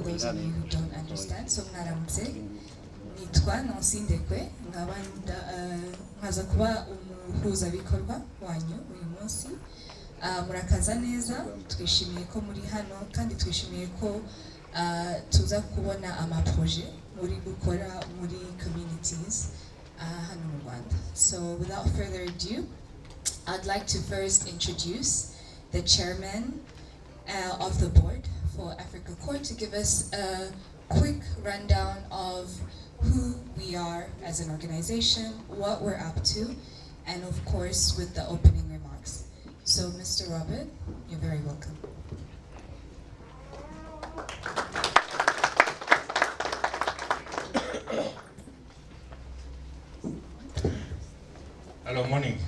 for those of you who don't understand. So mwaramutse, nitwa Nonsindekwe, nkaza kuba umuhuzabikorwa wanyu uyu munsi. Murakaza neza, twishimiye ko muri hano kandi twishimiye ko tuza kubona amaproje muri gukora muri communities hano mu Rwanda. So without further ado, I'd like to first introduce the chairman of the board for Africa Corp to give us a quick rundown of who we are as an organization, what we're up to, and of course with the opening remarks. So Mr. Robert, you're very welcome. Hello, morning.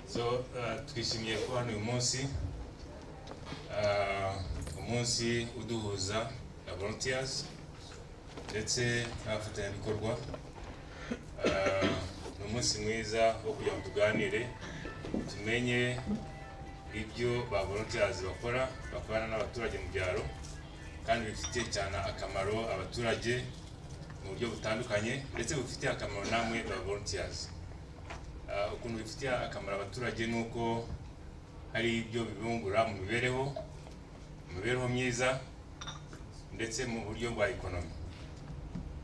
So, twishimiye ko hano uyu munsi uduhuza na volunteers ndetse n'abafatanyabikorwa. Ni umunsi mwiza wo kugira ngo tuganire tumenye ibyo ba volunteers bakorana n'abaturage mu byaro kandi bifitiye cyane akamaro abaturage mu buryo butandukanye ndetse bufitiye akamaro namwe ba volunteers. Ukuntu bifitiye akamaro abaturage nuko hari ibyo bibungura mu mibereho myiza ndetse mu buryo bwa economy.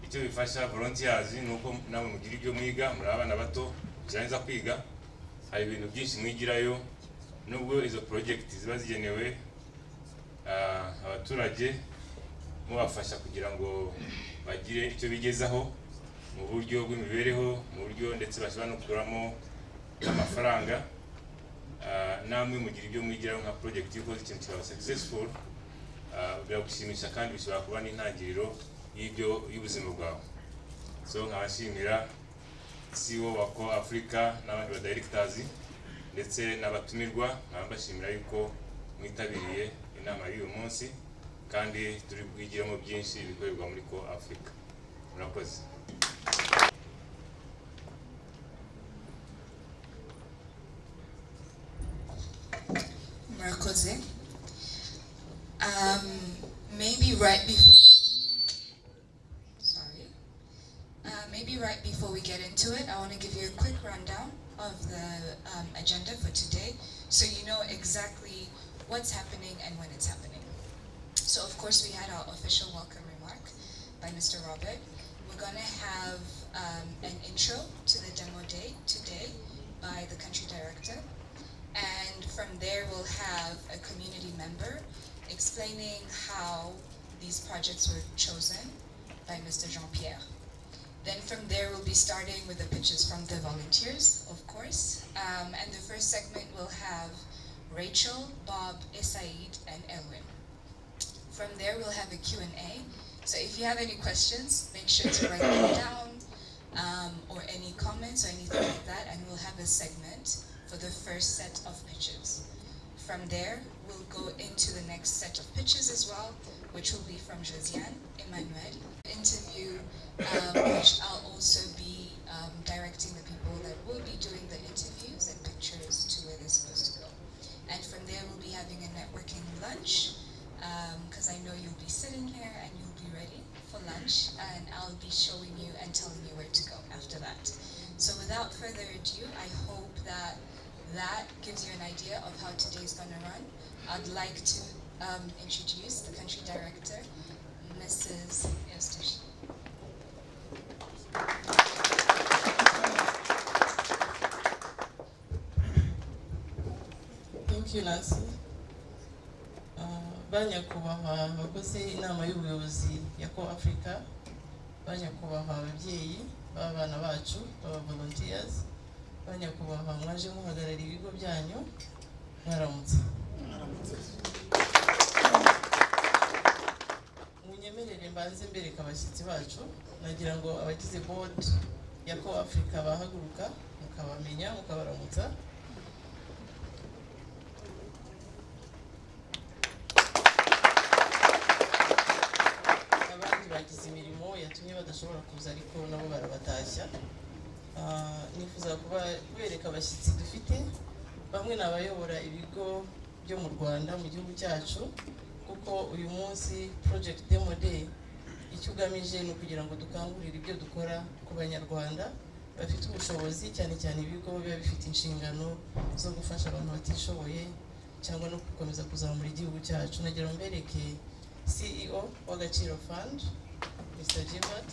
Icyo bifasha volunteers nuko nawe mugira ibyo mwiga, muri abana bato byanza kwiga, hari ibintu byinshi mwigirayo nubwo izo project ziba zigenewe abaturage mubafasha kugira ngo bagire icyo bigezaho mu buryo bw'imibereho, mu buryo ndetse bashobora no kukuramo amafaranga. Namwe mugira ibyo mwigiraho nka project y'ukoze ikintu kiba successful, biragushimisha kandi bishobora kuba n'intangiriro y'ubuzima bwawe. So nkabashimira CEO wa CorpsAfrica n'abandi ba directors ndetse n'abatumirwa, nkabashimira yuko mwitabiriye inama y'uyu munsi kandi turi bwigiramo byinshi bikorerwa muri CorpsAfrica. Murakoze. Murakoze. Maybe right before we get into it, I want to give you a quick rundown of the agenda for today, so you know exactly what's happening and when it's happening. So of course we had our official welcome remark by Mr. Robert. We're going to have an intro to the demo day today by the country director, and from there we'll have a community member explaining how these projects were chosen by Mr. Jean-Pierre. Then from there we'll be starting with the pitches from the volunteers, of course, and the first segment will have Rachel, Bob, Esaid, and Elwin. From there we'll have a Q&A, so if you have any questions, make sure to write them down, or any comments or anything like that, and we'll have a segment for the first set of pitches. From there, we'll go into the next set of pitches as well, which will be from Josiane, Emmanuel. Interview, which I'll also be directing the people that will be doing the interviews and pictures to where they're supposed to go. And from there, we'll be having a networking lunch, because I know you'll be sitting here and you'll be ready for lunch, and I'll be showing you and telling you where to go after that. So without further ado, I hope that gives you an idea of how today's going to run. I'd like to introduce the country director, Mrs. Eustace. Thank you, Nancy. Banyakubahwa abakozi inama y'ubuyobozi ya CorpsAfrica, banyakubahwa ababyeyi b'abana bacu baba volunteers, banyakubahwa mwaje muhagarara ibigo byanyu, mwaramutse. Munyemerere mbanze mbereka abashyitsi bacu, nagira ngo abagize board ya CorpsAfrica bahaguruka mukabamenya mukabaramutsa. Bagize imirimo yatumye badashobora kuza ariko nabo barabatashya. Nifuza kubereka abashyitsi dufite, bamwe n'abayobora ibigo byo mu Rwanda mu gihugu cyacu, kuko uyu munsi project demo day icyo ugamije ni ukugira ngo dukangurire ibyo dukora ku banyarwanda bafite ubushobozi, cyane cyane ibigo biba bifite inshingano zo gufasha abantu batishoboye cyangwa no gukomeza kuzamura igihugu cyacu. Nagira ngo mbereke CEO w'Agaciro Fund, Mr. Jibat.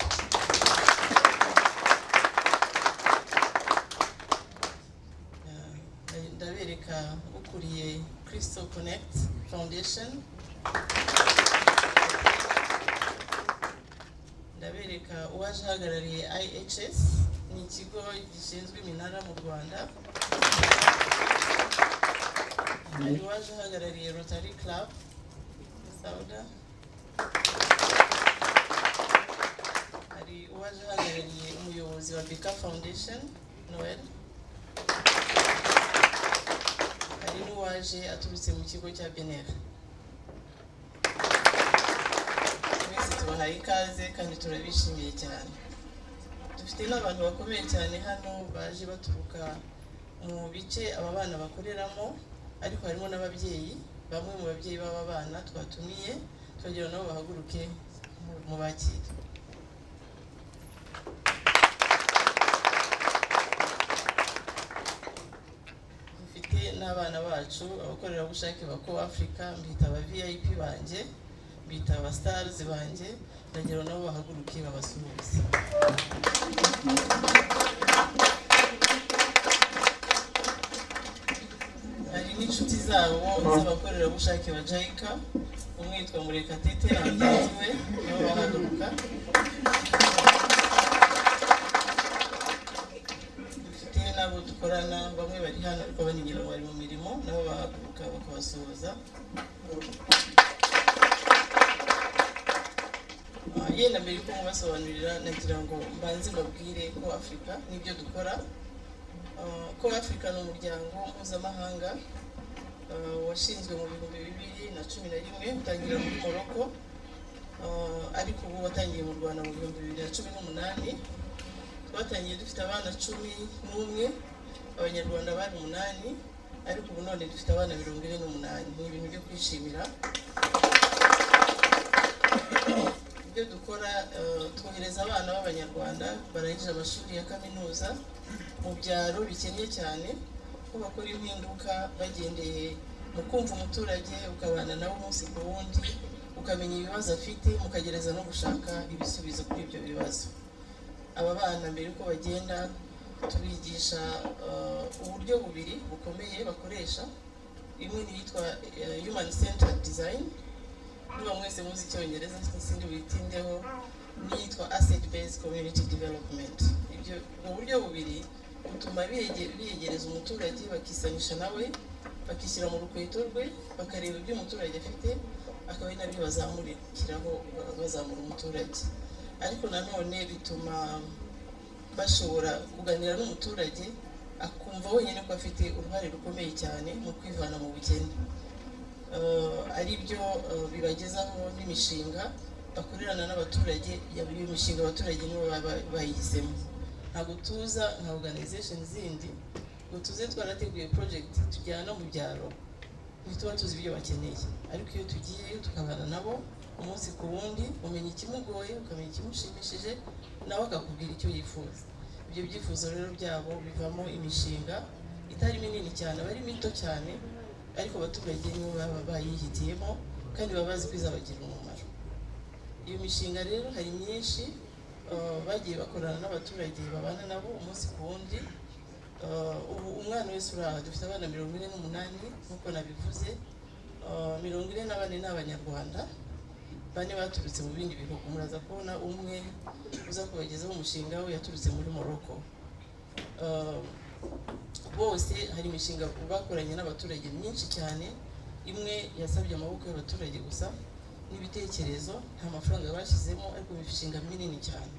Ndabereka ukuriye Crystal Connect Foundation. Ndabereka uwaje ahagarariye IHS, ni ikigo gishinzwe iminara mu Rwanda. Hari uwaje ahagarariye Rotary Club Sauda. Hari uwaje ahagarariye umuyobozi wa Bika Foundation Noel. Hari n'uwaje aturutse mu kigo cya Benera. Mwese tubahaye ikaze kandi turabishimiye cyane. Dufite n'abantu bakomeye cyane hano baje baturuka mu bice aba bana bakoreramo, ariko harimo n'ababyeyi, bamwe mu babyeyi b'aba bana twatumiye, tugira nabo bahaguruke mu bakira. Dufite n'abana bacu abakorerabushake ba CorpsAfrica, mbita aba VIP banje, mbita aba stars banje, ndagira nabo bahaguruke babasuhuze. Hari n'inshuti zabo z'abakorerabushake ba JICA, umwe yitwa Murekatete na mugenzi we, nabo bahaguruka. Dufite n'abo dukorana, bamwe bari hano ariko abandi ngira ngo bari mu mirimo, nabo bahaguruka bakabasuhuza. Yenda mbere yuko mubasobanurira, nagira ngo mbanze mbabwire CorpsAfrica n'ibyo dukora. CorpsAfrica ni umuryango mpuzamahanga washinzwe mu 2011, utangira muri Morocco, ariko ubu watangiye mu Rwanda mu 2018. Twatangiye dufite abana 11, abanyarwanda bari 8, ariko ubu none dufite abana 48. Ni ibintu byo kwishimira. Ibyo dukora, twohereza abana b'abanyarwanda barangije amashuri ya kaminuza mu byaro bikennye cyane, ko bakora impinduka bagendeye mu kumva umuturage, ukabana nawe umunsi ku wundi, ukamenya ibibazo afite, mukagereza no gushaka ibisubizo kuri ibyo bibazo. Aba bana mbere uko bagenda tubigisha uburyo bubiri bukomeye bakoresha. Imwe ni yitwa Human Centered Design, niba mwese muzi icyongereza sindi witindeho, niyitwa Asset Based Community Development. Ibyo uburyo bubiri butuma biyegereza umuturage, bakisanisha nawe, bakishyira mu rukweto rwe, bakareba ibyo umuturage afite, akaba ari nabyo bazamurikiraho bazamura umuturage. Ariko nanone bituma bashobora kuganira n'umuturage, akumva wenyine ko afite uruhare rukomeye cyane mu kwivana mu bukene. Ari byo bibagezaho n'imishinga bakorerana n'abaturage. Iyo mishinga abaturage nibo bayihisemo. Ntabwo tuza nka organization zindi ngo tuze twarateguye project tujyana mu byaro, ntituba tuzi ibyo bakeneye, ariko iyo tugiye tukabana nabo umunsi ku wundi, umenya ikimugoye, ukamenya ikimushimishije, nawe akakubwira icyo yifuza. Ibyo byifuzo rero byabo bivamo imishinga itari minini cyane, aba ari mito cyane, ariko abaturage nibo baba bayihitiyemo kandi baba bazi ko izabagirira umumaro. Iyo mishinga rero hari myinshi bagiye bakorana n'abaturage babana nabo umunsi ku wundi. Ubu umwana wese uraha dufite abana 48 nk'uko nabivuze. 44 ni abanyarwanda, 4 baturutse mu bindi bihugu. Muraza kubona umwe uza kubagezaho umushinga we yaturutse muri Morocco. Bose hari imishinga bakoranye n'abaturage myinshi cyane. Imwe yasabye amaboko y'abaturage gusa n'ibitekerezo, nta mafaranga bashyizemo, ariko imishinga minini cyane.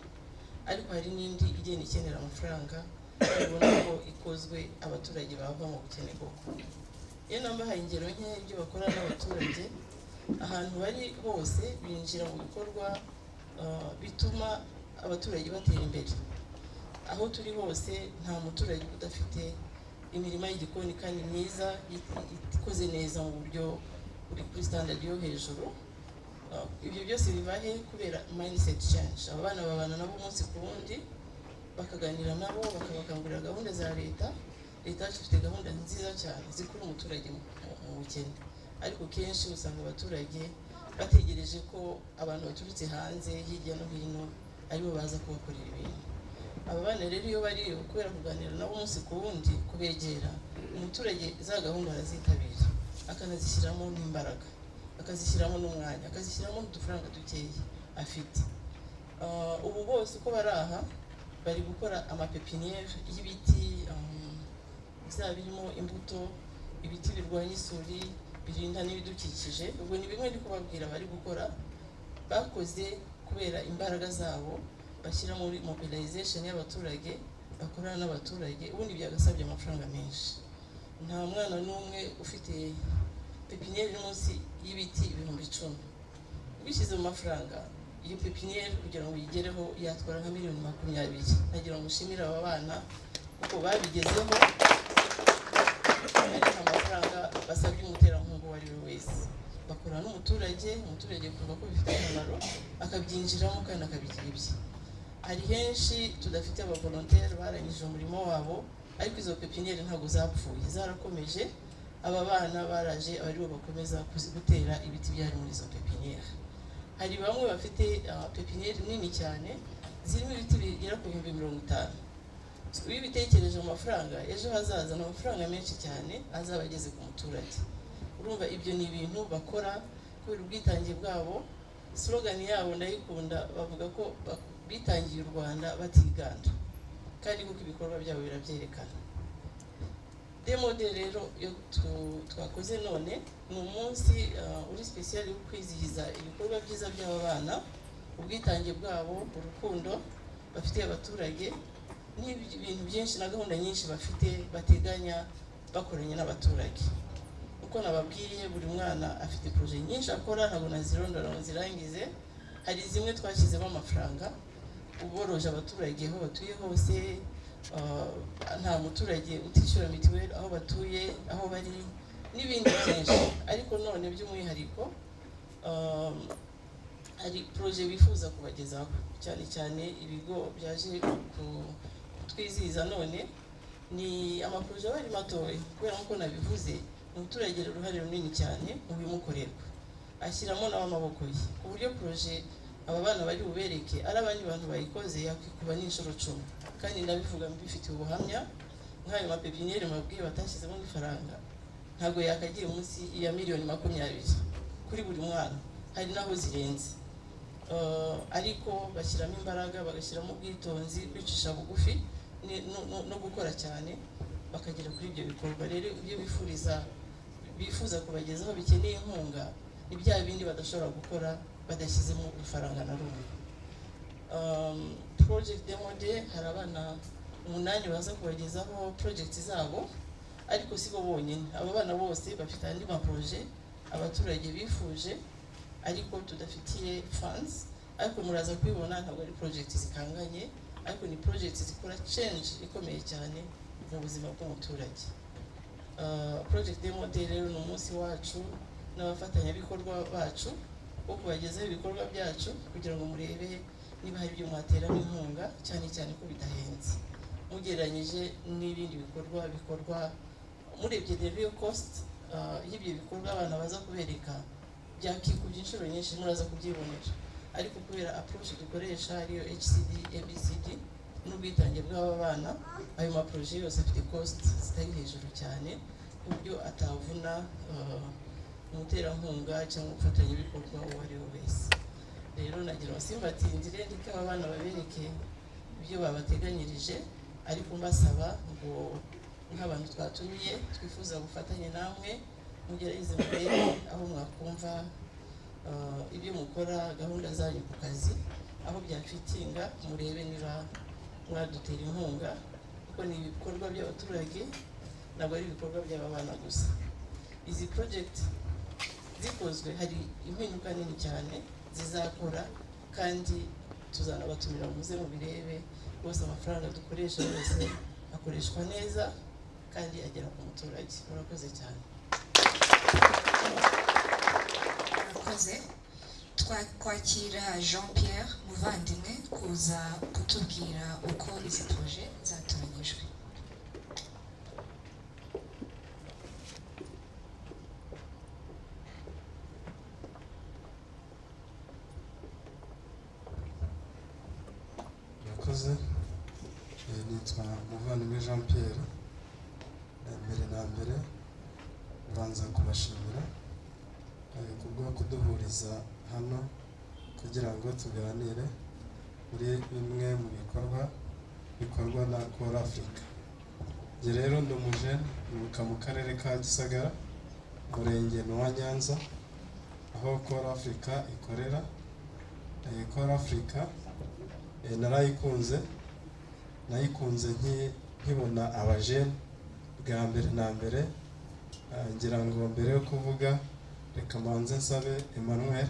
Ariko hari n'indi igenda ikenera amafaranga, ubona ko ikozwe abaturage bava mu bukene koko. Iyo nambahaye ingero nke ibyo bakora n'abaturage, ahantu bari hose binjira mu bikorwa bituma abaturage batera imbere. Aho turi hose nta muturage udafite imirima y'igikoni kandi myiza ikoze neza mu buryo buri kuri standard yo hejuru. Ibyo byose bibahe kubera mindset change. Abana babana nabo umunsi ku wundi, bakaganira nabo, bakabakangurira gahunda za leta. Leta ifite gahunda nziza cyane zikura umuturage mu bukene, ariko kenshi usanga abaturage bategereje ko abantu baturutse hanze hirya no hino aribo baza kubakorera ibintu. Aba bana rero iyo bari kubera kuganira nabo umunsi ku wundi, kubegera, umuturage za gahunda arazitabira, akanazishyiramo n'imbaraga, akazishyiramo n'umwanya, akazishyiramo n'udufaranga dukeya afite. Ubu bose uko bari aha bari gukora amapepiniere y'ibiti bizaba birimo imbuto, ibiti birwanya isuri, birinda n'ibidukikije. Ubwo ni bimwe ndi kubabwira bari gukora, bakoze kubera imbaraga zabo bashyira muri mobilization y'abaturage, bakorana n'abaturage. Ubundi byagasabye amafaranga menshi. Nta mwana n'umwe ufite pepiniere munsi y'ibiti 10,000. Ubishyize mu mafaranga, iyo pepiniere kugira ngo uyigereho yatwara nka $20,000. Nagira ngo mushimire aba bana kuko babigezeho. Amafaranga basabye umuterankunga uwo ari we wese, bakora n'umuturage kumva ko bifite akamaro, akabyinjiramo kandi akabigira ibye. Hari henshi tudafite aba volontaire barangije umurimo wabo, ariko izo pepiniere ntabwo zapfuye, zarakomeje. Aba bana baraje abaribo bakomeza gutera ibiti byari muri izo pepiniere. Hari bamwe bafite pepiniere nini cyane zirimo ibiti bigera ku 50,000. Iyo bitekereje mu mafaranga, ejo hazaza amafaranga menshi cyane azabageze ku muturage. Urumva ibyo ni ibintu bakora kubera ubwitange bwabo. Slogan yabo ndayikunda, bavuga ko bitangiye u Rwanda batiganda, kandi kuko ibikorwa byabo birabyerekana. Demo de rero twakoze none ni umunsi uri special wo kwizihiza ibikorwa byiza by'aba bana, ubwitange bwabo, urukundo bafitiye abaturage, n'ibintu byinshi na gahunda nyinshi bafite bateganya bakoranye n'abaturage. Uko nababwiye, buri mwana afite projet nyinshi akora, ntabwo nazirondora ngo zirangize. Hari zimwe twashyizemo amafaranga, uboroje abaturage aho batuye hose, nta muturage utishyura mituweli aho batuye, aho bari, n'ibindi byinshi. Ariko none by'umwihariko hari projet bifuza kubagezaho, cyane cyane ibigo byaje twizihiza none. Ni amaprojet bari matoya kubera nkuko nabivuze, umuturage uruhare runini cyane mu bimukorerwa, ashyiramo n'amaboko ye, ku buryo projet aba bana bari bubereke ari abandi bantu bayikoze yakwikuba n'inshuro 10. Kandi ndabivuga mbifitiye ubuhamya, nk'ayo mapepiniere mabwiye batashyizemo n'ifaranga ntabwo yakagiye munsi ya $20,000 kuri buri mwana, hari naho zirenze. Ariko bashyiramo imbaraga, bagashyiramo ubwitonzi, kwicisha bugufi no gukora cyane, bakagera kuri ibyo bikorwa. Rero ibyo bifuza kubagezaho bikeneye inkunga, ni bya bindi badashobora gukora badashyizemo ifaranga na rumwe. Project Demo Day hari abana 8 baza kubagezaho project zabo, ariko sibo bonyine. Aba bana bose bafite andi maprojet abaturage bifuje, ariko tudafitiye funds. Ariko muraza kwibona ntabwo ari project zikanganye, ariko ni project zikora change ikomeye cyane mu buzima bw'umuturage. Project Demo Day rero ni umunsi wacu n'abafatanyabikorwa bacu wo kubagezaho ibikorwa byacu, kugira ngo murebe niba hari ibyo mwateramo inkunga, cyane cyane ko bidahenze mugereranyije n'ibindi bikorwa. Murebye the real cost y'ibyo bikorwa abana baza kubereka, byakikubye inshuro nyinshi, muraza kubyibonera. Ariko kubera approach dukoresha ariyo HCD, ABCD n'ubwitange bw'aba bana, ayo maprojet yose afite cost zitari hejuru cyane, ku buryo atavuna umuterankunga cyangwa umufatanyabikorwa uwo ari we wese. Rero nagira ngo simbatindire ndiko abana babereke ibyo babateganyirije, ariko mbasaba ngo nk'abantu twatumiye twifuza gufatanya namwe, mugerageze murebe aho mwakumva ibyo mukora, gahunda zanyu ku kazi, aho byafitinga, murebe niba mwadutera inkunga, kuko ni ibikorwa by'abaturage, ntabwo ari ibikorwa by'abana gusa. Izi project zikozwe hari impinduka nini cyane zizakora, kandi tuzanabatumira muze mu birebe. Bose amafaranga dukoresha yose akoreshwa neza, kandi agera ku muturage. Murakoze cyane. Murakoze. Kwakira Jean Pierre Muvandimwe kuza kutubwira uko izi projet zatoranyijwe. Murakoze. Nitwa Muvandimwe Jean Pierre. Mbere na mbere ubanza kubashimira kubwo kuduhuriza hano kugira ngo tuganire muri bimwe mu bikorwa na CorpsAfrica. Njye rero ndi umujene uvuka mu karere ka Gisagara, umurenge wa Nyanza, aho CorpsAfrica ikorera. CorpsAfrica nayikunze nkibona abajene bwa mbere na mbere. Ngira ngo mbere yo kuvuga reka manze nsabe Emmanuel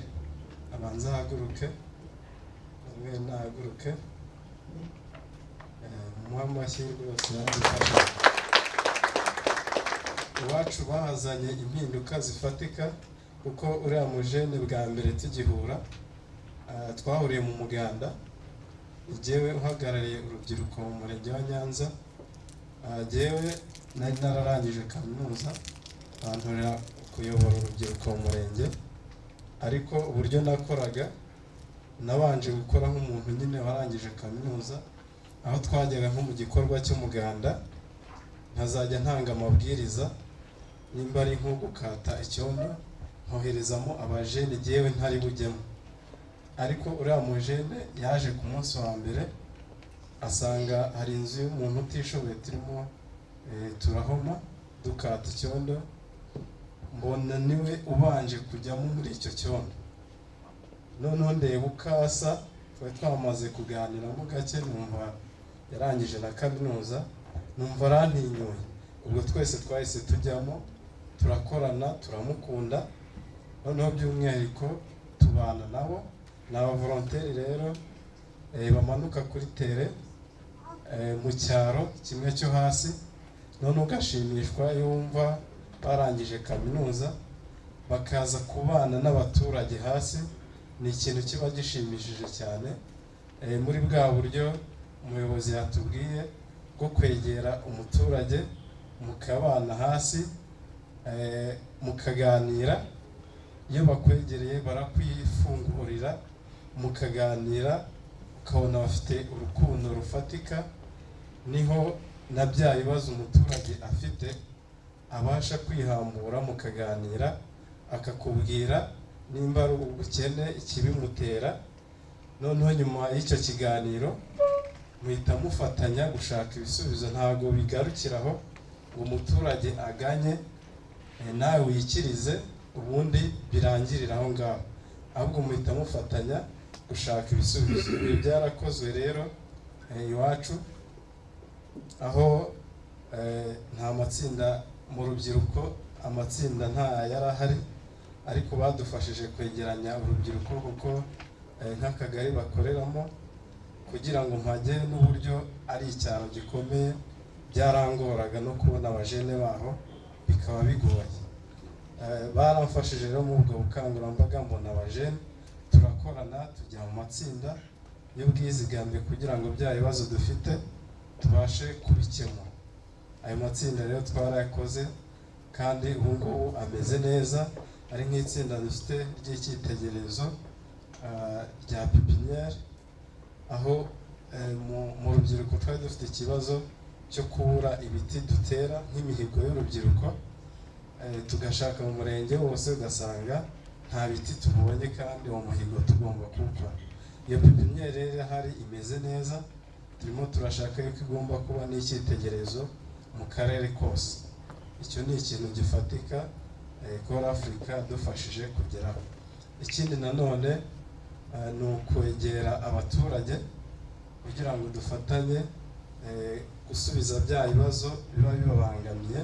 abanza ahaguruke. Nahaguruke muha amashyi rwose yandifasha. Iwacu bahazanye impinduka zifatika kuko uriya mujene bwa mbere tugihura twahuriye mu muganda. Jyewe uhagarariye urubyiruko mu murenge wa Nyanza. Jyewe nari nararangije kaminuza bantorera kuyobora urubyiruko mu murenge, ariko uburyo nakoraga nabanje gukora nk'umuntu nyine warangije kaminuza, aho twajyaga nko mu gikorwa cy'umuganda nkazajya ntanga amabwiriza nimba ari nko gukata icyondo nkoherezamo abajene jyewe ntari bujyemo. Ariko uriya mujene yaje ku munsi wa mbere asanga hari inzu y'umuntu utishoboye turimo turahoma dukata icyondo, mbona niwe ubanje kujyamo muri icyo cyondo. Noneho ndeba ukasa twari twamaze kuganiramo gake, numva yarangije na kaminuza, numva arantinyuye. Ubwo twese twahise tujyamo turakorana turamukunda. Noneho by'umwihariko tubana nabo ni abavolonteri rero bamanuka kuri tere mu cyaro kimwe cyo hasi. None ugashimishwa yumva barangije kaminuza bakaza kubana n'abaturage hasi. Ni ikintu kiba gishimishije cyane muri bwa buryo umuyobozi yatubwiye bwo kwegera umuturage mukabana hasi mukaganira. Iyo bakwegereye barakwifungurira mukaganira ukabona bafite urukundo rufatika. Niho na bya bibazo umuturage afite abasha kwihambura mukaganira, akakubwira nimba ari ubukene ikibimutera. Noneho nyuma y'icyo kiganiro muhita mufatanya gushaka ibisubizo. Ntabwo bigarukiraho ngo umuturage aganye nawe wikirize ubundi birangirira aho ngaho, ahubwo muhita mufatanya gushaka ibisubizo. Ibi byarakozwe rero iwacu, aho nta matsinda mu rubyiruko, amatsinda nta yarahari, ariko badufashije kwegeranya urubyiruko kuko nk'akagari bakoreramo kugira ngo mpagere n'uburyo ari icyaro gikomeye byarangoraga no kubona abajene baho bikaba bigoye. Baramfashije rero mu ubwo bukangurambaga mbona abajene turakorana tujya mu matsinda y'ubwizigame kugira ngo bya bibazo dufite tubashe kubikemura. Ayo matsinda rero twarayakoze kandi ubu ngubu ameze neza. Ari nk'itsinda dufite ry'icyitegererezo rya pipiniere, aho mu rubyiruko twari dufite ikibazo cyo kubura ibiti dutera nk'imihigo y'urubyiruko, tugashaka mu murenge wose ugasanga nta biti tubonye kandi uwo muhigo tugomba kuwukora. Iyo pipiniere rero hari imeze neza, turimo turashaka yuko igomba kuba n'icyitegererezo mu karere kose. Icyo ni ikintu gifatika CorpsAfrica dufashije kugeraho. Ikindi nanone ni ukwegera abaturage kugira ngo dufatanye gusubiza bya bibazo biba bibabangamiye.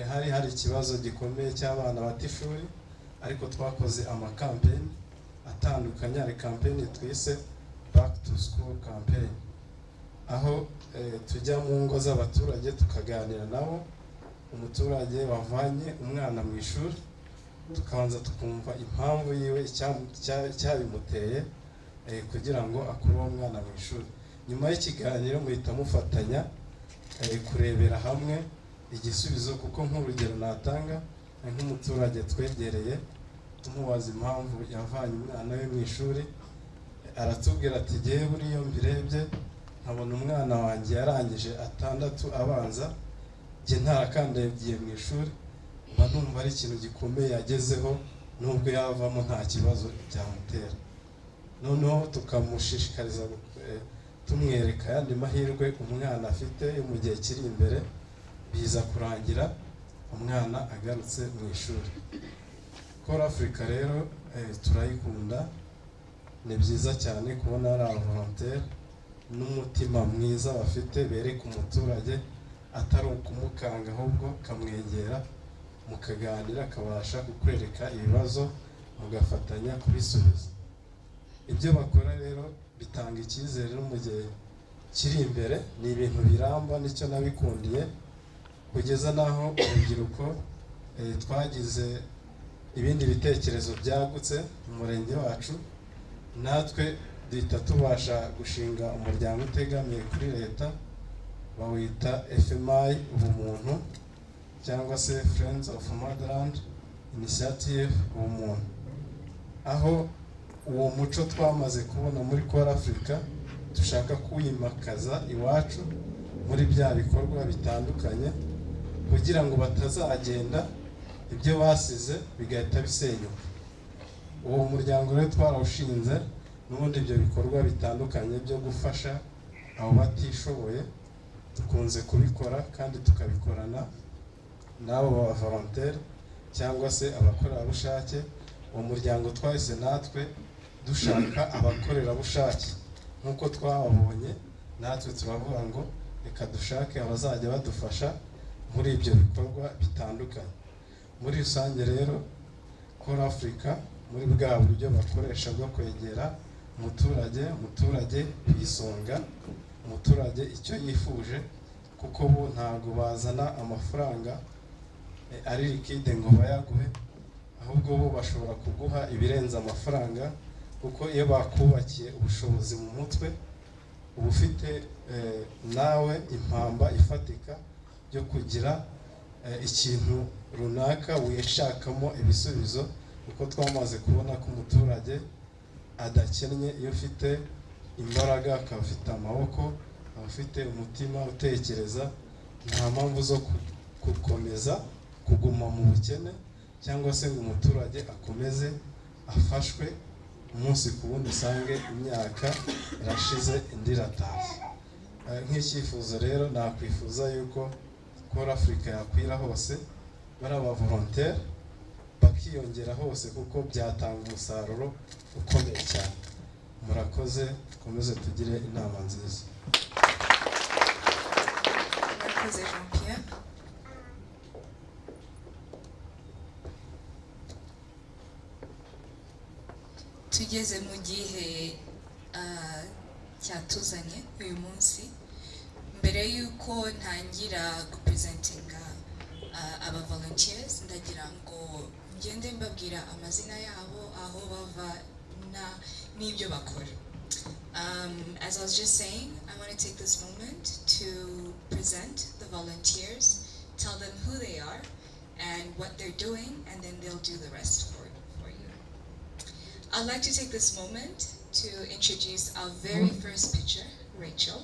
Hari ikibazo gikomeye cy'abana bata ishuri, ariko twakoze amakampeni atandukanye. Hari kampeni twise back to school campaign, aho tujya mu ngo z'abaturage tukaganira nabo, umuturage wavanye umwana mu ishuri tukabanza tukumva impamvu yiwe icyabimuteye kugira ngo akure uwo mwana mu ishuri. Nyuma y'ikiganiro muhita mufatanya kurebera hamwe igisubizo, kuko nk'urugero natanga nk'umuturage twegereye tumubaza impamvu yavanye umwana we mu ishuri, aratubwira ati jyewe buriyo mbirebye nkabona umwana wanjye yarangije 6 abanza, jye ntarakandagiye mu ishuri, mba numva ari ikintu gikomeye yagezeho, nubwo yavamo nta kibazo byamutera. Noneho tukamushishikariza tumwereka yandi mahirwe umwana afite mu gihe kiri imbere, biza kurangira umwana agarutse mu ishuri. CorpsAfrica rero turayikunda, ni byiza cyane kubona ari abavolontaire n'umutima mwiza bafite, bereka umuturage atari ukumukanga ahubwo kamwegera mukaganira, akabasha kukwereka ibibazo mugafatanya kubisubiza. Ibyo bakora rero bitanga icyizere no mu gihe kiri imbere, ni ibintu biramba, nicyo nabikundiye, kugeza naho urubyiruko twagize ibindi bitekerezo byagutse mu murenge wacu, natwe duhita tubasha gushinga umuryango utegamiye kuri leta, bawita FMI ubumuntu, cyangwa se Friends of Motherland Initiative ubumuntu, aho uwo muco twamaze kubona muri CorpsAfrica dushaka kuwimakaza iwacu muri bya bikorwa bitandukanye, kugira ngo batazagenda ibyo basize bigahita bisenyuka. Uwo muryango rero twarawushinze, n'ubundi ibyo bikorwa bitandukanye byo gufasha abo batishoboye dukunze kubikora, kandi tukabikorana n'abo ba volontaire cyangwa se abakorerabushake. Uwo muryango twahise natwe dushaka abakorerabushake, nk'uko twababonye natwe turavuga ngo reka dushake abazajya badufasha muri ibyo bikorwa bitandukanye. Muri rusange rero CorpsAfrica muri bwa buryo bakoresha bwo kwegera umuturage ku isonga, umuturage icyo yifuje, kuko bo ntabwo bazana amafaranga ari liquide ngo bayaguhe, ahubwo bo bashobora kuguha ibirenze amafaranga, kuko iyo bakubakiye ubushobozi mu mutwe uba ufite nawe impamba ifatika byo kugira ikintu runaka wishakamo ibisubizo, kuko twamaze kubona ko umuturage adakennye iyo ufite imbaraga, akaba afite amaboko, akaba afite umutima utekereza, nta mpamvu zo gukomeza kuguma mu bukene, cyangwa se ngo umuturage akomeze afashwe umunsi ku wundi usange imyaka irashize indi iratashye. Nk'icyifuzo rero nakwifuza yuko CorpsAfrica yakwira hose, bari aba volontaire bakiyongera hose, kuko byatanga umusaruro ukomeye cyane. Murakoze, dukomeze tugire inama nziza. Murakoze Jean Pierre. Tugeze mu gihe cyatuzanye uyu munsi. Mbere yuko ntangira gupresentinga aba volunteers, ndagira ngo ngende mbabwira amazina yabo, aho bava n'ibyo bakora. As I was just saying, I want to take this moment to present the volunteers, tell them who they are and what they're doing, and then they'll do the rest for you. I'd like to take this moment to introduce our very first pitcher, Rachel.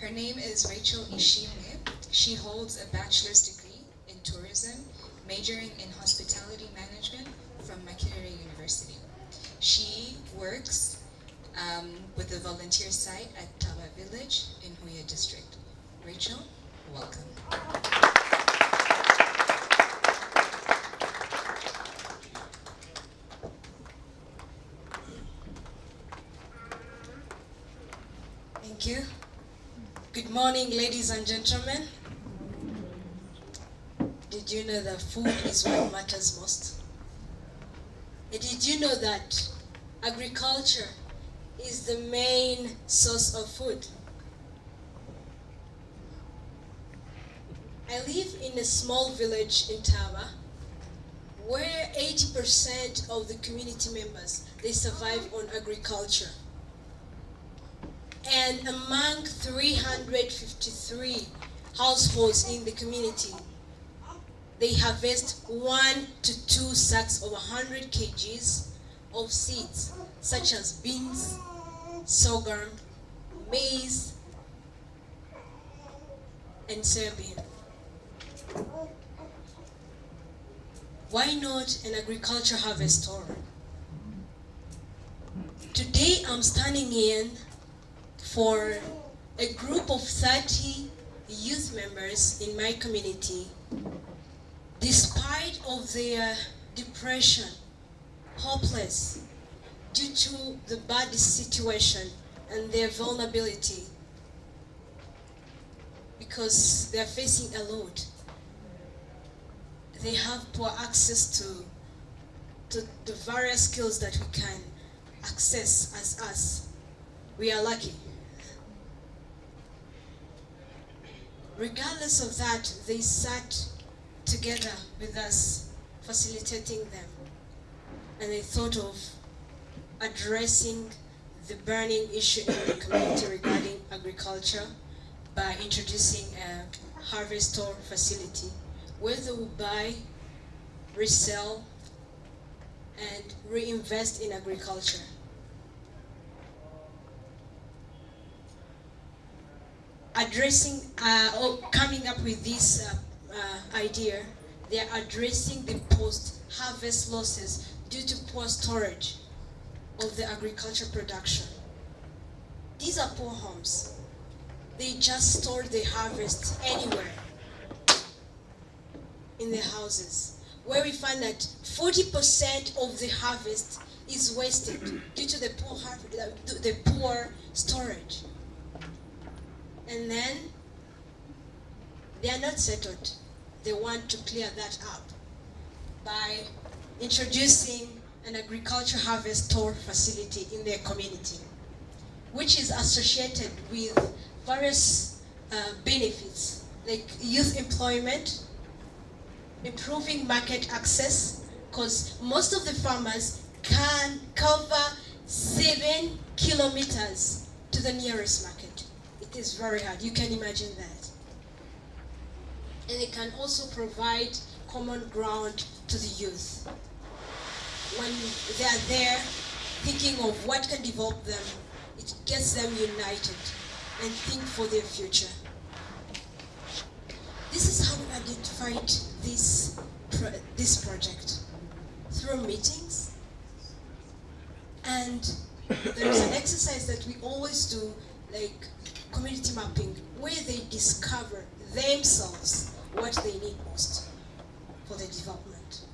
Her name is Rachel Ishimwe. She holds a bachelor's degree in tourism, majoring in hospitality management from Makerere University. She works with the volunteer site at Tawa Village in Huye district. Rachel, welcome. Thank you. Good morning, ladies and gentlemen. Did you know that food is what matters most? And did you know that agriculture is the main source of food? I live in a small village in Taba, where 80% of the community members, they survive on agriculture. And among 353 households in the community, they harvest 1 to 2 sacks of 100 kgs of seeds, such as beans, sorghum, maize, and soybean. Why not an agriculture harvest store? Today I'm standing in for a group of 30 youth members in my community. Despite of their depression, hopeless, due to the bad situation and their vulnerability, because they are facing a lot. They have poor access to the various skills that we can access as us. We are lucky. Regardless of that, they sat together with us, facilitating them, and they thought of addressing the burning issue in the community regarding agriculture by introducing a harvest store facility where they will buy, resell, and reinvest in agriculture. Addressing, coming up with this idea, they are addressing the post-harvest losses due to poor storage of the agriculture production. These are poor homes. They just store the harvest anywhere in their houses, where we find that 40% of the harvest is wasted due to the poor storage. And then they are not settled. They want to clear that up by introducing an agriculture harvest store facility in their community, which is associated with various benefits like youth employment, improving market access, because most of the farmers can cover 7 kilometers to the nearest market. It is very hard, you can imagine that. And they can also provide common ground to the youth. When they are there thinking of what can develop them, it gets them united and think for their future. This is how we identified this project, through meetings. And there is an exercise that we always do, like community mapping, where they discover themselves what they need most for their development.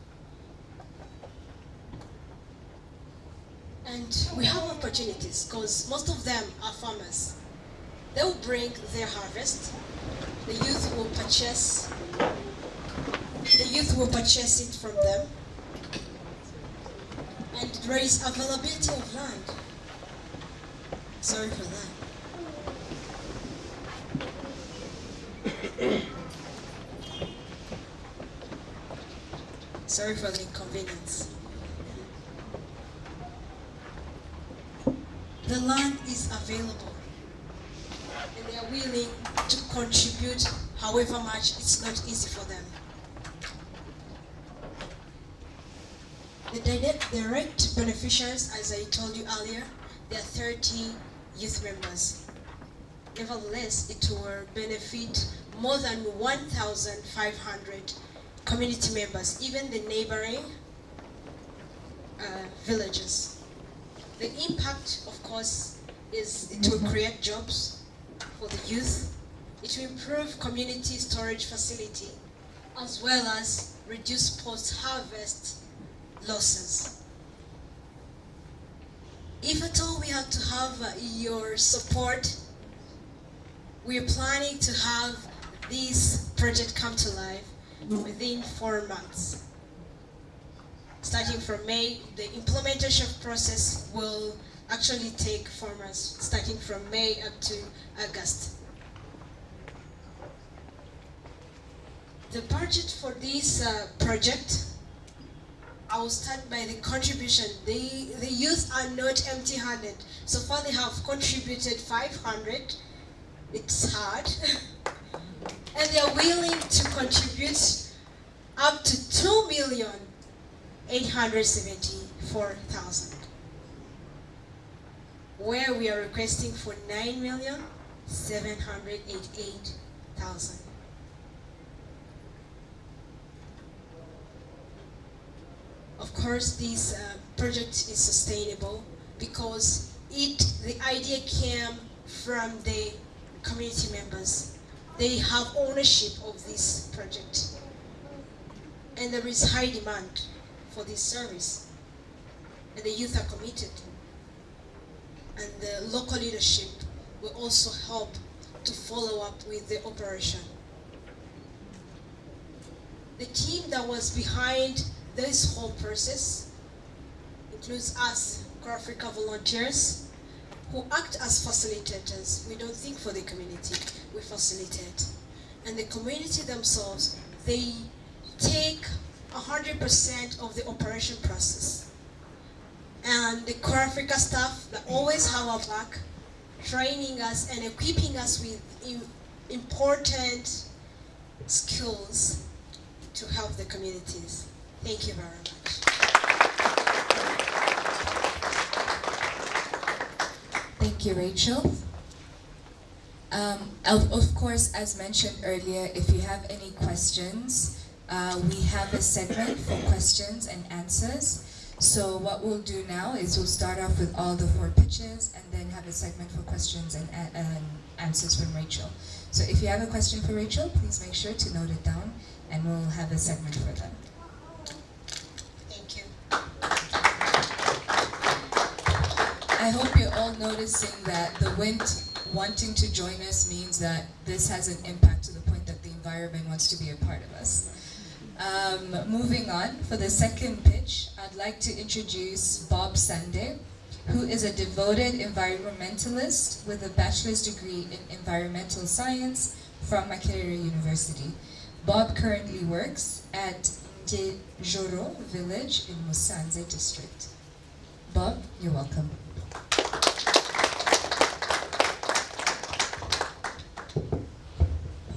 And we have opportunities because most of them are farmers. They will bring their harvest. The youth will purchase it from them. And there is availability of land. Sorry for that. Sorry for the inconvenience. The land is available, and they are willing to contribute however much. It's not easy for them. The direct beneficiaries, as I told you earlier, there are 30 youth members. Nevertheless, it will benefit more than 1,500 community members, even the neighboring villages. The impact, of course, is it will create jobs for the youth. It will improve community storage facility, as well as reduce post-harvest losses. If at all we have to have your support, we are planning to have this project come to life within 4 months. Starting from May, the implementation process will actually take 4 months, starting from May up to August. The budget for this project, I will start by the contribution. The youth are not empty-handed. So far they have contributed 500. It's hard. And they are willing to contribute up to 2,874,000. Where we are requesting for 9,788,000. Of course, this project is sustainable because the idea came from the community members. They have ownership of this project. And there is high demand for this service. And the youth are committed. And the local leadership will also help to follow up with the operation. The team that was behind this whole process includes us, CorpsAfrica volunteers, who act as facilitators. We don't think for the community, we facilitate. And the community themselves, they take 100% of the operation process. And the CorpsAfrica staff that always have our back, training us and equipping us with important skills to help the communities. Thank you very much. Thank you, Rachel. Of course, as mentioned earlier, if you have any questions, we have a segment for questions and answers. So what we'll do now is we'll start off with all the 4 pitches and then have a segment for questions and answers from Rachel. So if you have a question for Rachel, please make sure to note it down and we'll have a segment for them. Thank you. I hope you're all noticing that the wind wanting to join us means that this has an impact to the point that the environment wants to be a part of us. Moving on, for the second pitch, I'd like to introduce Bob Sande, who is a devoted environmentalist with a bachelor's degree in environmental science from Makerere University. Bob currently works at Njejoro village in Musanze district. Bob, you're welcome.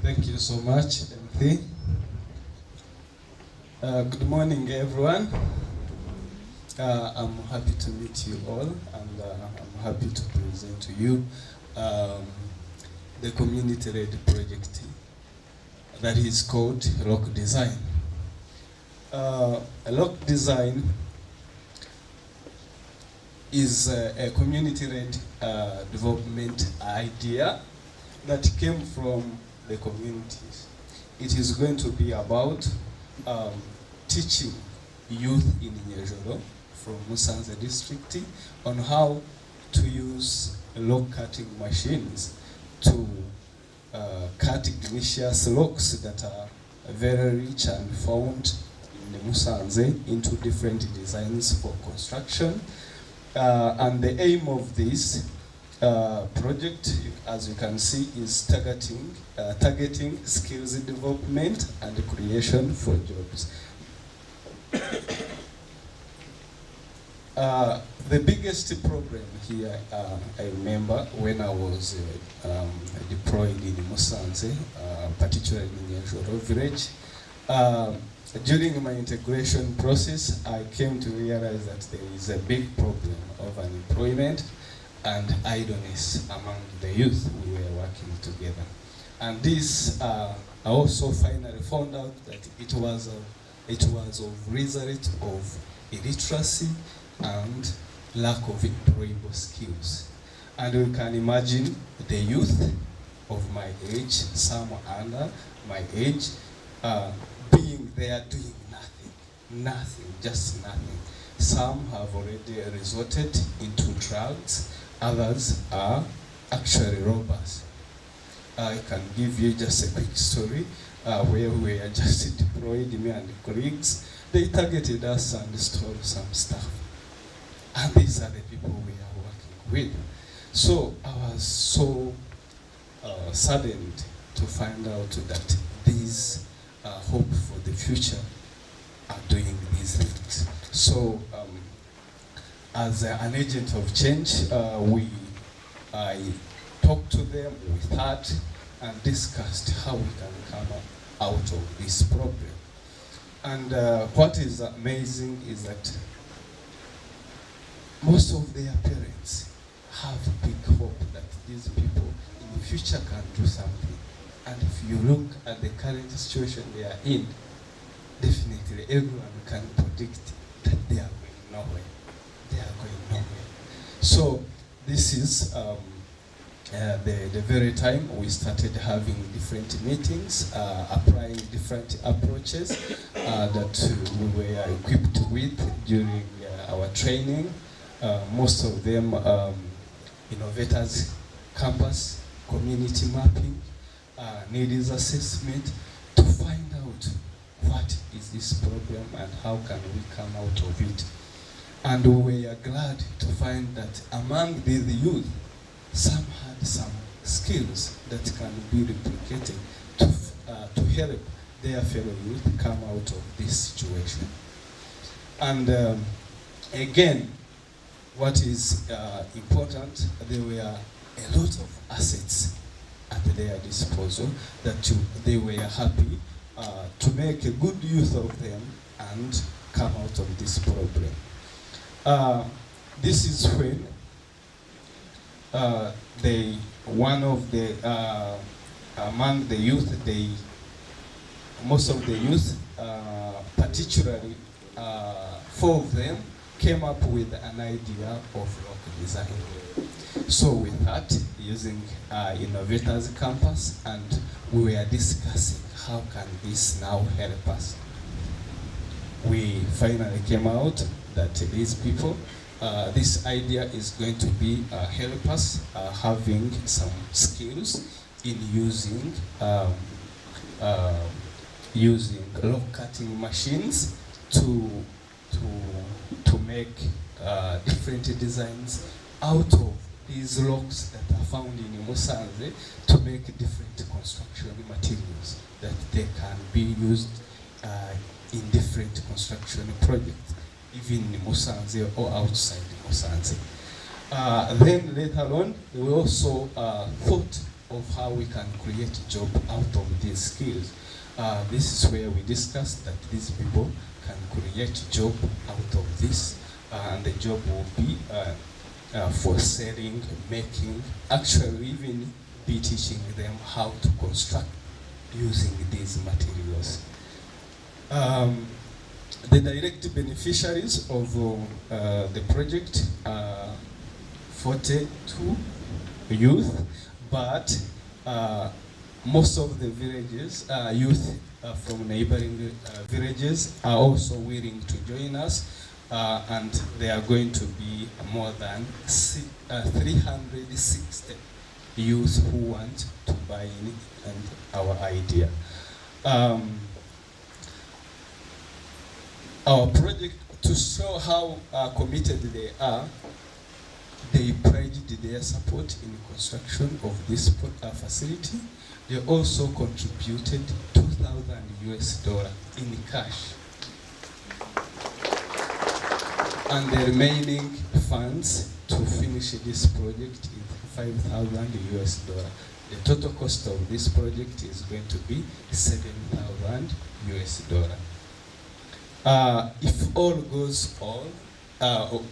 Thank you so much, MP. Good morning, everyone. I'm happy to meet you all, and I'm happy to present to you the community-led project that is called Local Design. Local Design is a community-led development idea that came from the communities. It is going to be about teaching youth in Njejoro from Musanze district on how to use log cutting machines to cut igneous logs that are very rich and found in Musanze into different designs for construction. And the aim of this project, as you can see, is targeting skills development and creation for jobs. The biggest problem here, I remember when I was deployed in Musanze, particularly in Njejoro village. During my integration process, I came to realize that there is a big problem of unemployment and idleness among the youth we were working together. And this, I also finally found out that it was of result of illiteracy and lack of employable skills. And we can imagine the youth of my age, some under my age, being there doing nothing, just nothing. Some have already resorted into drugs, others are actually robbers. I can give you just a quick story where we are just deployed, me and colleagues. They targeted us and stole some stuff. And these are the people we are working with. So I was so saddened to find out that these hope for the future are doing these things. So as an agent of change, I talked to them, we thought and discussed how we can come out of this problem. And what is amazing is that most of their parents have big hope that these people in the future can do something. And if you look at the current situation they are in, definitely everyone can predict that they are going nowhere. They are going nowhere. So this is the very time we started having different meetings, applying different approaches that we were equipped with during our training. Most of them innovators campus, community mapping, needs assessment to find out what is this problem and how can we come out of it. And we are glad to find that among the youth, some had some skills that can be replicated to help their fellow youth come out of this situation. And again, what is important, there were a lot of assets at their disposal that they were happy to make a good use of them and come out of this problem. This is when among the youth, most of the youth, particularly 4 of them, came up with an idea of rock design. So with that, using Innovators Campus, and we were discussing how can this now help us. We finally came out that these people, this idea is going to be help us having some skills in using lock cutting machines to make different designs out of these locks that are found in Musanze, to make different construction materials that they can be used in different construction projects, even in Musanze or outside Musanze. Then later on, we also thought of how we can create a job out of these skills. This is where we discussed that these people can create a job out of this, and the job will be for selling, making, actually even be teaching them how to construct using these materials. The direct beneficiaries of the project are 42 youth, but most of the villages, youth from neighboring villages are also willing to join us, and they are going to be more than 360 youth who want to buy in and our idea. Our project, to show how committed they are, they pledged their support in construction of this facility. They also contributed $2,000 in cash. And the remaining funds to finish this project is $5,000. The total cost of this project is going to be $7,000. If all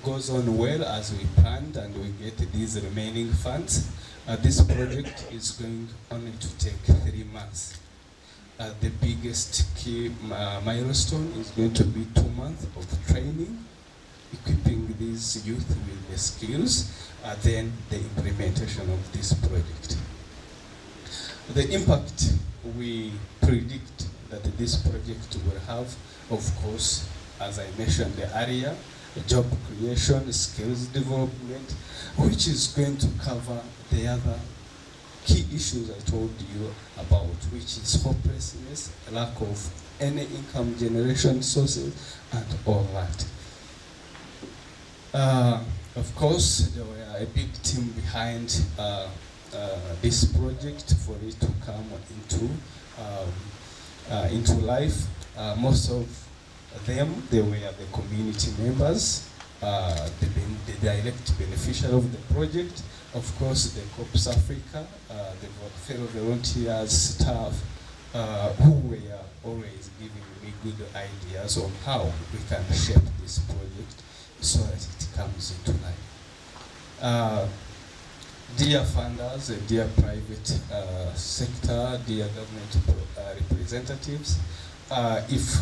goes on well as we planned and we get these remaining funds, this project is going only to take 3 months. The biggest key milestone is going to be 2 months of training, equipping these youth with the skills, then the implementation of this project. The impact we predict that this project will have, of course, as I mentioned earlier, job creation, skills development, which is going to cover the other key issues I told you about, which is hopelessness, lack of any income generation sources, and all that. Of course, there were a big team behind this project for it to come into into life. Most of them, they were the community members, the direct beneficiary of the project. Of course, the CorpsAfrica, the fellow volunteers, staff, who were always giving me good ideas on how we can shape this project so that it comes into life. Dear funders, dear private sector, dear government representatives, if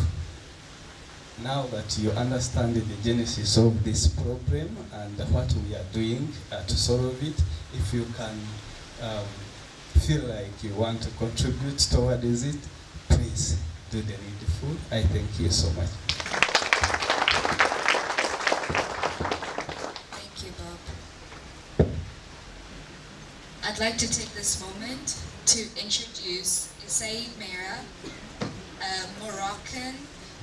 now that you understand the genesis of this problem and what we are doing to solve it, if you can feel like you want to contribute towards it, please do the needful. I thank you so much. Thank you, Bob. I'd like to take this moment to introduce Said Mera, a Moroccan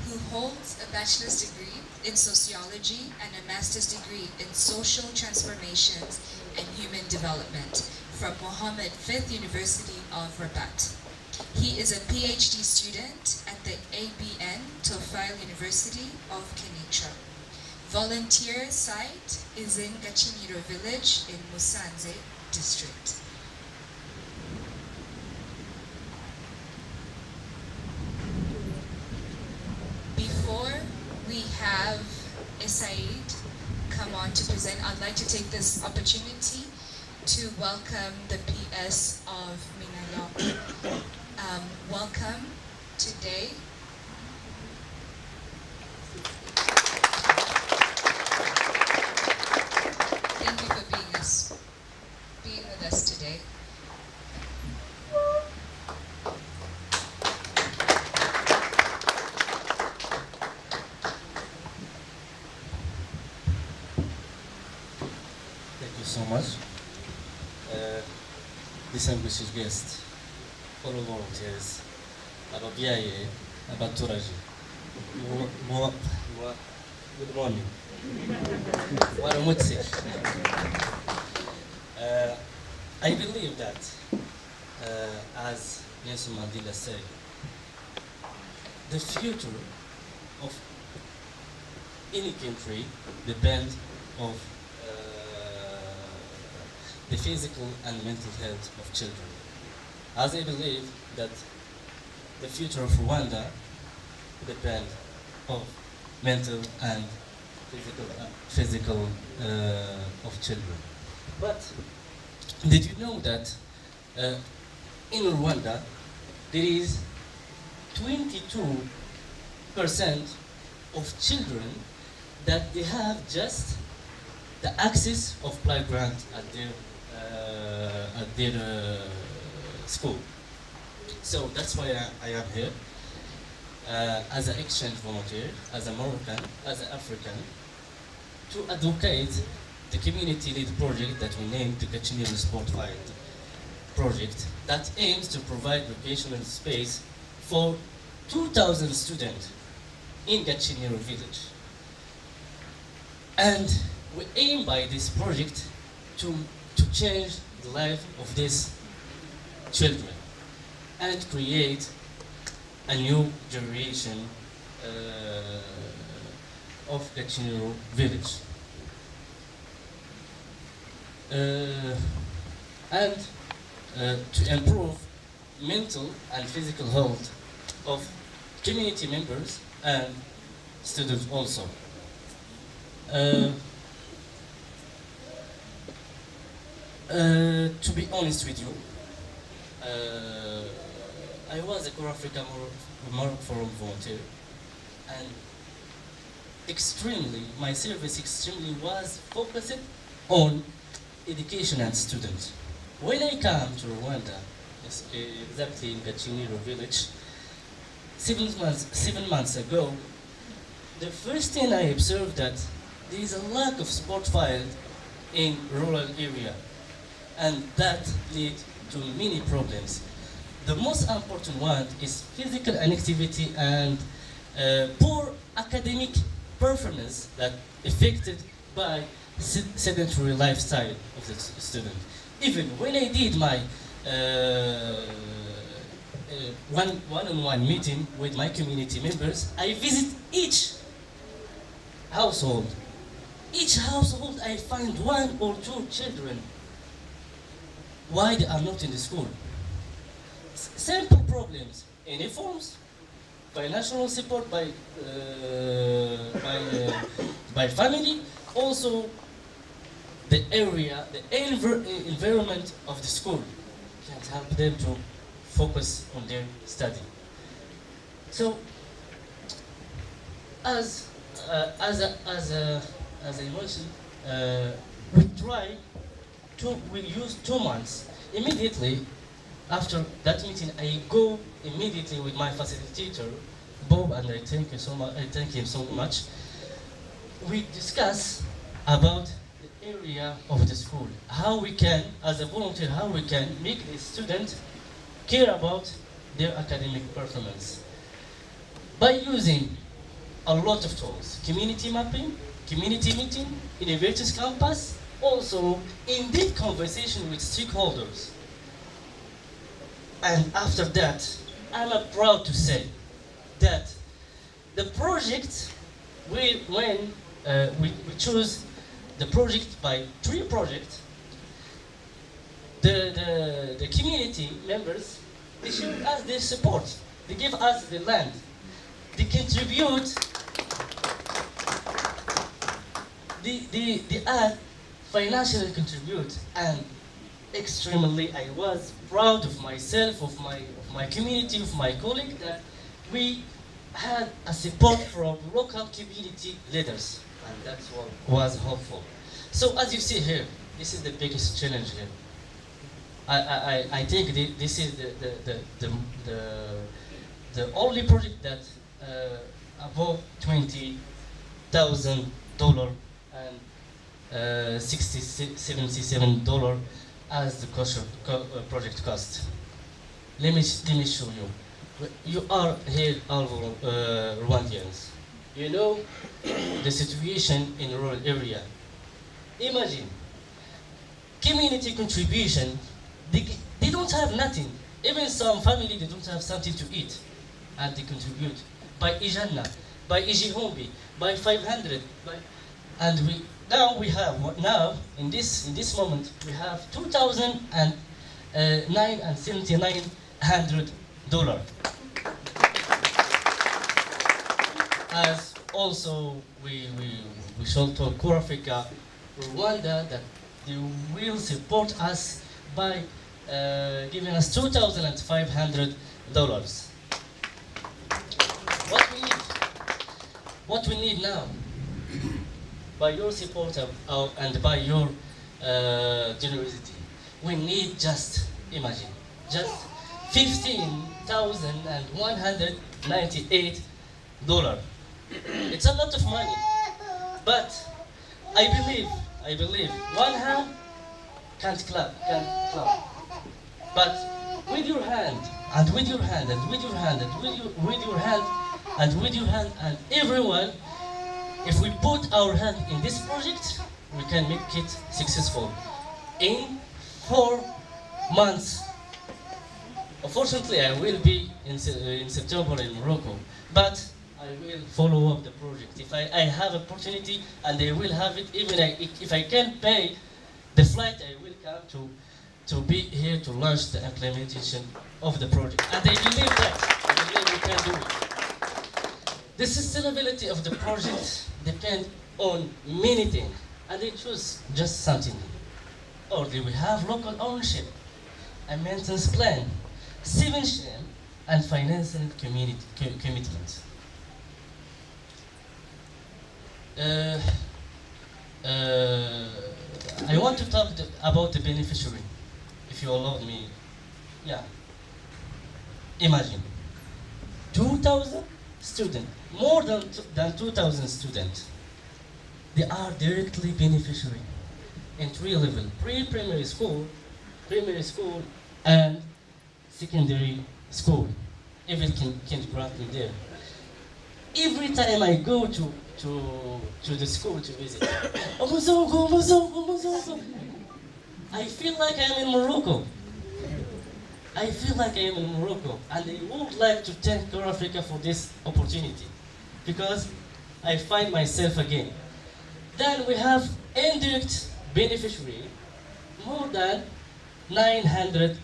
who holds a bachelor's degree in sociology and a master's degree in social transformations and human development from Mohammed V University of Rabat. He is a PhD student at the ABN Tofile University of Kenitra. Volunteer site is in Gachinyiro village in Musanze district. Before we have Said come on to present, I'd like to take this opportunity to welcome the PS of Minalo. Welcome today. Thank you for being with us today. So much. Distinguished guests, fellow volunteers, ababyaye, abaturage, good morning. Waramutse. I believe that, as Nelson Mandela said, the future of any country depends on the physical and mental health of children. As I believe that the future of Rwanda depends on mental and physical of children. But did you know that in Rwanda there is 22% of children that they have just the access of playground at their school. So that's why I am here as an exchange volunteer, as a Moroccan, as an African, to advocate the community-led project that we named the Gachinyiro Spotlight project that aims to provide recreational space for 2,000 students in Gachinyiro village. And we aim by this project to change the life of these children and create a new generation of Gachinyiro village. And to improve mental and physical health of community members and students also. To be honest with you, I was a CorpsAfrica Forum volunteer, and my service extremely was focused on education and students. When I came to Rwanda, exactly in Gachinyiro village, 7 months ago, the first thing I observed that there is a lack of sport field in rural area, and that led to many problems. The most important one is physical inactivity and poor academic performance that affected by sedentary lifestyle of the student. Even when I did my one-on-one meeting with my community members. I visit each household. Each household I find one or two children. Why they are not in the school? Simple problems, uniforms, financial support by family, also the area, the environment of the school can't help them to focus on their study. So, as I mentioned, we use 2 months. Immediately after that meeting, I go immediately with my facilitator, Bob, and I thank him so much. We discuss about the area of the school, how we can, as a volunteer, how we can make the student care about their academic performance by using a lot of tools: community mapping, community meeting, innovators campus, also in-depth conversation with stakeholders. And after that, I'm proud to say that the project, we choose the project by 3 projects. The community members, they show us their support. They give us the land. They contribute. They add financially contribute, and extremely I was proud of myself, of my community, of my colleague, that we had a support from local community leaders, and that's what was helpful. So as you see here, this is the biggest challenge here. I think this is the only project that above $20,000 and $77 as the project cost. Let me show you. You are here, all Rwandians. You know the situation in rural area. Imagine community contribution. They don't have nothing. Even some family, they don't have something to eat, and they contribute by Ijana, by Ijihombi, by 500, and we have in this moment we have $2,079 As also we shall tell CorpsAfrica Rwanda that they will support us by giving us $2,500. What we need now, by your support and by your generosity, we need just $15,198. It's a lot of money, but I believe one hand can't clap, but with your hand and with your hand and with your hand and with your hand and with your hand and everyone, if we put our hand in this project, we can make it successful in 4 months. Unfortunately, I will be in September in Morocco, but I will follow up the project. If I have opportunity, and I will have it, even if I can't pay the flight, I will come to be here to launch the implementation of the project. And I believe we can do it. The sustainability of the project depends on many things, and they choose just something. Or do we have local ownership, a maintenance plan, subvention, and financing commitments? I want to talk about the beneficiary, if you allow me. Yeah. Imagine 2,000 students, more than 2,000 students. They are directly beneficiary in 3 levels: primary school, and secondary school. Even kindergarten there. Every time I go to the school to visit, I feel like I'm in Morocco. I feel like I am in Morocco, and I would like to thank CorpsAfrica for this opportunity, because I find myself again. Then we have indirect beneficiary, more than 900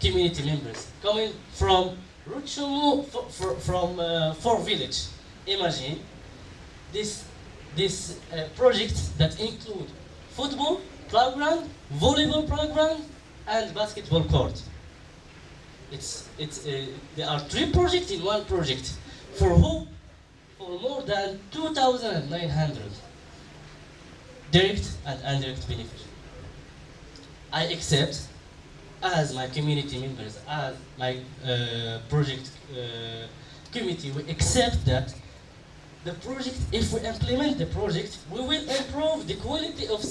community members coming from Ruchumu, from 4 village. Imagine this project that include football playground, volleyball playground, and basketball court. There are 3 projects in one project. For who? For more than 2,900 direct and indirect beneficiaries. I accept, as my community members, as my project committee, we accept that the project, if we implement the project, we will improve the quality of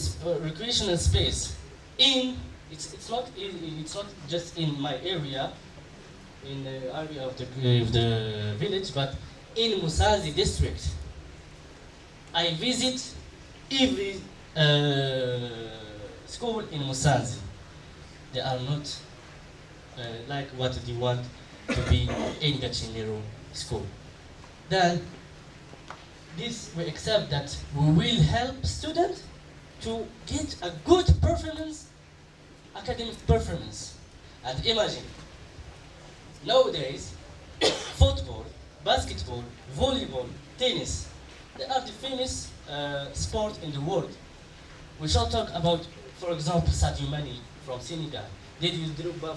recreational space. It's not just in my area, in the area of the village, but in Musanze district. I visit every school in Musanze. They are not like what they want to be in Gachinero school. Then this we accept that we will help students to get a good performance, academic performance. And imagine, nowadays, football, basketball, volleyball, tennis, they are the famous sport in the world. We shall talk about, for example, Sadio Mane from Senegal, Didier Drogba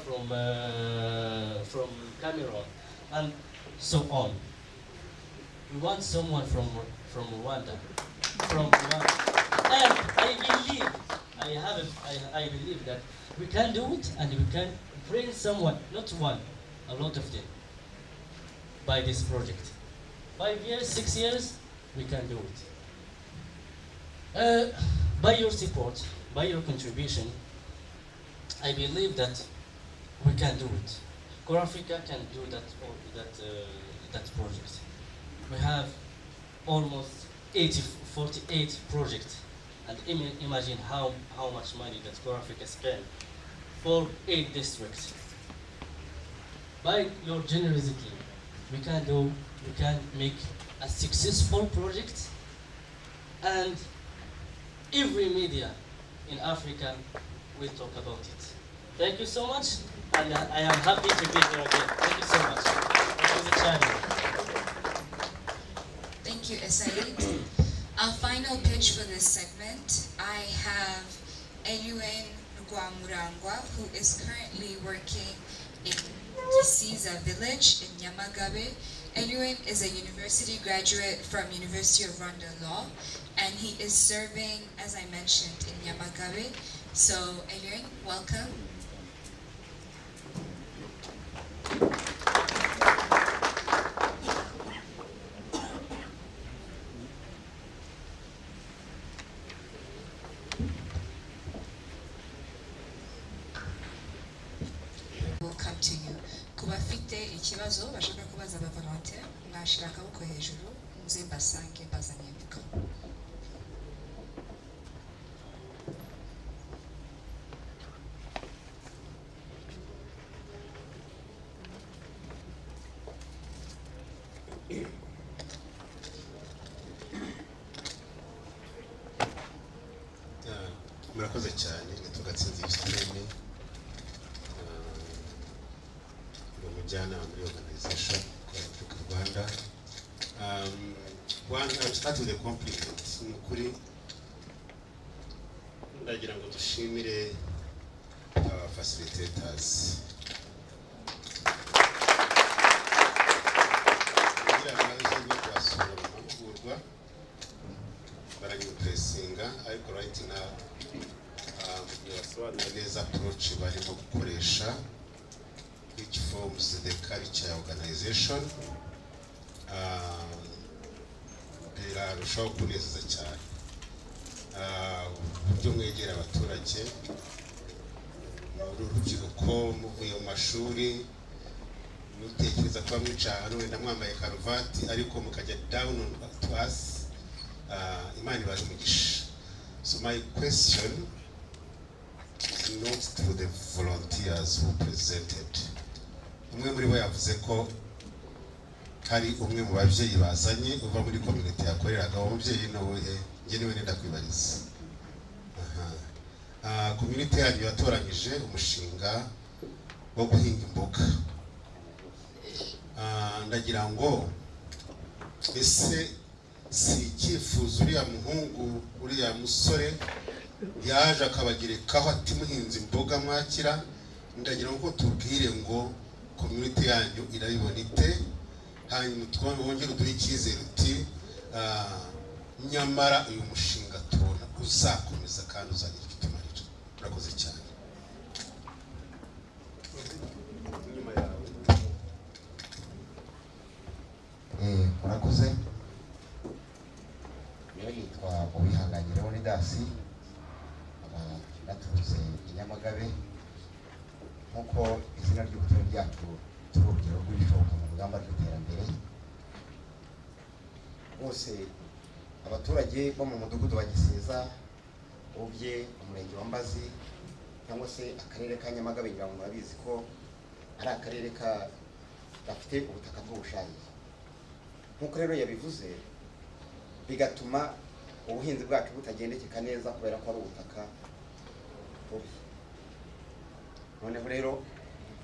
from Cameroon, and so on. We want someone from Rwanda, and I believe that we can do it, and we can bring someone, not one, a lot of them, by this project. 5 years, 6 years, we can do it. By your support, by your contribution, I believe that we can do it. CorpsAfrica can do that project. We have almost 48 projects, and imagine how much money that CorpsAfrica spent for 8 districts. By your generosity, we can make a successful project, and every media in Africa will talk about it. Thank you so much, and I am happy to be here again. Thank you so much. Thank you, the channel. Thank you, Esaid. Our final pitch for this segment, I have Eliwen Rwamurangwa, who is currently working in Gisiza village in Nyamagabe. Eliwen is a university graduate from University of Rwanda Law, and he is serving, as I mentioned, in Nyamagabe. So, Eliwen, welcome. We'll come to you. Kubafite ikibazo bashaka kubaza aba volontaire, mwashira akaboko hejuru, muze mbasange mbazanye mikoro. Murakoze cyane, tugatsinze ibisireme umujyanama muri organization CorpsAfrica Rwanda. I'll start with a compliment. Mukuri ndagira ngo dushimire our facilitators. Ariko right now neza approach barimo gukoresha which forms the culture organization birarushaho kunezeza cyane uburyo mwegera abaturage urubyiruko muvuye mu mashuri mutekereza kuba mwicara hano wenda mwambaye karuvati ariko mukajya down to us. Imana ibahe umugisha. So my question is not to the volunteers who presented. umwe muri bo yavuze ko hari umwe mu babyeyi bazanye uva muri community yakoreraga. Uwo mubyeyi nawe njye niwe nenda kwibariza. Community yanyu yatoranyije umushinga wo guhinga imboga. Ndagira ngo ese si icyifuzo uriya muhungu uriya musore yaje akabagerekaho ati muhinze imboga mwakira? Ndagira ngo tubwire ngo community yanyu irabibona ite, hanyuma twongere uduhe icyizere uti nyamara uyu mushinga tubona uzakomeza kandi uzagira icyo utumarira. Murakoze cyane. Murakoze. Yewe nitwa Uwihanganye Leonidas, naturutse i Nyamagabe. Nk'uko izina ry'ubutumwa ryacu turi urugero rw'ibishoboka mu rugamba rw'iterambere. Bose abaturage bo mu mudugudu wa Giseza, ubye umurenge wa Mbazi cyangwa se akarere ka Nyamagabe, ngira ngo murabizi ko ari akarere gafite ubutaka bw'ubushayi. Nk'uko rero yabivuze, bigatuma ubuhinzi bwacu butagendekeka neza kubera ko ari ubutaka bubi. Noneho rero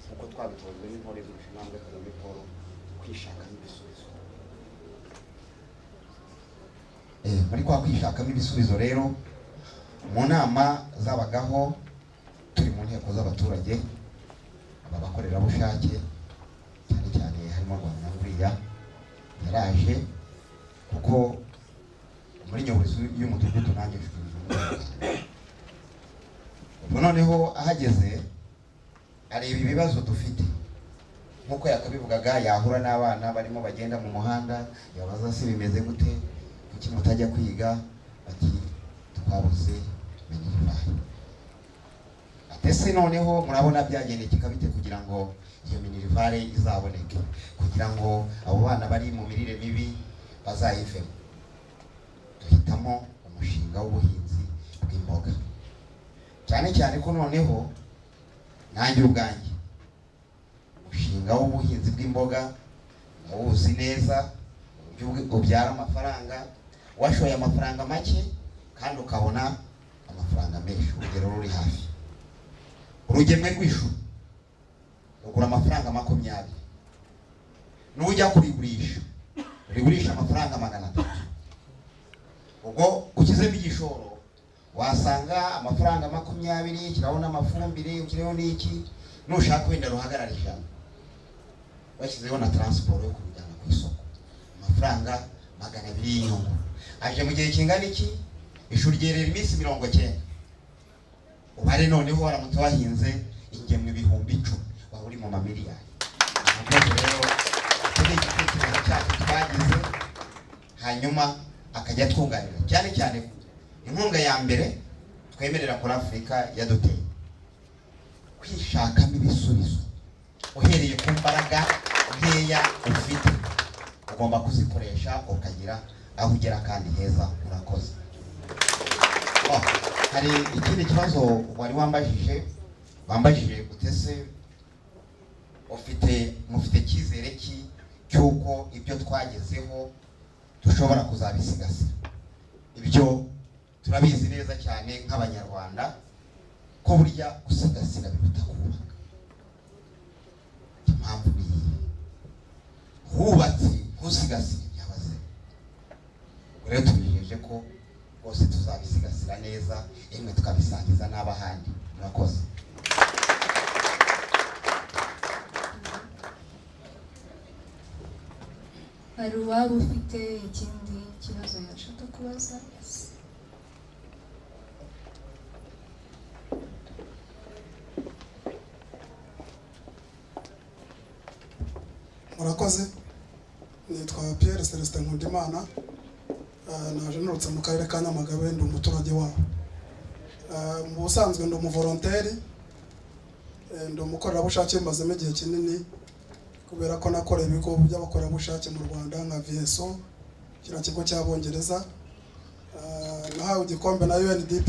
nk'uko twabitojwe n'intore z'Urushinambwe Kagame Paul, kwishakamo ibisubizo. Muri kwa kwishakamo ibisubizo rero, mu nama zabagaho turi mu nteko z'abaturage, aba bakorerabushake cyane cyane harimo Rwanda buriya yaraje, kuko muri nyobozi y'umudugudu nanjye ubwo noneho ahageze areba ibibazo dufite. Nk'uko yakabivugaga, yahura n'abana barimo bagenda mu muhanda, yabaza se bimeze gute, kuki mutajya kwiga? Ati twabuze minirivare. Ese noneho murabona byagendekeka bite kugira ngo iyo minirivare izaboneke, kugira ngo abo bana bari mu mirire mibi bazayivemo? Duhitamo umushinga w'ubuhinzi bw'imboga, cyane cyane ko noneho nanjye ubwanjye umushinga w'ubuhinzi bw'imboga muwuzi neza, uburyo ubyara amafaranga, washoye amafaranga make kandi ukabona amafaranga menshi. Urugero ruri hafi, urugemwe rw'ishu ugura amafaranga 20, n'ujya kurigurisha urigurisha amafaranga 300. Ubwo ukizemo igishoro wasanga amafaranga 20, kirabona amafumbire, ukireho n'iki, nushaka wenda ruhagarara 100, bashyizeho na transport yo kubijyana ku isoko, amafaranga 200 y'inyungu. Aje mu gihe kingana iki? Ishuri ryerera iminsi 90. Ubare noneho waramutse wahinze ingemwe 10,000, waba uri mu mamiliyari. Rero kuri igitekerezo cyacu twagize, hanyuma akajya twunganira cyane cyane. Inkunga ya mbere twemerera kuri Afurika yaduteye kwishakamo ibisubizo. Uhereye ku mbaraga nkeya ufite, ugomba kuzikoresha ukagira aho ugera kandi heza. Murakoze. Hari ikindi kibazo wari wambajije gutese, mufite cyizere ki cyuko ibyo twagezeho dushobora kuzabisigasira? Ibyo turabizi neza cyane nk'Abanyarwanda ko burya gusigasira biruta kubaka. Impamvu ni hubatse ntusigasire byabaze. Rero tubijeje ko bose tuzabisigasira neza, imwe tukabisangiza n'abahandi. Murakoze. Hari uwaba ufite ikindi kibazo yashaka kubaza? Murakoze. Nitwa Pierre Celestin Nkundimana, naje nurutse mu karere ka Nyamagabe, ndi umuturage wabo. Mu busanzwe ndi umuvolonteri, ndi umukorerabushake mazemo igihe kinini, kubera ko nakoreye ibigo by'abakorerabushake mu Rwanda nka VSO, kira kigo cy'Abongereza. Nahawe igikombe na UNDP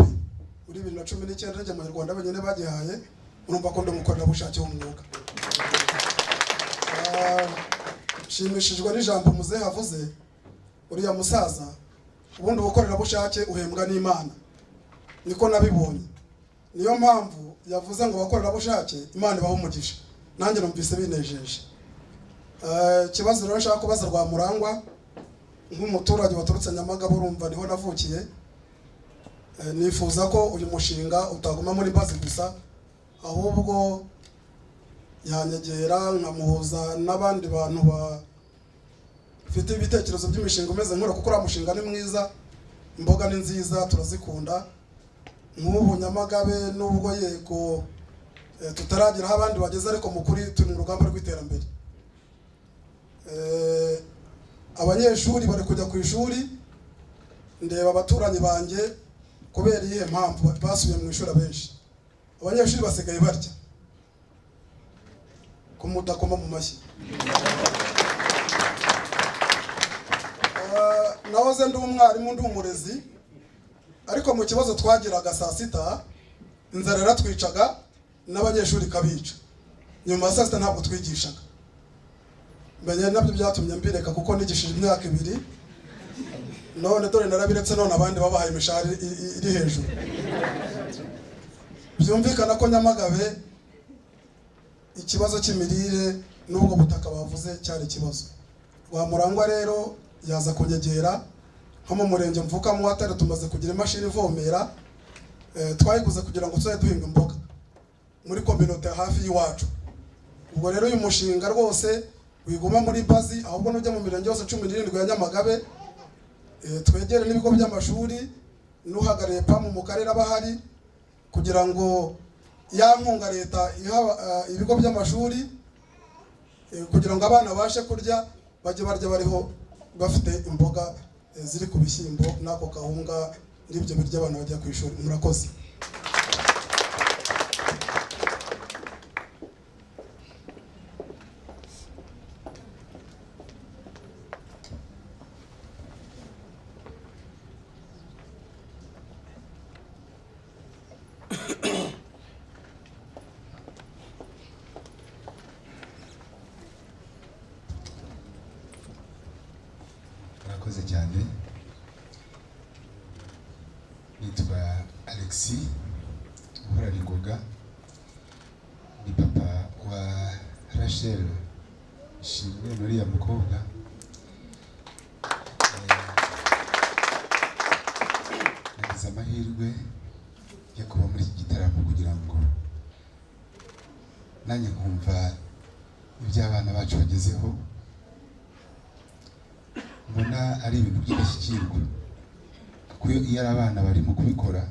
muri 2019 njye mu Rwanda benyine bagihaye. Urumva ko ndi umukorerabushake w'umwuga. shimishijwe n'ijambo muzehe avuze. Uriya musaza ubundi ubukorerabushake uhembwa n'Imana, niko nabibonye. Niyo mpamvu yavuze ngo abakorerabushake Imana ibaha umugisha, nanjye numvise binejeje. Ikibazo rero nshaka kubaza Rwamurangwa nk'umuturage waturutse Nyamagabe, urumva niho navukiye. Nifuza ko uyu mushinga utaguma muri Mbazi gusa, ahubwo yanyegera nkamuhuza n'abandi bantu bafite ibitekerezo by'imishinga umeze nk'ura, kuko uriya mushinga ni mwiza, imboga ni nziza, turazikunda. Nk'ubu Nyamagabe nubwo yego tutarageraho abandi bageze, ariko mukuri turi mu rugamba rw'iterambere. Abanyeshuri bari kujya ku ishuri, ndeba abaturanyi banjye kubera iyihe mpamvu basubiye mu ishuri benshi. Abanyeshuri basigaye barya kumudakoma mu mashyi. Nahoze ndi umwarimu, ndi umurezi, ariko mu kibazo twagiraga saa sita inzara yaratwicaga n'abanyeshuri kabica. Nyuma saa sita ntabwo twigishaga. Mbere nabyo byatumye mbireka kuko nigishije imyaka 2. None dore narabiretse, none abandi babahaye imishahara iri hejuru. Byumvikana ko Nyamagabe ikibazo cy'imirire n'ubwo butaka bavuze cyari ikibazo. Rwamurangwa rero yaza kunyegera nko mu murenge mvukamo atari tumaze kugira imashini ivomera, twayiguze kugira ngo tuzaye duhinga imboga muri community hafi y'iwacu. Ubwo rero uyu mushinga rwose wiguma muri Mbazi, ahubwo n'ujya mu mirenge yose 17 ya Nyamagabe. Twegere n'ibigo by'amashuri, n'uhagarariye PAM mu karere abahari, kugira ngo ya nkunga leta iha ibigo by'amashuri, kugira ngo abana bashe kurya, bajye barya bariho bafite imboga ziri ku bishyimbo n'ako kahunga, n'ibyo birya abana bajya ku ishuri. Murakoze. Murakoze cyane. Nitwa Alexis Uhorarigoga, ni papa wa Rachel Shimwe muri ya mukobwa. Nagize amahirwe yo kuba muri iki gitaramo kugira ngo nanjye nkumva ibyo abana bacu bagezeho. Mbona ari ibintu by'indashyikirwa, kuko iyo ari abana barimo kubikora,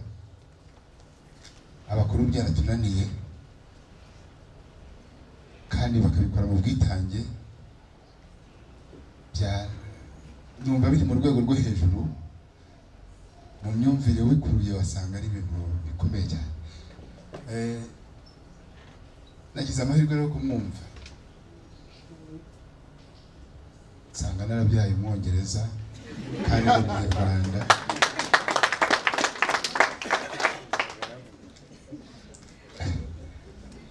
abakuru byaratunaniye kandi bakabikora mu bwitange, numva biri mu rwego rwo hejuru. Mu myumvire wikuruye wasanga ari ibintu bikomeye cyane. Nagize amahirwe yo kumwumva, nsanga narabyaye Umwongereza kandi ari Umunyarwanda.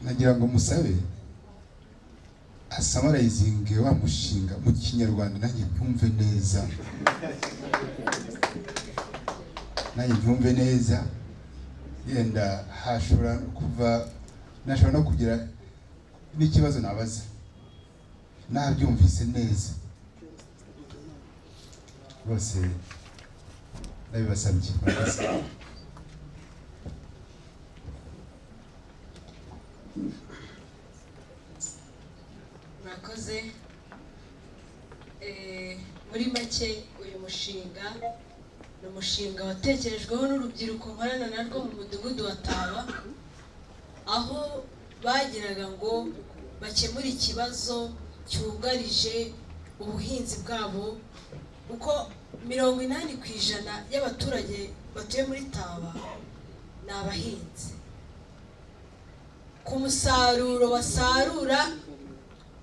Nagira ngo musabe asamarayizinge wa mushinga mu Kinyarwanda, nanjye ntumve neza, yenda hashobora kuva, nashobora no kugira n'ikibazo nabaza nabyumvise neza. Bose nabibasabye. Murakoze. Muri make uyu mushinga ni umushinga watekerejweho n'urubyiruko nkorana narwo mu mudugudu wa Taba, aho bagiraga ngo bakemure ikibazo cyugarije ubuhinzi bwabo, uko 80% y'abaturage batuye muri Taba ni abahinzi. Ku musaruro basarura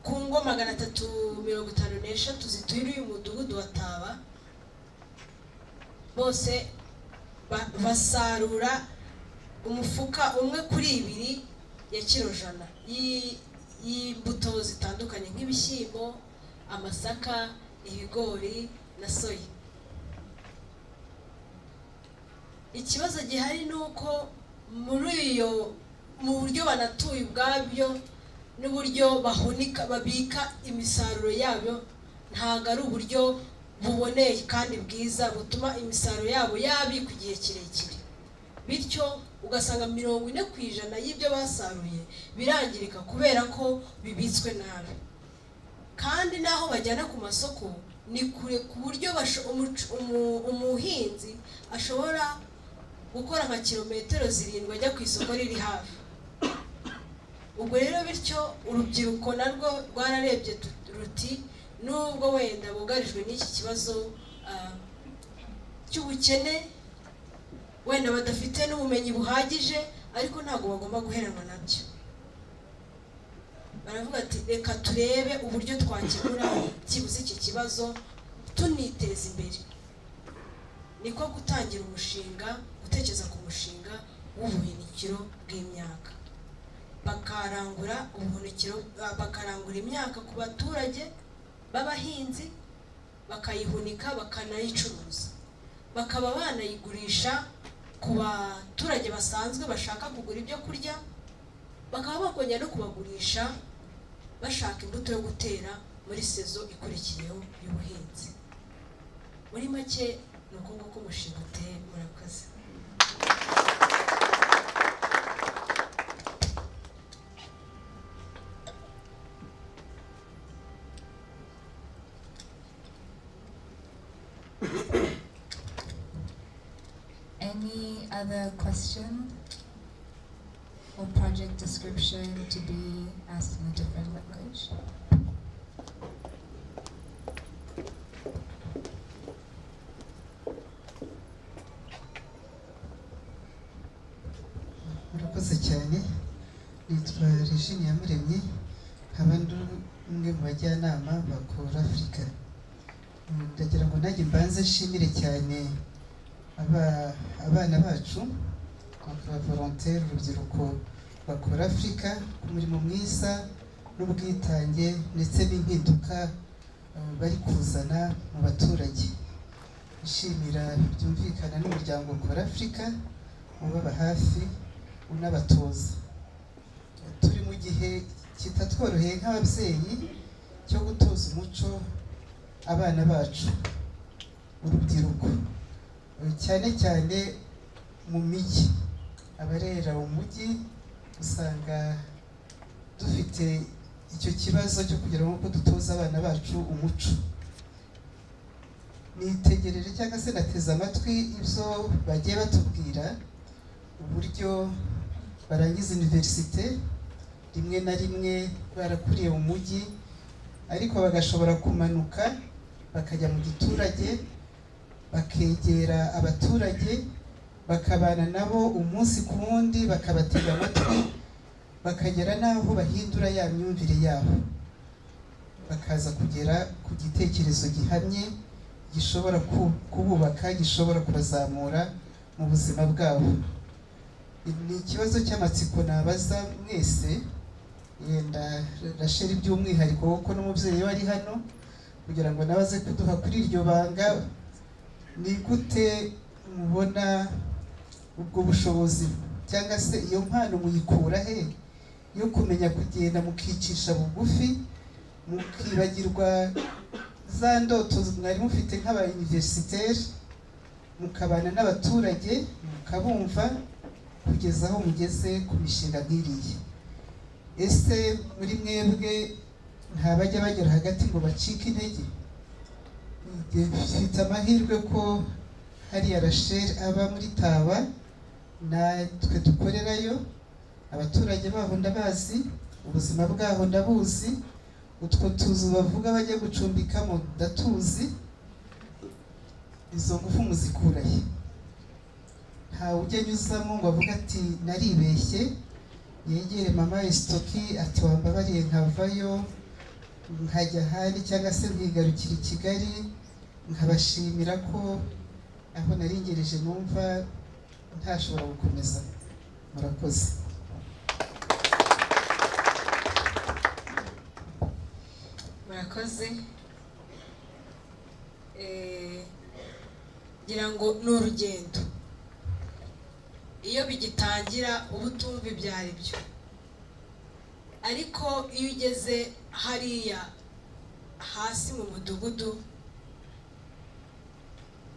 ku ngo 353 zituye uyu mudugudu wa Taba, bose basarura umufuka umwe kuri 2 ya kirojana y'imbuto zitandukanye nk'ibishyimbo, amasaka, ibigori na soya. Ikibazo gihari ni uko mu buryo banatuye ubwabyo n'uburyo bahunika babika imisaruro yabyo ntabwo ari uburyo buboneye kandi bwiza butuma imisaruro yabo yabikwa igihe kirekire, bityo ugasanga 40% y'ibyo basaruye birangirika kubera ko bibitswe nabi. Kandi naho bajyana ku masoko ni kure ku buryo umuhinzi ashobora gukora nka kilometero 7 ajya ku isoko riri hafi. Ubwo rero bityo urubyiruko narwo rwararebye ruti nubwo wenda bugarijwe n'iki kibazo cy'ubukene, wenda badafite n'ubumenyi buhagije, ariko ntabwo bagomba guheranwa nabyo. Baravuga ati reka turebe uburyo twakemura kibuze iki kibazo tuniteza imbere. Niko gutangira umushinga, gutekereza ku mushinga w'ubuhunikiro bw'imyaka. Bakarangura ubuhunikiro, bakarangura imyaka ku baturage b'abahinzi, bakayihunika bakanayicuruza, bakaba banayigurisha ku baturage basanzwe bashaka kugura ibyo kurya, bakaba bakongera no kubagurisha bashaka imbuto yo gutera muri sezo ikurikiyeho y'ubuhinzi. Muri make ni uko nguko umushinga uteye. Murakoze. Any other question or project description to be asked in a different language? Murakoze cyane. Nitwa Regine Yamuremye, nkaba ndi umwe mu bajyanama ba CorpsAfrica. Ndagira ngo nanjye mbanze nshimire cyane abana bacu volontaire, urubyiruko rwa CorpsAfrica ku murimo mwiza n'ubwitange ndetse n'impinduka bari kuzana mu baturage. Nshimira byumvikana n'umuryango CorpsAfrica ubaba hafi unabatoza. Turi mu gihe kitatworoheye nk'ababyeyi cyo gutoza umuco abana bacu, urubyiruko cyane cyane mu mijyi. Abarera mu mujyi usanga dufite icyo kibazo cyo kugira ngo dutoze abana bacu umuco. Nitegereje cyangwa se nateze amatwi ibyo bagiye batubwira, uburyo barangiza universite rimwe na rimwe barakuriye mu mujyi, ariko bagashobora kumanuka bakajya mu giturage, bakegera abaturage, bakabana nabo umunsi ku wundi, bakabatega amatwi, bakagera n'aho bahindura ya myumvire yabo, bakaza kugera ku gitekerezo gihamye gishobora kububaka, gishobora kubazamura mu buzima bwabo. Ni ikibazo cy'amatsiko nabaza mwese, yenda rasheri by'umwihariko kuko n'umubyeyi wari hano, kugira ngo nabaze kuduha kuri iryo banga. Ni gute mubona ubwo bushobozi cyangwa se iyo mpano muyikura he yo kumenya kugenda mukicisha bugufi, mukibagirwa za ndoto mwari mufite nk'aba universitaire, mukabana n'abaturage mukabumva kugeza aho mugeze ku mishinga nk'iriya? Ese muri mwebwe ntabajya bagera hagati ngo bacike intege? Mfite amahirwe ko hariya Rachel aba muri Taba, natwe dukorerayo, abaturage baho ndabazi, ubuzima bwaho ndabuzi, utwo tuzu bavuga bajya gucumbikamo ndatuzi. Izo ngufu muzikurahe? Ntawe ujya anyuzamo ngo avuga ati naribeshye, yegere mama Estoki ati wambabariye nkavayo nkajya ahandi cyangwa se nkigarukira i Kigali nkabashimira ko aho naringereje numva ntashobora gukomeza. Murakoze. murakoze. Ngira ngo ni urugendo. Iyo bigitangira uba utumva ibyo ari byo, ariko iyo ugeze hariya hasi mu mudugudu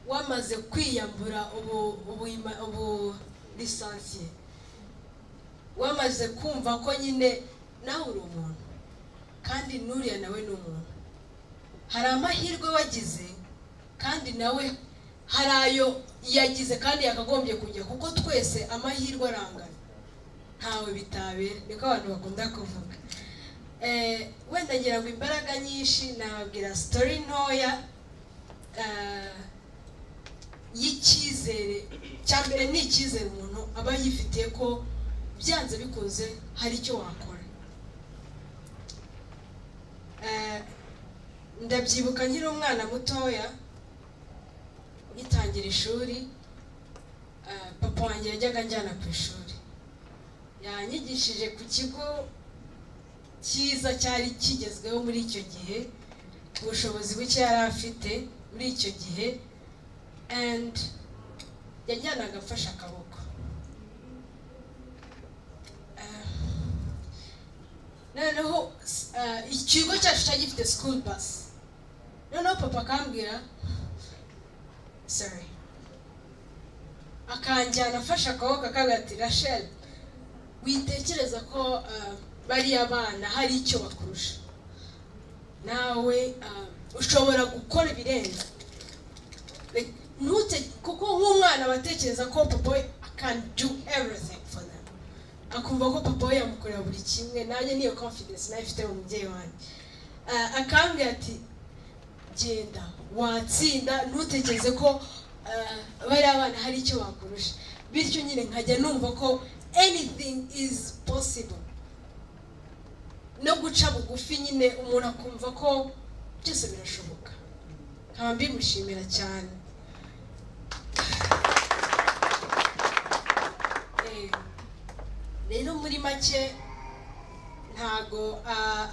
wamaze kwiyambura ubu lisansiye, wamaze kumva ko nyine nawe uri umuntu kandi n'uriya nawe ni umuntu, hari amahirwe wagize kandi nawe hari ayo yagize kandi yakagombye kujya, kuko twese amahirwe arangana, ntawe bitabera, niko abantu bakunda kuvuga. Wenda ngira ngo imbaraga nyinshi nababwira story ntoya y'icyizere. Cyambere ni icyizere umuntu aba yifitiye ko byanze bikunze hari icyo wakora. Ndabyibuka nkiri umwana mutoya ngitangira ishuri, papa wanjye yajyaga njyana ku ishuri, yanyigishije ku kigo cyiza cyari kigezweho muri icyo gihe, ubushobozi buke yari afite muri icyo gihe, and yajyanaga afashe akaboko. Noneho ikigo cyacu cyari gifite school bus, noneho papa akambwira sorry, akanjyana afashe akaboko akambwira ati Rachel, witekereza ko bariya bana hari icyo bakurusha, nawe ushobora gukora ibirenze. Kuko nk'umwana batekereza ko papa we can do everything for them, akumva ko papa we yamukorera buri kimwe. Nanjye niyo confidence nayo ifite mu mubyeyi wanjye. Akambwira ati genda watsinda, ntutekereze ko bariya bana hari icyo bakurusha. Bityo nyine nkajya numva ko anything is possible, no guca bugufi nyine umuntu akumva ko byose birashoboka. Nkaba mbimushimira cyane. Rero muri make ntago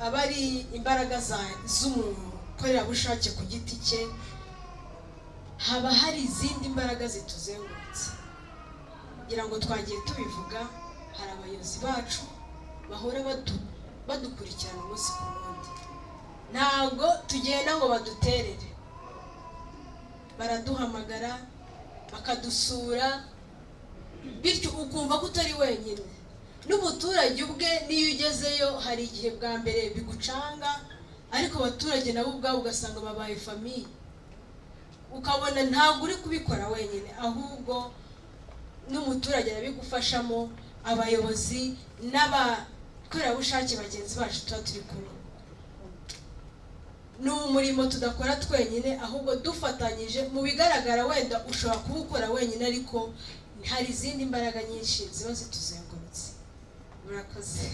aba ari imbaraga z'umukorerabushake ku giti cye, haba hari izindi mbaraga zituzengurutse. Ngira ngo twagiye tubivuga, hari abayobozi bacu bahora badukurikirana umunsi ku wundi, ntabwo tugenda ngo baduterere, baraduhamagara bakadusura, bityo ukumva ko utari wenyine. N'umuturage ubwe niyo ugezeyo hari igihe bwa mbere bigucanga, ariko abaturage nabo ubwabo ugasanga babaye famiye, ukabona ntabwo uri kubikora wenyine, ahubwo n'umuturage arabigufashamo, abayobozi n'abakorerabushake bagenzi bacu tuba turi kumwe. Ni umurimo tudakora twenyine, ahubwo dufatanyije. Mu bigaragara wenda ushobora kuwukora wenyine, ariko hari izindi mbaraga nyinshi ziba zituzengurutse. Murakoze.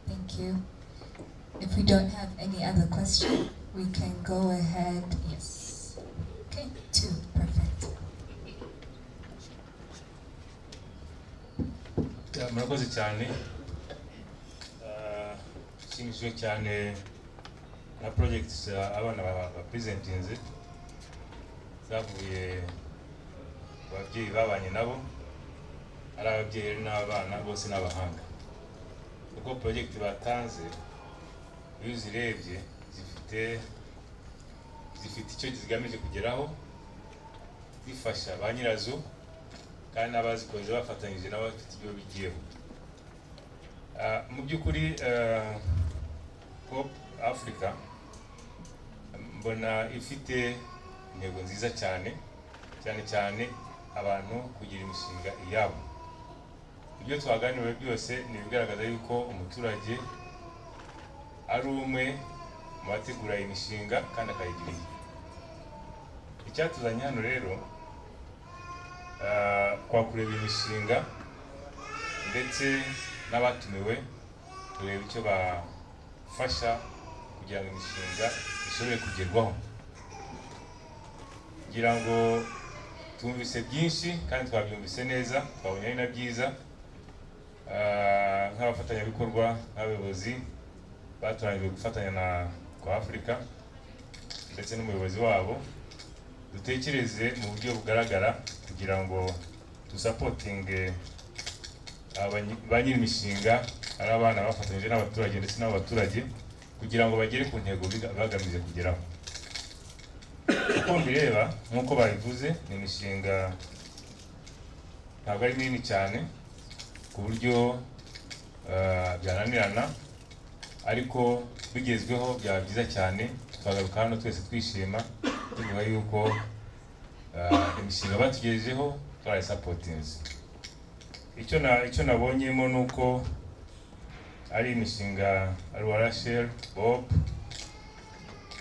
Thank you. If we don't have any other question, we can go ahead. Yes. Okay, 2. Perfect. Murakoze cyane. Nshimishijwe cyane na projects abana bapresentinze zavuye ababyeyi babanye nabo, ari ababyeyi n'abana bose n'abahanga, kuko project batanze iyo uzirebye zifite icyo zigamije kugeraho, zifasha ba nyirazo kandi n'abazikoze bafatanyije nabo bafite ibyo bigiyeho. Mu by'ukuri CorpsAfrica mbona ifite intego nziza cyane cyane abantu kugira imishinga iyabo. Ibyo twaganiriye byose ni bigaragaza yuko umuturage ari umwe mu bategura imishinga kandi akayigira iye. Icyatuzanye hano rero kwakureba imishinga ndetse n'abatumiwe kureba icyo bafasha kugira ngo imishinga ishobore kugerwaho. Ngira ngo tumvise byinshi kandi twabyumvise neza, twabonye ari na byiza. nk'abafatanyabikorwa n'abayobozi batoranyijwe gufatanya na CorpsAfrica ndetse n'umuyobozi wabo, dutekereze mu buryo bugaragara kugira ngo dusapotinge ba nyir'imishinga ari abana bafatanyije n'abaturage ndetse n'abaturage kugira ngo bagere ku ntego bagamije kugeraho. Uko mbireba nk'uko babivuze, ni imishinga ntabwo ari minini cyane ku buryo byananirana, ariko bigezweho byaba byiza cyane, twagaruka hano twese twishima tuvuga yuko imishinga batugejejeho twarayisapotinze. Icyo nabonyemo ni uko ari imishinga ari uwa Rachel, Bob,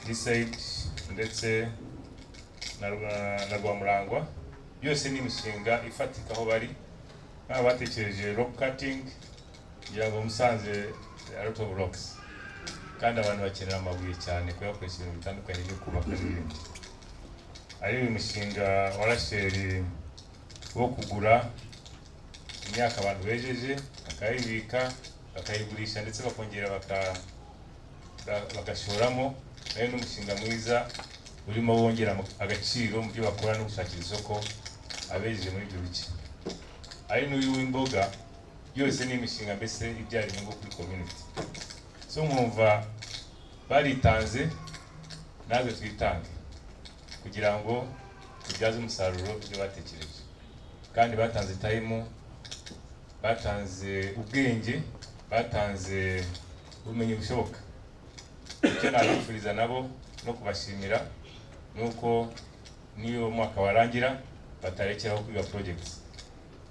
Decide ndetse na Rwamurangwa. Byose ni imishinga ifatika aho bari. Batekereje rock cutting kugira ngo Musanze a lot of rocks, kandi abantu bakenera amabuye cyane kuyakoresha ibintu bitandukanye byo kubaka n'ibindi. Ari imishinga wa Rachel wo kugura imyaka abantu bejeje bakayibika bakayigurisha ndetse bakongera bagashoramo. Nayo ni umushinga mwiza urimo wongera agaciro mu byo bakora no gushakira isoko abejeje muri ibyo bice. Ari n'uyu w'imboga, byose ni imishinga mbese ibyara inyungu kuri community. So nkumva baritanze, natwe twitange kugira ngo tubyaze umusaruro ibyo batekereje, kandi batanze time, batanze ubwenge, batanze ubumenyi bushoboka. Icyo nabifuriza nabo no kubashimira nuko niyo mwaka warangira batarekeraho kwiga projects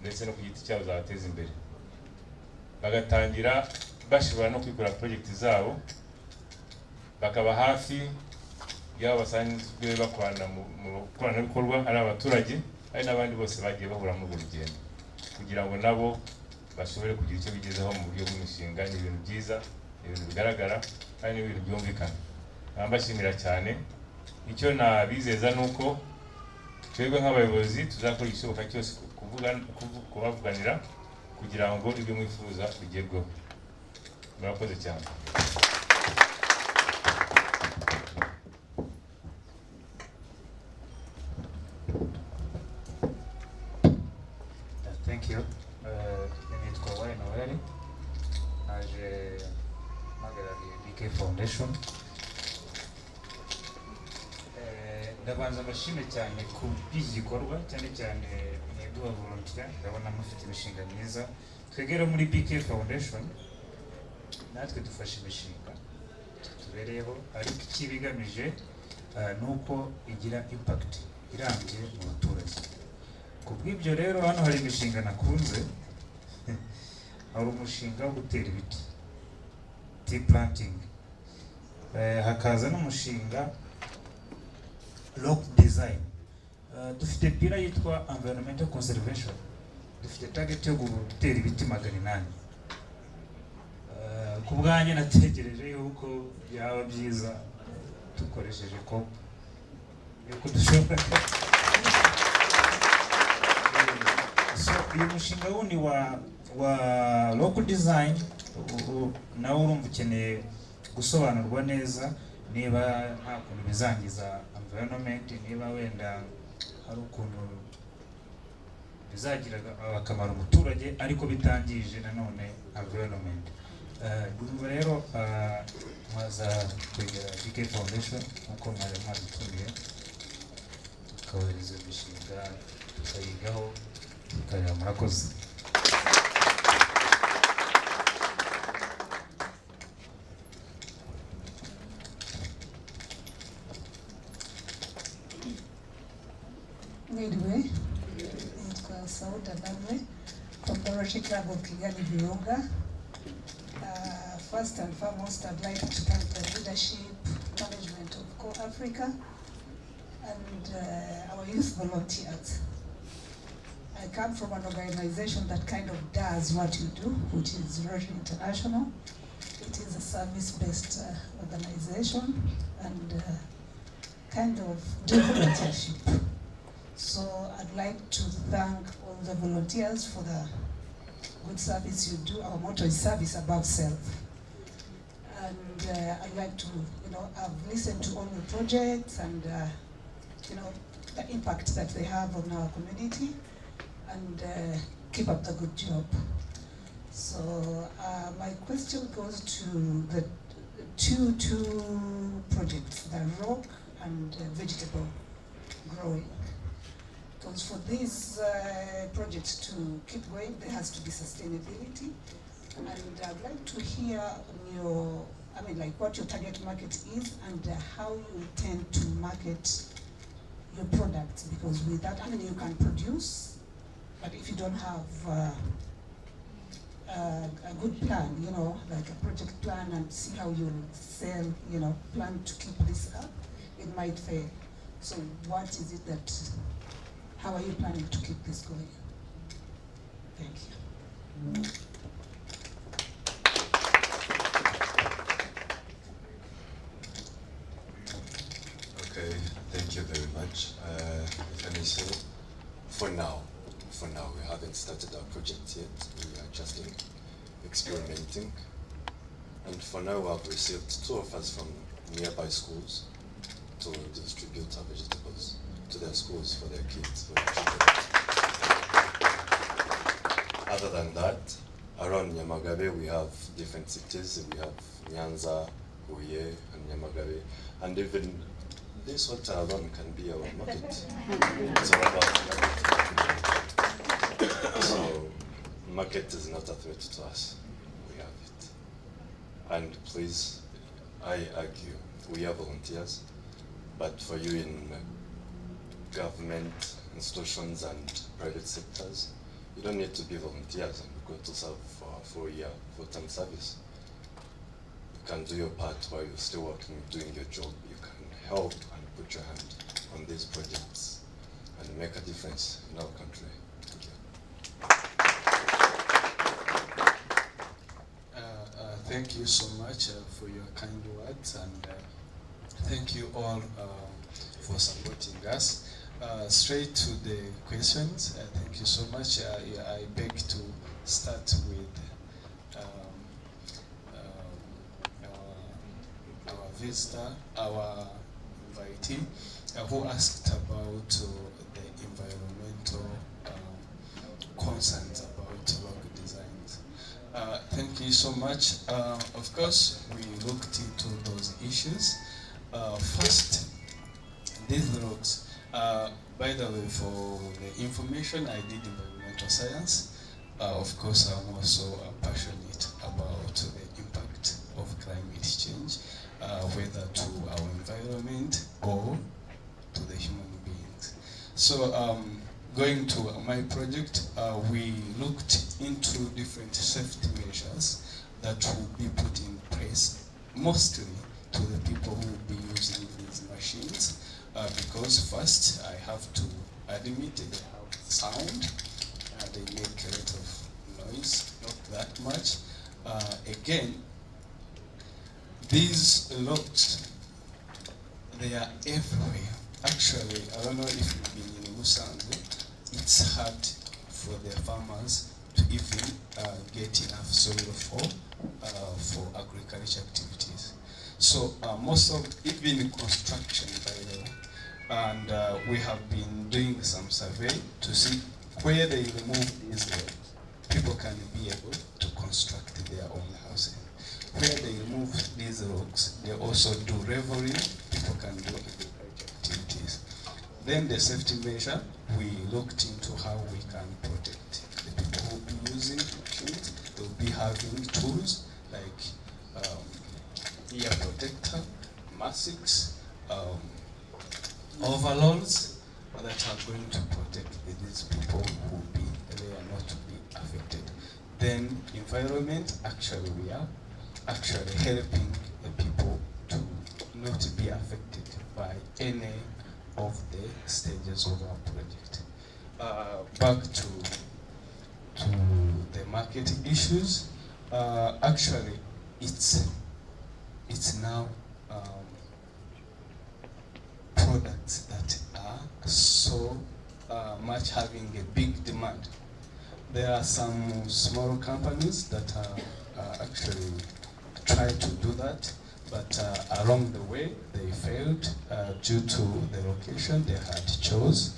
ndetse no ku giti cyabo zabateza imbere, bagatangira bashobora no kwikora project zabo, bakaba hafi y'abo basanzwe bakorana mu koranabikorwa ari abaturage, ari n'abandi bose bagiye bahura muri urwo rugendo, kugira ngo nabo bashobore kugira icyo bigezeho mu buryo bw'imishinga. Ni ibintu byiza, ni ibintu bigaragara, kandi ni ibintu byumvikana. Mbashimira cyane. Icyo nabizeza ni uko twebwe nk'abayobozi tuzakora igishoboka cyose kubavuganira kugira ngo ibyo mwifuza bigerweho. Murakoze cyane. Thank you. Nitwa Wayne Noel, naje mpagarariye BK Foundation. Ndabanza mbashime cyane ku by'igikorwa, cyane cyane mwebwe volunteer, ndabona mufite imishinga myiza. Twegera muri BK Foundation natwe dufashe imishinga tubereyeho, ariko ikibigamije nuko igira impact irambye mu baturage. Kubw'ibyo rero hano hari imishinga nakunze. Hari umushinga wo gutera ibiti, tea planting, hakaza n'umushinga rock design. Dufite pira yitwa environmental conservation, dufite target yo gutera ibiti 800. Ku bwanjye nategereje yuko byaba byiza dukoresheje COP yuko dushobora. So uyu mushinga wundi wa local design nawe urumva ukeneye gusobanurwa neza, niba nta kuntu bizangiza environment, niba wenda hari ukuntu bizagira akamaro umuturage ariko bitangije nanone environment. Ndumva rero mwaza kwegera BK Foundation nkuko mwari mwadutumiye, tukabahereza imishinga tukayigaho tukareba. Murakoze. Midway, nitwa Sauda Namwe from the Rotary Club of Kigali Virunga. First and foremost, I'd like to thank the leadership, management of CorpsAfrica and our youth volunteers. I come from an organization that kind of does what you do, which is Rotary International. It is a service-based organization and kind of do volunteership. So I'd like to thank all the volunteers for the good service you do. Our motto is service above self. And I'd like to, I've listened to all your projects and, the impact that they have on our community, and keep up the good job. So my question goes to the two projects, the rock and vegetable growing. Because for these projects to keep going, there has to be sustainability. And I'd like to hear what your target market is and how you intend to market your products. Because with that, you can produce, but if you don't have a good plan, like a project plan, and see how you'll sell, plan to keep this up, it might fail. So what is it that, how are you planning to keep this going? Thank you. Okay, thank you very much. Let me say, for now, we haven't started our project yet. We are just experimenting. And for now, we have received 2 offers from nearby schools to distribute our vegetables to their schools for their kids, for their children. Other than that, around Nyamagabe, we have different cities. We have Nyanza, Huye, and Nyamagabe. And even this hotel alone can be our market. It's all about market. So, market is not a threat to us. We have it. And please, I argue, we are volunteers, but for you in government institutions and private sectors, you don't need to be volunteers and go to serve for a full-year, full-time service. You can do your part while you're still working, doing your job. You can help and put your hand on these projects and make a difference in our country. Thank you. Thank you so much for your kind words, and thank you all for supporting us. Straight to the questions. Thank you so much. I beg to start with our visitor, our invitee, who asked about the environmental concerns about rock designs. Thank you so much. Of course, we looked into those issues. First, these rocks. By the way, for the information, I did environmental science. Of course, I'm also passionate about the impact of climate change, whether to our environment or to the human beings. So, going to my project, we looked into different safety measures that will be put in place, mostly to the people who will be using these machines. Because first, I have to admit they have sound, they make a lot of noise, not that much. Again, these locks, they are everywhere. Actually, I don't know if you've been in Musanze, it's hard for the farmers to even get enough soil for agriculture activities. So most of, even construction, by the way, and we have been doing some survey to see where they remove these rocks, people can be able to construct their own housing. Where they remove these rocks, they also do reveling, people can do agriculture activities. Then the safety measure, we looked into how we can protect the people who will be using machines. They'll be having tools like ear protector, masks, overalls that are going to protect these people who will be there not to be affected. Then environment, actually we are actually helping the people to not be affected by any of the stages of our project. Back to the market issues. Actually, it's now products that are so much having a big demand. There are some small companies that are actually try to do that, but along the way they failed due to the location they had chose.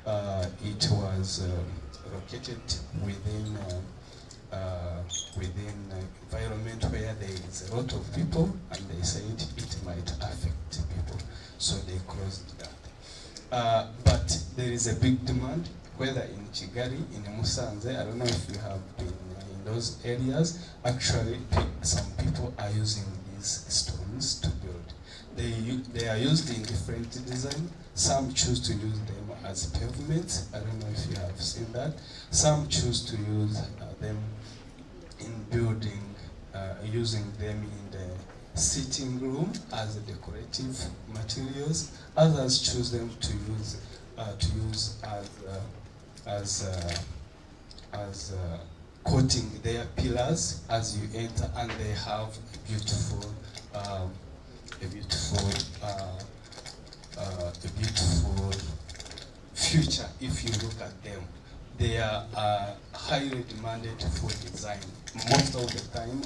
It was located within environment where there is a lot of people, and they said it might affect people, so they closed that. But there is a big demand, whether in Kigali, in Musanze, I don't know if you have been in those areas. Actually, some people are using these stones to build. They are used in different design. Some choose to use them as pavement. I don't know if you have seen that. Some choose to use them in building, using them in the sitting room as decorative materials. Others choose them to use as coating their pillars as you enter, and they have a beautiful future. If you look at them, they are highly demanded for design. Most of the time,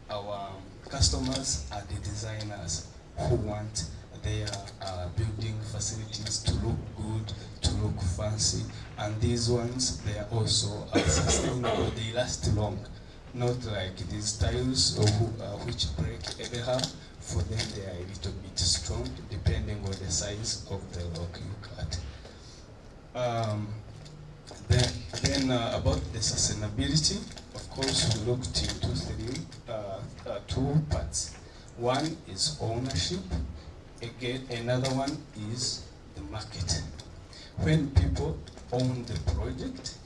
our customers are the designers who want their building facilities to look good, to look fancy, and these ones, they are also sustainable. They last long, not like these tiles which break anyhow. For them, they are a little bit strong, depending on the size of the rock you cut. Then about the sustainability, of course, we looked into two parts. One is ownership. Again, another one is the market. When people own the project,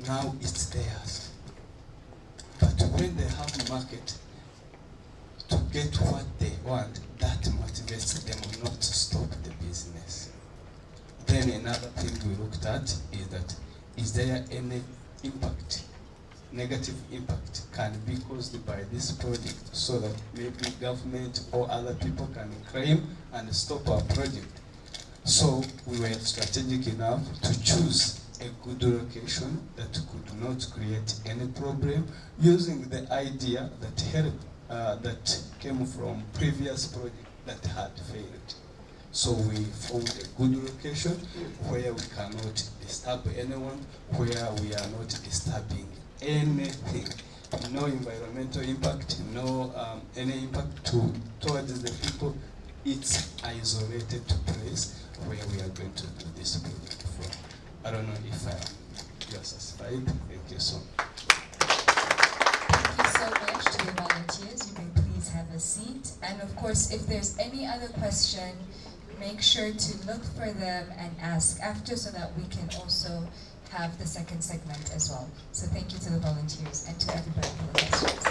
now it's theirs. But when they have a market to get what they want, that motivates them not to stop the business. Then another thing we looked at is that, is there any impact, negative impact can be caused by this project, so that maybe government or other people can claim and stop our project. So we were strategic enough to choose a good location that could not create any problem, using the idea that came from previous project that had failed. So we found a good location where we cannot disturb anyone, where we are not disturbing anything. No environmental impact, no any impact towards the people. It's isolated place where we are going to do this project from. I don't know if you are satisfied. Thank you so much. Thank you so much to the volunteers. You may please have a seat. And of course, if there's any other question, make sure to look for them and ask after, so that we can also have the second segment as well. So thank you to the volunteers and to everybody for the questions.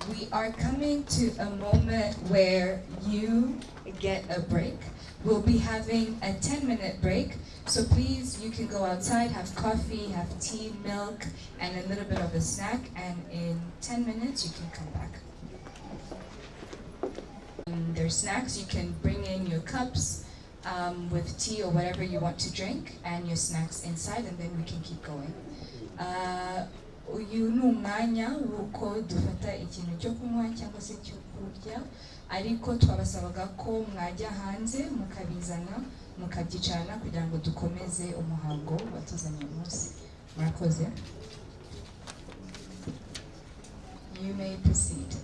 We are coming to a moment where you get a break. We'll be having a 10-minute break. So please, you can go outside, have coffee, have tea, milk, and a little bit of a snack. And in 10 minutes, you can come back. There's snacks. You can bring in your cups with tea or whatever you want to drink, and your snacks inside, and then we can keep going. Uyu ni umwanya w'uko dufata ikintu cyo kunywa cyangwa se cyo kurya, ariko twabasabaga ko mwajya hanze mukabizana mukabyicarana kugira ngo dukomeze umuhango watuzanye umunsi. Murakoze. You may proceed.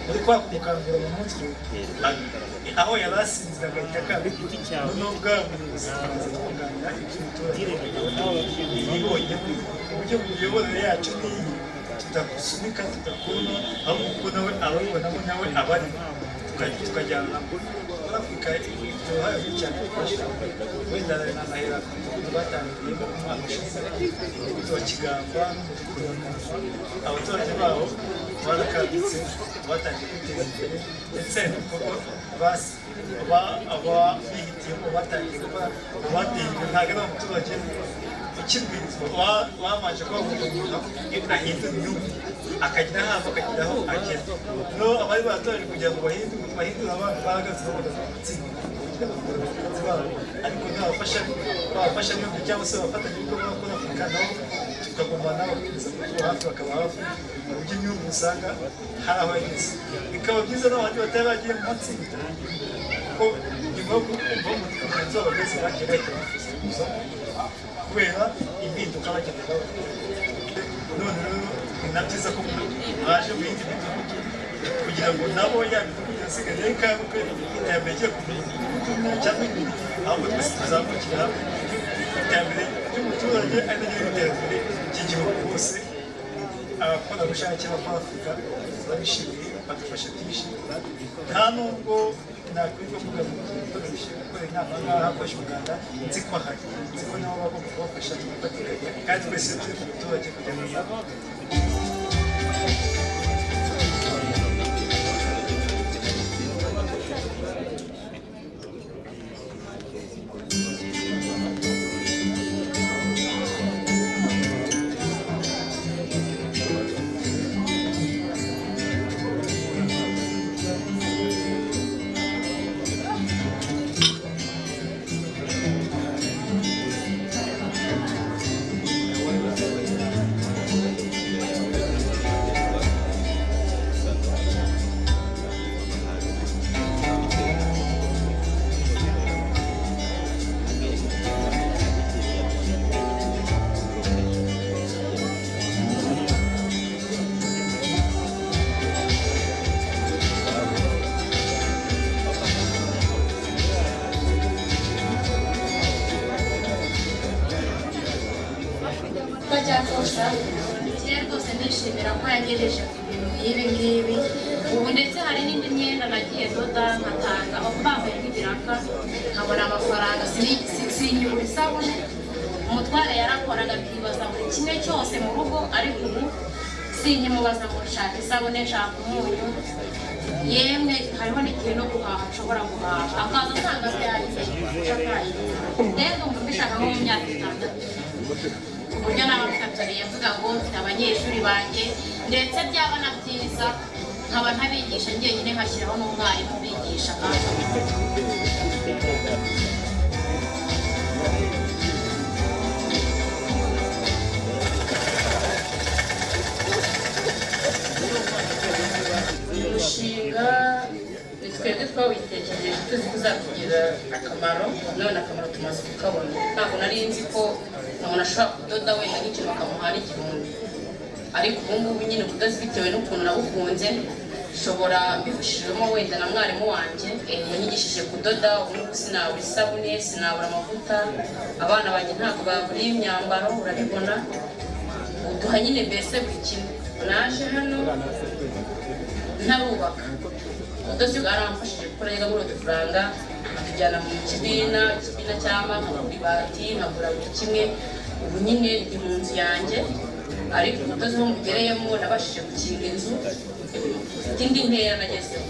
muri kwa kumukangura mu mutwe aho yarasinzira agahita akabikuti n'ubwamuzi kuganira iby'umuturage nibonye uburyo imiyoborere yacu n'iyi tutagusunika tudakunda ahubwo kuko nawe ababibonamo nawe abari tukajyana Afurika uruhare cyane wenda n'amahera batangiyemo umwaka ushize wa Kigamba abaturage baho barakanditse batangiye kwiteza imbere ndetse n'ibikorwa bihitiyemo batangiye kuba bateye imbere ntabwo ari abaturage ukibwirizwa bamanje kubavuga umuntu ahindura imyumvire akagira aho akagira aho agera no abari baratoranye kugira ngo bahindure abantu bahagaze babona gutsinda ariko n'abafasha n'ibyo cyangwa se abafatanyabikorwa bakora Afurika nabo tukagomba nabo kugeza kuba hafi bakaba hafi mu buryo imyumvire usanga hari aho yageze bikaba byiza n'abandi batari bagiye mu matsinda kuko nyuma yo kumva umugenzi wabo bageze bagiye bahita bifuza kuza kubera impinduka bagenda babona none rero ni na byiza ko baje mu yindi midugudu kugira ngo nabo ya midugudu yasigaye ikabwe iterambere ryo kumenya cyangwa ibindi ahubwo twese tuzamukira hamwe iterambere ry'umuturage ari naryo iterambere ry'igihugu bose abakorerabushake b'Afurika babishimiye badufasha byinshi nta nubwo nakwirirwa mvuga ngo gukora inama ngaha hakoresha umuganda nzi ko ahari nzi ko nabo bagomba kubafasha tugafatikanya kandi twese turi ku muturage kugira ngo rwose ndishimira ko yagejeje ku bintu nk'ibi ngibi ubu ndetse hari n'indi myenda nagiye doda nkatanga aho bambaye nk'ibiraka nkabona amafaranga sinyibura isabune umutware yarakoraga akibaza buri kimwe cyose mu rugo, ariko ubu sinkimubaza ngo nshaka isabune, nshaka umunyu, yemwe hariho n'igihe no guhaha nshobora guhaha akaza asanga byahiye nshakaye. Rero mbishaka nko mu myaka 6 uburyo nawe bikatoriye mvuga ngo mfite abanyeshuri banjye, ndetse byaba na byiza nkaba ntabigisha njyenyine nkashyiraho n'umwarimu ubigisha kandi umushinga twebwe twawitekereje tuzi kuzatugirira akamaro, none akamaro tumaze kukabona. Ntabwo nari nzi ko umuntu ashobora kudoda wenda nk'ikintu bakamuha n'igihumbi, ariko ubu ngubu nyine kudoda bitewe n'ukuntu nabukunze, nshobora mbifashijwemo wenda na mwarimu wanjye yanyigishije kudoda. Ubu ngubu sinabura isabune, sinabura amavuta, abana banjye ntabwo babura imyambaro, urabibona. Uduha nyine mbese buri kimwe. Naje hano ntarubaka, ubudozi bwaramfashije kuko najyaga ngura udufaranga atujyana mu kibina cy'ama, nkagura ibati, nkagura buri kimwe. Ubu nyine ndi mu nzu yanjye, ariko ubudozi ho mugereyemo nabashije gukinga inzu, mfite indi ntera nagezeho.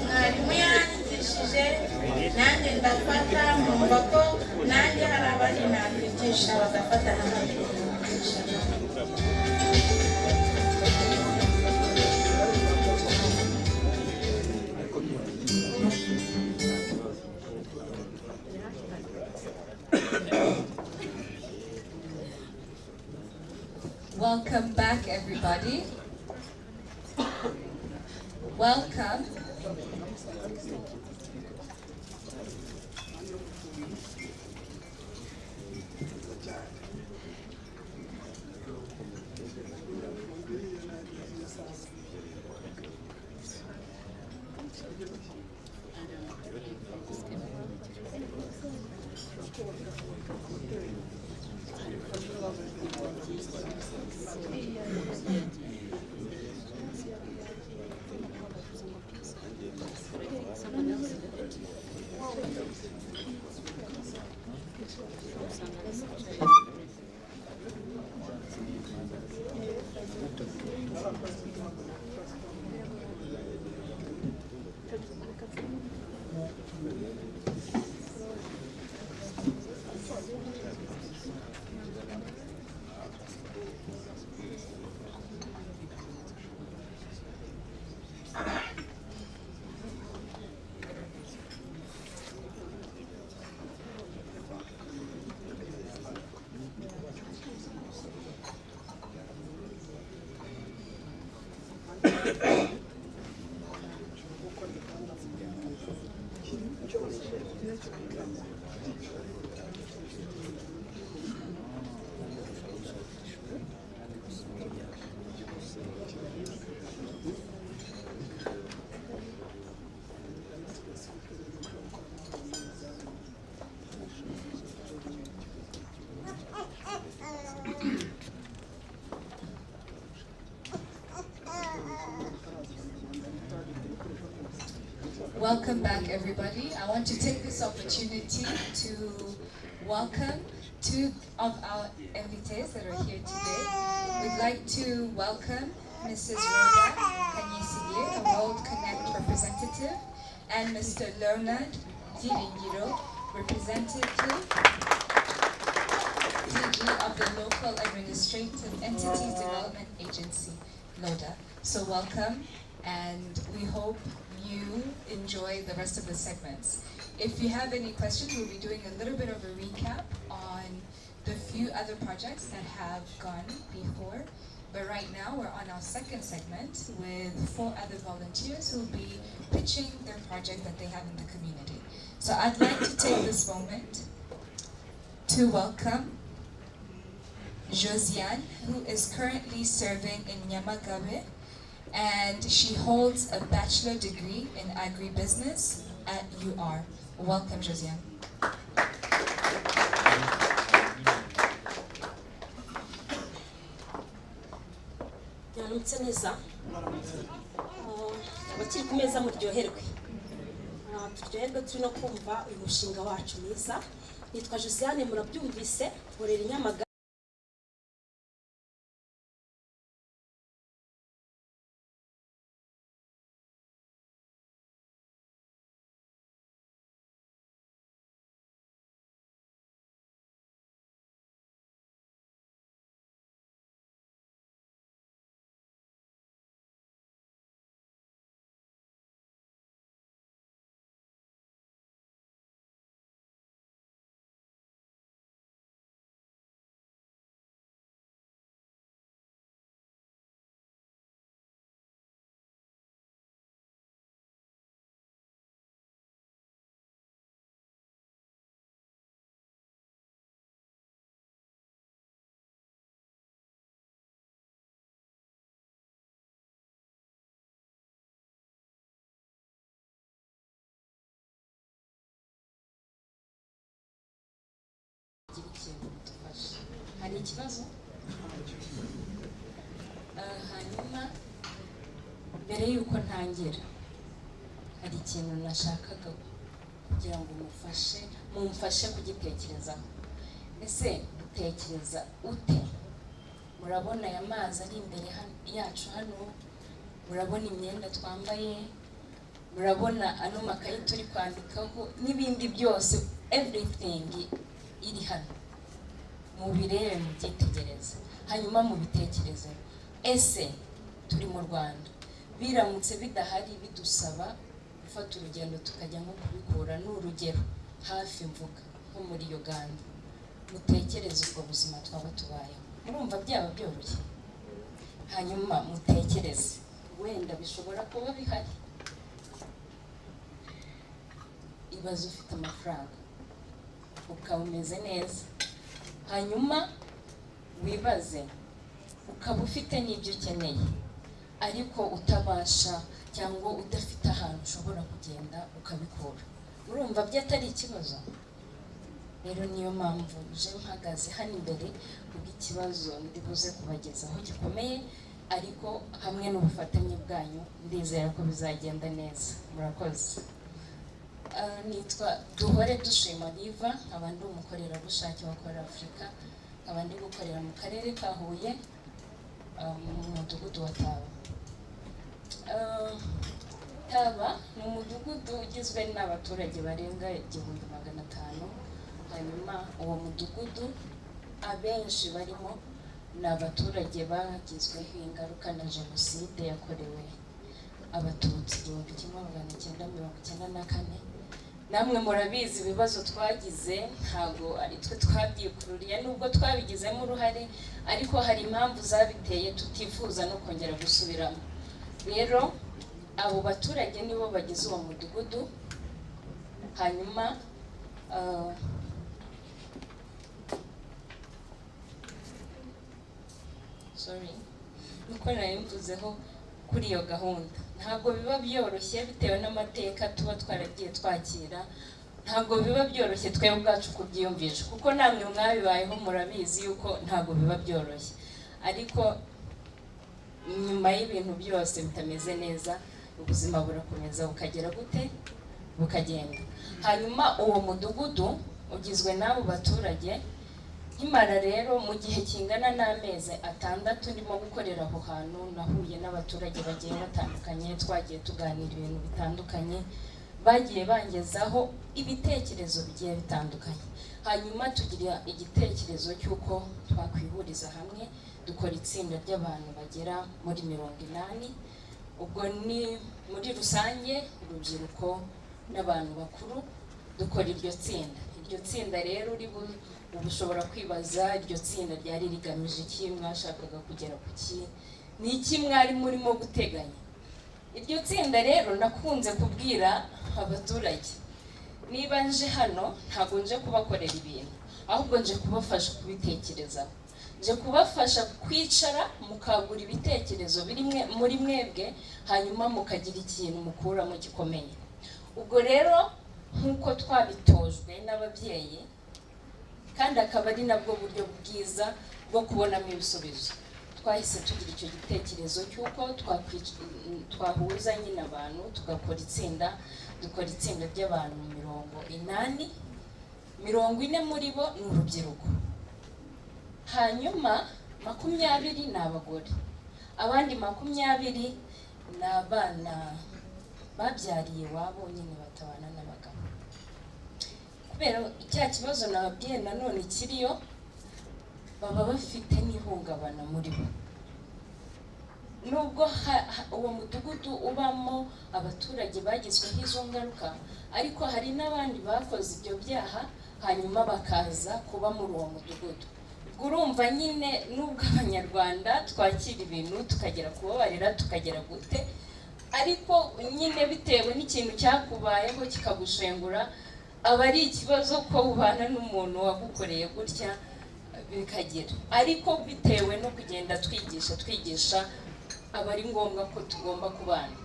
Mwarimu yaranyigishije, nanjye ndafata, numva ko nanjye hari abandi nakwigisha bagafata n'abandi bakigisha. Welcome back, everybody. Welcome. Welcome back, everybody. I want to take this opportunity to welcome two of our invités that are here today. We'd like to welcome Mrs. Rhoda Kanyesiye, a World Connect representative, and Mr. Leonard Diringiro, representative DG of the Local Administrative Entities Development Agency, LODA. So welcome, and we hope you enjoy the rest of the segments. If you have any questions, we'll be doing a little bit of a recap on the few other projects that have gone before. But right now, we're on our second segment with 4 other volunteers who will be pitching their project that they have in the community. So I'd like to take this moment to welcome Josiane, who is currently serving in Nyamagabe, and she holds a bachelor degree in agribusiness at UR. Welcome, Josiane. abakiri ku meza muryoherwe, turyoherwe turi no kumva uyu mushinga wacu mwiza. Nitwa Josiane, murabyumvise, nkorera i Nyamagabe. Hari ikibazo? Hanyuma mbere yuko ntangira hari ikintu nashakaga kugira ngo mumfashe kugitekerezaho. Ese utekereza ute? Murabona aya mazi ari imbere yacu hano, murabona imyenda twambaye, murabona ano makayi turi kwandikaho n'ibindi byose, everything iri hano. Mubirebe, mubyitegereze, hanyuma mubitekereze. Ese turi mu Rwanda, biramutse bidahari bidusaba gufata urugendo tukajya nko kubikura, n'urugero hafi mvuga nko muri Uganda, mutekereze ubwo buzima twaba tubayeho. Murumva byaba byoroshye? Hanyuma mutekereze, wenda bishobora kuba bihari. Ibaze ufite amafaranga ukaba umeze neza, hanyuma wibaze ukaba ufite n'ibyo ukeneye ariko utabasha cyangwa udafite ahantu ushobora kugenda ukabikura. Urumva byatari ikibazo? Rero niyo mpamvu nje mpagaze hano imbere kubw'ikibazo ndibuze kubagezaho gikomeye, ariko hamwe n'ubufatanye bwanyu ndizera ko bizagenda neza. Murakoze. Nitwa Duhore Dushima Liva, nkaba ndi umukorerabushake wa CorpsAfrica, nkaba ndi gukorera mu karere ka Huye, mu mudugudu wa Taba. Taba ni umudugudu ugizwe n'abaturage barenga 1500. Hanyuma uwo mudugudu abenshi barimo ni abaturage bagizweho ingaruka na Jenoside yakorewe Abatutsi 1994. Namwe murabizi ibibazo twagize, ntago ari twe twabyikururiye, nubwo twabigizemo uruhare, ariko hari impamvu zabiteye tutifuza no kongera gusubiramo. Rero abo baturage nibo bagize uwo mudugudu. Hanyuma nuko nayimvuzeho kuri iyo gahunda, ntabwo biba byoroshye bitewe n'amateka tuba twaragiye twakira. Ntabwo biba byoroshye twebwe ubwacu kubyiyumvisha, kuko namwe mwabibayeho murabizi yuko ntabwo biba byoroshye. Ariko nyuma y'ibintu byose bitameze neza, ubuzima burakomeza bukagera gute, bukagenda. Hanyuma uwo mudugudu ugizwe n'abo baturage. Nkimara rero mu gihe kingana n'amezi 6 ndimo gukorera aho hantu, nahuye n'abaturage bagiye batandukanye, twagiye tuganira ibintu bitandukanye, bagiye bangezaho ibitekerezo bigiye bitandukanye. Hanyuma tugira igitekerezo cy'uko twakwihuriza hamwe dukora itsinda ry'abantu bagera muri 80. Ubwo ni muri rusange urubyiruko n'abantu bakuru dukora iryo tsinda. Iryo tsinda rero ushobora kwibaza iryo tsinda ryari rigamije iki, mwashakaga kugera ku ki, ni iki mwari murimo guteganya? Iryo tsinda rero nakunze kubwira abaturage, niba nje hano ntabwo nje kubakorera ibintu, ahubwo nje kubafasha kubitekerezaho, nje kubafasha kwicara mukagura ibitekerezo biri muri mwebwe, hanyuma mukagira ikintu mukuramo gikomeye. Ubwo rero nk'uko twabitojwe n'ababyeyi, kandi akaba ari nabwo buryo bwiza bwo kubonamo ibisubizo, twahise tugira icyo gitekerezo cy'uko twahuza nyine abantu tugakora itsinda, dukora itsinda ry'abantu 80, 40 muri bo ni urubyiruko, hanyuma 20 ni abagore, abandi 20 ni abana babyariye iwabo nyine batabana n'abagabo. Kubera icya kibazo nababwiye nanone kiriyo, baba bafite n'ihungabana muri bo. Nubwo uwo mudugudu ubamo abaturage bagizweho izo ngaruka, ariko hari n'abandi bakoze ibyo byaha hanyuma bakaza kuba muri uwo mudugudu. Urumva nyine nubwo abanyarwanda twakira ibintu tukagera kubabarira tukagera gute, ariko nyine bitewe n'ikintu cyakubayeho kikagushengura, aba ari ikibazo ko ubana n'umuntu wagukoreye gutya bikagira. Ariko bitewe no kugenda twigisha aba ari ngombwa ko tugomba kubana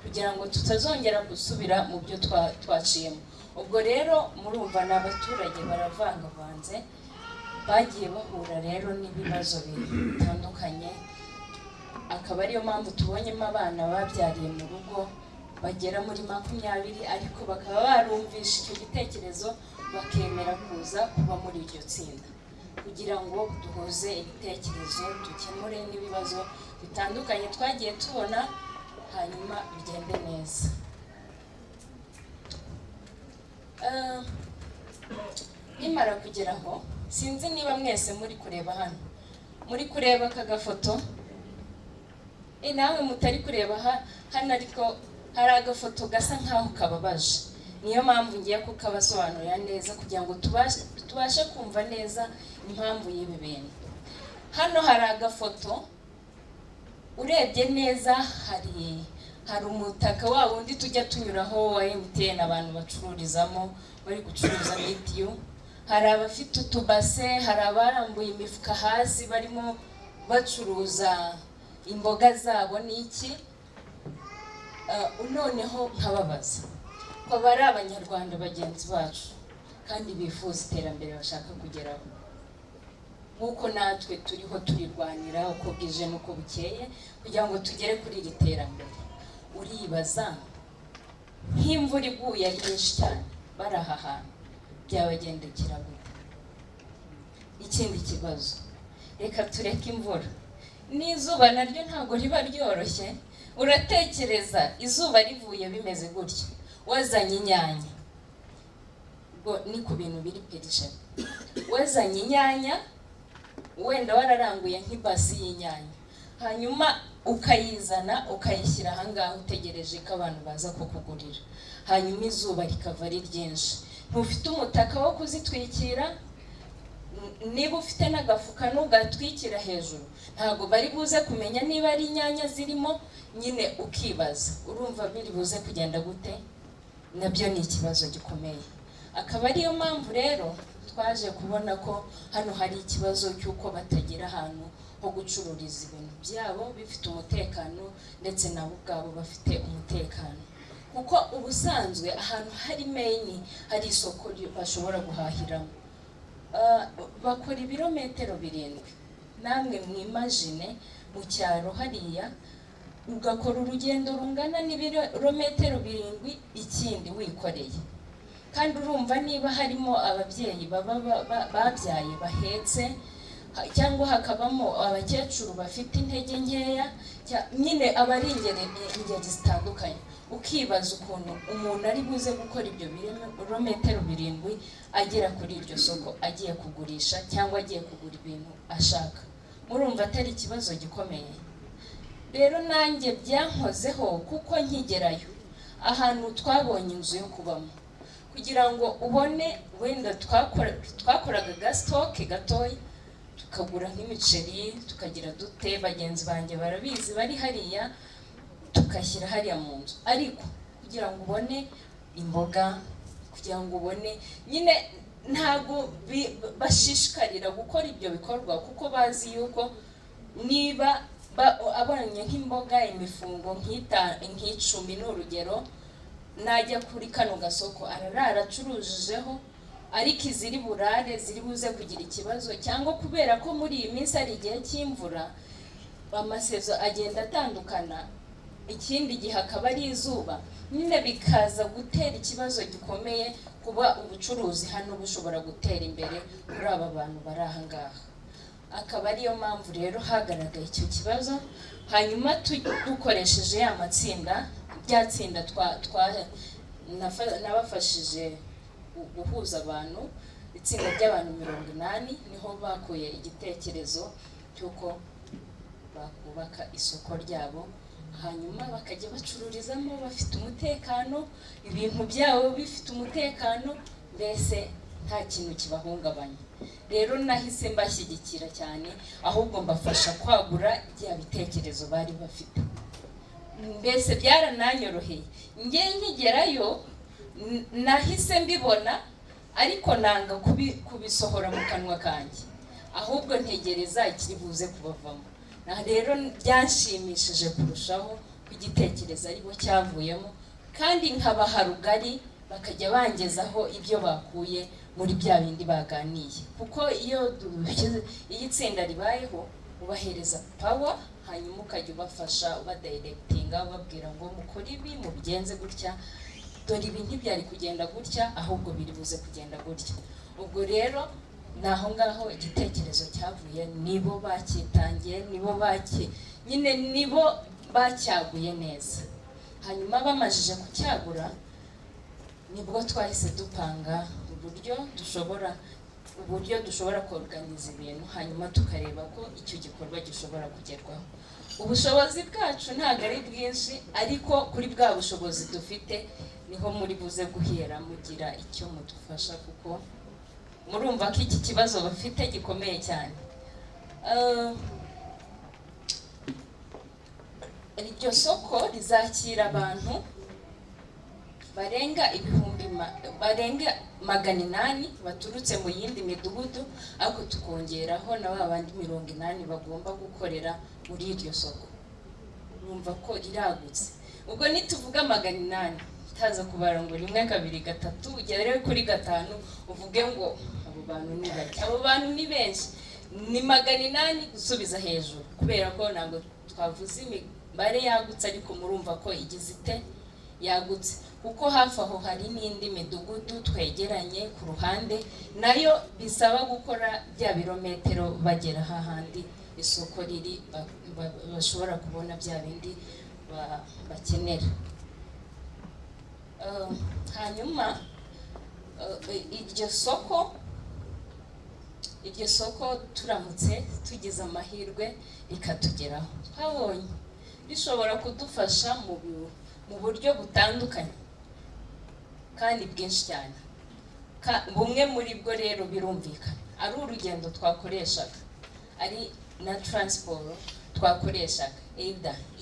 kugira ngo tutazongera gusubira mu byo twaciyemo. Ubwo rero murumva n'abaturage baravangavanze, bagiye bahura rero n'ibibazo bitandukanye, akaba ariyo mpamvu tubonyemo abana babyariye mu rugo bagera muri 20, ariko bakaba barumvisha icyo gitekerezo bakemera kuza kuba muri iryo tsinda kugira ngo duhuze ibitekerezo, dukemure n'ibibazo bitandukanye twagiye tubona, hanyuma bigende neza. Nimara kugeraho, sinzi niba mwese muri kureba hano, muri kureba aka gafoto, nawe mutari kureba hano, ariko hari agafoto gasa nkaho kababaje. Niyo mpamvu ngiye kukabasobanurira neza kugira ngo tubashe kumva neza impamvu y'ibi bintu. Hano hari agafoto, urebye neza hari umutaka wa wundi tujya tunyuraho wa MTN abantu bacururizamo bari gucuruza mitiyu, hari abafite utubase, hari abarambuye imifuka hasi barimo bacuruza imboga zabo n'iki. Noneho nkababaza ko bari abanyarwanda bagenzi bacu kandi bifuza iterambere bashaka kugeraho, nk'uko natwe turiho turirwanira uko bwije n'uko bukeye kugira ngo tugere kuri iri terambere. Uribaza nk'imvura iguye ari nyinshi cyane bari aha hantu byabagendekera gute? Ikindi kibazo, reka tureke imvura, n'izuba naryo ntabwo riba ryoroshye. Uratekereza izuba rivuye bimeze gutya, wazanye inyanya, ubwo ni ku bintu biri perishe, wazanye inyanya wenda wararanguye nk'ibasi y'inyanya, hanyuma ukayizana ukayishyira ahangaha utegereje ko abantu baza kukugurira, hanyuma izuba rikava ari ryinshi, ntufite umutaka wo kuzitwikira, niba ufite n'agafuka n'ugatwikira hejuru ntabwo bari buze kumenya niba ari inyanya zirimo, nyine ukibaza urumva biri buze kugenda gute? Nabyo ni ikibazo gikomeye. Akaba ariyo mpamvu rero twaje kubona ko hano hari ikibazo cy'uko batagira ahantu ho gucururiza ibintu byabo bifite umutekano, ndetse nabo ubwabo bafite umutekano, kuko ubusanzwe ahantu hari main hari isoko bashobora guhahiramo. Bakora ibirometero 7, namwe mwimagine mu cyaro hariya ugakora urugendo rungana n'ibirometero 7 ikindi wikoreye, kandi urumva niba harimo ababyeyi babyaye bahetse, cyangwa hakabamo abakecuru bafite intege nkeya, nyine abari ingeri zitandukanye, ukibaza ukuntu umuntu ari buze gukora ibyo birometero 7 agera kuri iryo soko agiye kugurisha cyangwa agiye kugura ibintu ashaka. Murumva atari ikibazo gikomeye? Rero nanjye byankozeho kuko nkigerayo ahantu twabonye inzu yo kubamo, kugira ngo ubone wenda twakoraga gasitoke gatoya tukagura nk'imiceri tukagira dute, bagenzi banjye barabizi bari hariya, tukashyira hariya mu nzu, ariko kugira ngo ubone imboga, kugira ngo ubone nyine ntago bashishikarira gukora ibyo bikorwa, kuko bazi yuko niba abonye nk'imboga imifungo nk'icumi n'urugero, najya kuri kano gasoko ararara acurujijeho ariko iziri burare ziri buze kugira ikibazo, cyangwa kubera ko muri iyi minsi ari igihe cy'imvura amasezo agenda atandukana, ikindi gihe akaba ari izuba, nyine bikaza gutera ikibazo gikomeye kuba ubucuruzi hano bushobora gutera imbere kuri aba bantu bari aha ngaha. Akaba ariyo mpamvu rero hagaragaye icyo kibazo. Hanyuma dukoresheje ya matsinda, rya tsinda nabafashije guhuza abantu, itsinda ry'abantu 80 niho bakuye igitekerezo cy'uko bakubaka isoko ryabo, hanyuma bakajya bacururizamo bafite umutekano, ibintu byabo bifite umutekano, mbese nta kintu kibahungabanya. Rero nahise mbashyigikira cyane, ahubwo mbafasha kwagura bya bitekerezo bari bafite. Mbese byarananyoroheye, nge nkigerayo nahise mbibona, ariko nanga kubisohora mu kanwa kanjye, ahubwo ntegereza ikiri buze kubavamo. Na rero byanshimishije kurushaho ku igitekerezo aribo cyavuyemo, kandi nkabaha rugari bakajya bangezaho ibyo bakuye muri bya bindi baganiye. Kuko iyo itsinda ribayeho ubahereza power, hanyuma ukajya ubafasha ubadirectinga, ubabwira ngo mukore ibi, mubigenze gutya, dore ibi ntibyari kugenda gutya, ahubwo biri buze kugenda gutya. Ubwo rero naho ngaho igitekerezo cyavuye, nibo bakitangiye, nibo bacyaguye neza. Hanyuma bamajije kucyagura, nibwo twahise dupanga uburyo dushobora kuorganiza ibintu, hanyuma tukareba ko icyo gikorwa gishobora kugerwaho. Ubushobozi bwacu ntabwo ari bwinshi, ariko kuri bwa bushobozi dufite niho muri buze guhera mugira icyo mudufasha, kuko murumva ko iki kibazo bafite gikomeye cyane. Iryo soko rizakira abantu barenga 800 baturutse mu yindi midugudu, ariko tukongeraho na babandi 80 bagomba gukorera muri iryo soko. Numva ko riragutse. Ubwo nituvuga 800 taza kubara ngo 1 2 3 ugere kuri 5 uvuge ngo abo bantu ni bake. Abo bantu ni benshi, ni 800 gusubiza hejuru, kubera ko ntabwo twavuze imibare yagutse, ariko murumva ko igize ite yagutse. Kuko hafi aho hari n'indi midugudu twegeranye ku ruhande, nayo bisaba gukora bya birometero bagera hahandi isoko riri, bashobora kubona bya bindi bakenera. Hanyuma iryo soko turamutse tugize amahirwe rikatugeraho, twabonye bishobora kudufasha mu buryo butandukanye kandi bwinshi cyane. Bumwe muri bwo rero birumvikana ari urugendo twakoreshaga, ari na transport twakoreshaga,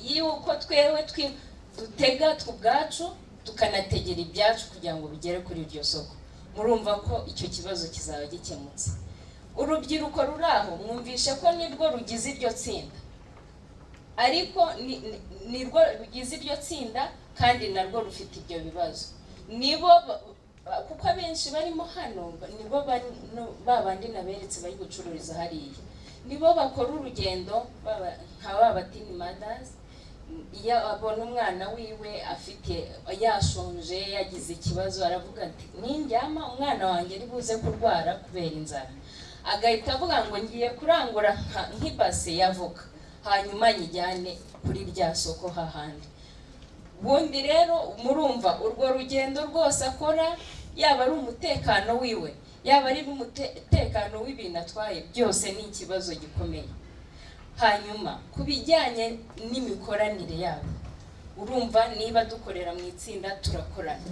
yuko twewe dutega ubwacu tukanategera ibyacu kugira ngo bigere kuri iryo soko. Murumva ko icyo kibazo kizaba gikemutse. Urubyiruko ruraho mwumvishe ko nirwo rugize iryo tsinda, ariko nirwo rugize iryo tsinda kandi narwo rufite ibyo bibazo. Nibo kuko abenshi barimo hano nibo babandi naberetse bari gucururiza hariya, nibo bakora urugendo nka babatini mothers. Iyo abona umwana wiwe afite yashonje yagize ikibazo, aravuga ati nindyama umwana wanjye ari buze kurwara kubera inzara, agahita avuga ngo ngiye kurangura nk'ibase y'avoka, hanyuma nyijyane kuri rya soko hahandi. Bundi rero murumva urwo rugendo rwose akora, yaba ari umutekano wiwe, yaba ari umutekano w'ibintu atwaye, byose ni ikibazo gikomeye. Hanyuma kubijyanye n'imikoranire yabo, urumva niba dukorera mu itsinda turakorana,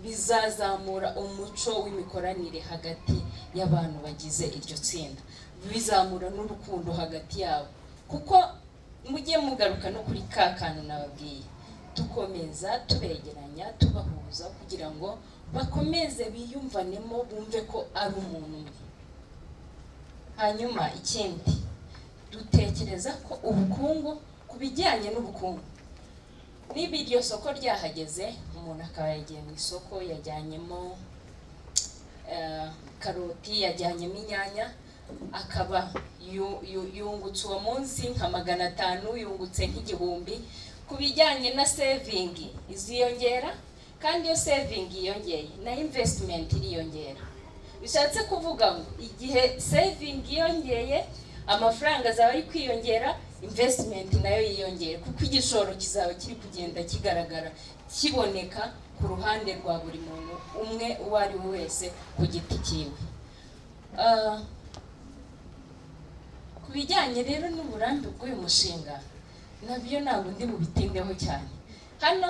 bizazamura umuco w'imikoranire hagati y'abantu bagize iryo tsinda, bizamura n'urukundo hagati yabo. Kuko mujye mugaruka no kuri ka kantu nababwiye, dukomeza tubegeranya tubahuza kugira ngo bakomeze biyumvanemo, bumve ko ari umuntu umwe. Hanyuma ikindi dutekereza ko ubukungu, kubijyanye n'ubukungu, niba iryo soko ryahageze, umuntu akaba yagiye mu isoko yajyanyemo karoti yajyanyemo inyanya, akaba yungutse uwo munsi nka 500, yungutse nk'igihumbi. Ku bijyanye na saving iziyongera, kandi iyo saving yiyongeye na investment iriyongera. Bishatse kuvuga ngo igihe saving yiyongeye, amafaranga azaba ari kwiyongera, investment nayo yiyongera, kuko igishoro kizaba kiri kugenda kigaragara, kiboneka ku ruhande rwa buri muntu umwe uwo ari we wese ku giti cyiwe. Ku bijyanye rero n'uburambe bw'uyu mushinga, nabyo ntabwo ndi bubitindeho cyane. Hano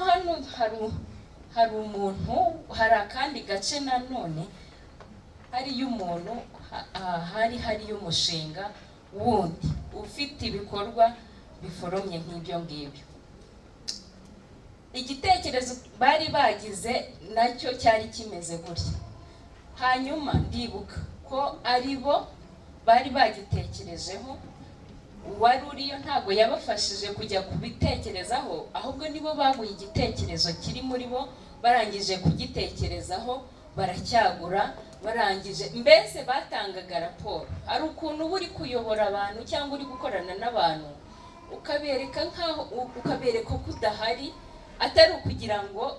hari umuntu, hari akandi gace nanone hariyo umuntu, hariyo umushinga wundi ufite ibikorwa biforomye nk'ibyo ngibyo. Igitekerezo bari bagize nacyo cyari kimeze gutya. Hanyuma ndibuka ko ari bo bari bagitekerejeho, uwari uriyo ntabwo yabafashije kujya kubitekerezaho, ahubwo nibo baguye igitekerezo kiri muri bo, barangije kugitekerezaho, baracyagura, barangije mbese batangaga raporo. Hari ukuntu uba uri kuyobora abantu cyangwa uri gukorana n'abantu, ukabereka nkaho ukabereka ko udahari, atari ukugira ngo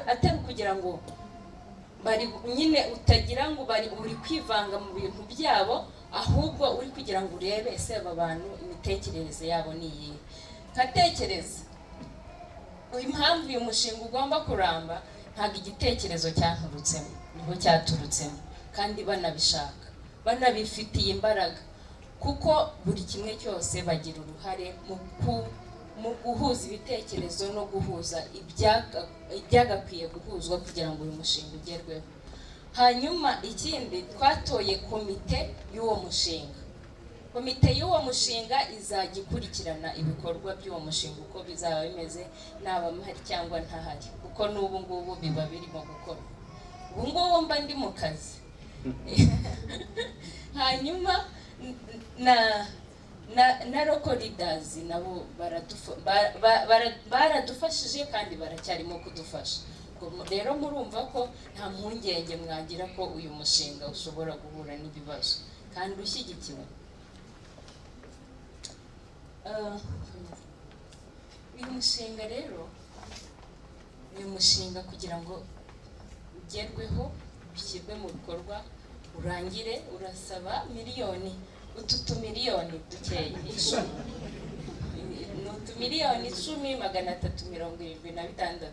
atari ukugira ngo bari nyine utagira ngo uri kwivanga mu bintu byabo, ahubwo uri kugira ngo urebe ese aba bantu imitekerereze yabo ni iyihe. Nkatekereza impamvu uyu mushinga ugomba kuramba, ntabwo igitekerezo cyanturutsemo, niho cyaturutsemo, kandi banabishaka, banabifitiye imbaraga, kuko buri kimwe cyose bagira uruhare mu guhuza ibitekerezo no guhuza ibyagakwiye guhuzwa kugira ngo uyu mushinga ugerweho. Hanyuma ikindi, twatoye komite y'uwo mushinga. Komite y'uwo mushinga izajya ikurikirana ibikorwa by'uwo mushinga uko bizaba bimeze, naba mpari cyangwa ntahari, kuko n'ubu ngubu biba birimo gukorwa. Ubu ngubu mba ndi mu kazi. Hanyuma na local leaders nabo baradufashije kandi baracyarimo kudufasha. Rero murumva ko nta mpungenge mwagira ko uyu mushinga ushobora guhura n'ibibazo kandi ushyigikiwe. Uyu mushinga rero, uyu mushinga kugira ngo ugerweho, bishyirwe mu bikorwa, urangire, urasaba miliyoni, utumiliyoni dukeya, 10,376,000.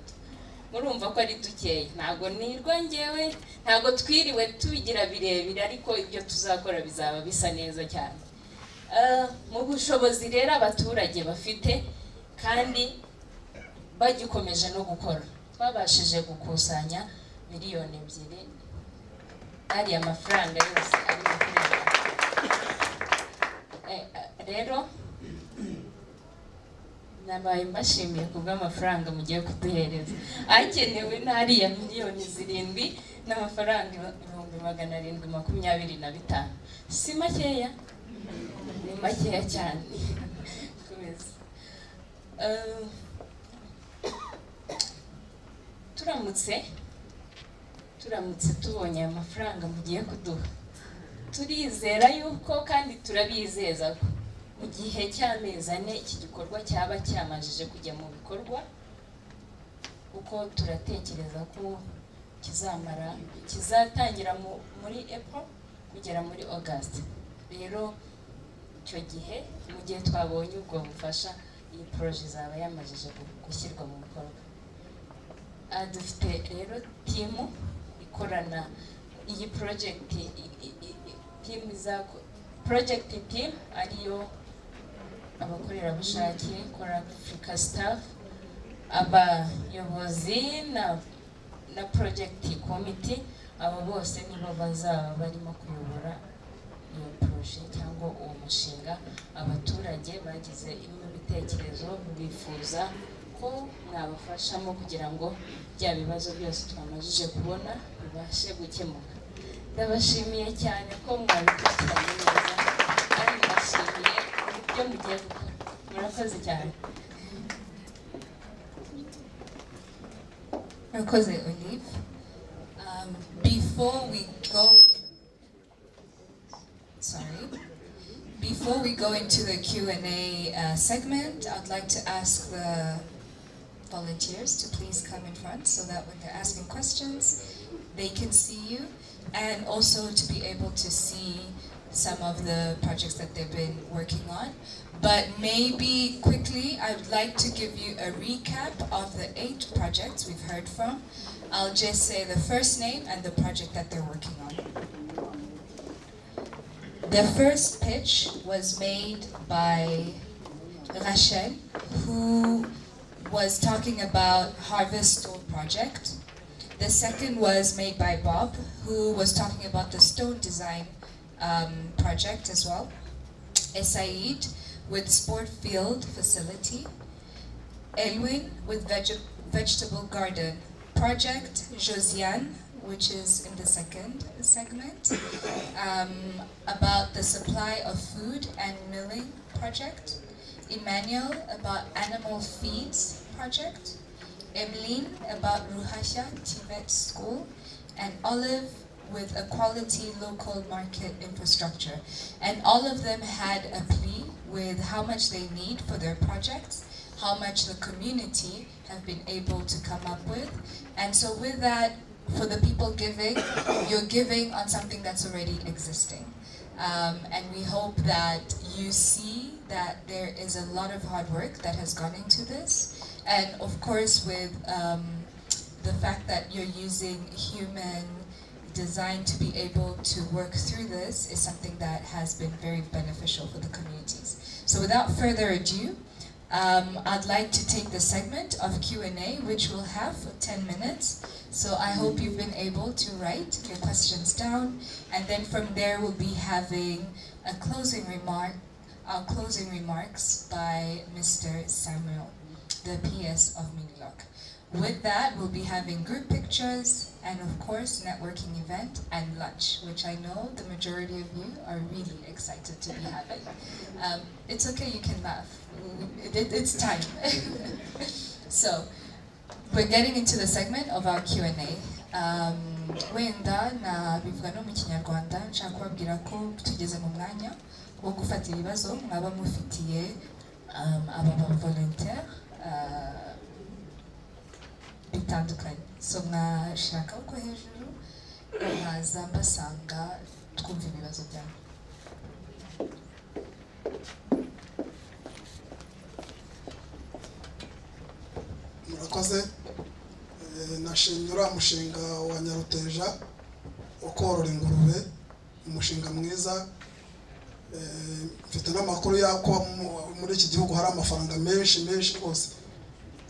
Murumva ko ari dukeya. Ntabwo nirwa ngewe, ntabwo twiriwe tubigira birebire, ariko ibyo tuzakora bizaba bisa neza cyane. Mu bushobozi rero abaturage bafite kandi bagikomeje no gukora, twabashije gukusanya miliyoni 2, ari amafaranga yose ari gukorera. Rero nabaye mbashimiye kubw'amafaranga mugiye kuduhereza. Akenewe n'ariya miliyoni 7 n'amafaranga 725,000. Si makeya, ni makeya cyane. Turamutse tubonye amafaranga mugiye kuduha, turizera yuko kandi turabizeza ko mu gihe cy'amezi 4 iki gikorwa cyaba cyamajije kujya mu bikorwa, kuko turatekereza ko kizatangira muri April kugera muri August. Rero icyo gihe mu gihe twabonye ubwo bufasha, iyi projet izaba yamajije gushyirwa mu bikorwa. Dufite rero team ikorana iyi project team ariyo abakorerabushake, CorpsAfrica staff, abayobozi na project committee. Abo bose nibo bazaba barimo kuyobora iyo projet cyangwa uwo mushinga. Abaturage bagize ibitekerezo, bifuza ko mwabafashamo kugira ngo bya bibazo byose twamajije kubona bibashe gukemuka. Ndabashimiye cyane ko mwabikurikiranye neza, kandi ndashimiye ibyo mugiye gukora. Murakoze cyane. Murakoze Olive. Before before we go into the Q&A segment, I'd like to ask the volunteers to please come in front so that when they're asking questions, they can see you, and also to be able to see some of the projects that they've been working on. But maybe quickly, I would like to give you a recap of the 8 projects we've heard from. I'll just say the first name and the project that they're working on. The first pitch was made by Rachel, who was talking about Harvest Stone Project. The second was made by Bob, who was talking about the stone design project as well. Esaid with Sport Field Facility. Elwin with Vegetable Garden Project. Josiane, which is in the second segment, about the supply of food and milling project. Emmanuel about animal feeds project. Emeline about Ruhasha Tibet School, and Olive with a quality local market infrastructure. And all of them had a plea with how much they need for their projects, how much the community have been able to come up with. And so with that, for the people giving, you're giving on something that's already existing. And we hope that you see that there is a lot of hard work that has gone into this. And of course, with the fact that you're using human design to be able to work through this is something that has been very beneficial for the communities. So without further ado, I'd like to take the segment of Q&A, which we'll have for 10 minutes. So I hope you've been able to write your questions down, and then from there we'll be having a closing remarks by Mr. Samuel, the PS of Minilok. With that, we'll be having group pictures and of course networking event and lunch, which I know the majority of you are really excited to be having. It's okay, you can laugh. It's time. So, we're getting into the segment of our Q&A. Wenda na bivuga no mu Kinyarwanda nshaka kubabwira ko tugeze mu mwanya wo gufata ibibazo mwaba mufitiye aba volunteer bitandukanye. So mwashaka uko hejuru mwaza mbasanga twumva ibibazo byanyu. Murakoze. Nashimye uriya mushinga wa Nyaruteja wo korora ingurube, umushinga mwiza. Mfite n'amakuru y'ako muri iki gihugu hari amafaranga menshi rwose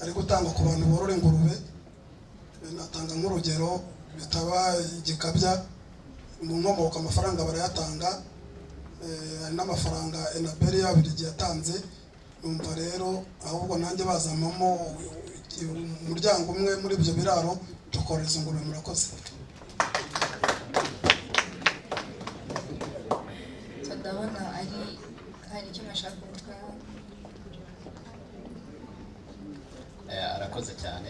ari gutangwa ku bantu borora ingurube. Natanga nk'urugero bitaba igikabya mu nkomoko amafaranga barayatanga, hari n'amafaranga Enabeli y'Ababiligi yatanze. Numva rero ahubwo nanjye bazamamo umuryango umwe muri ibyo biraro tukoreza ingurube. Murakoze. Ndabona hari icyo nashaka kuvuga. Arakoze cyane.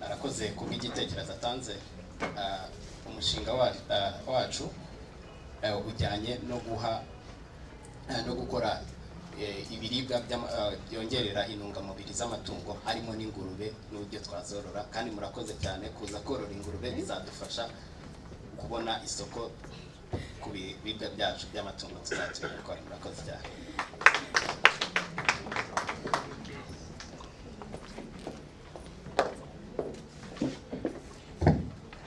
Arakoze kubw'igitekerezo atanze. Umushinga wacu ujyanye no gukora ibiribwa byongerera intungamubiri z'amatungo harimo n'ingurube n'uburyo twazorora, kandi murakoze cyane kuza korora ingurube bizadufasha kubona isoko ku biribwa byacu by'amatungo tuzakora. Murakoze cyane.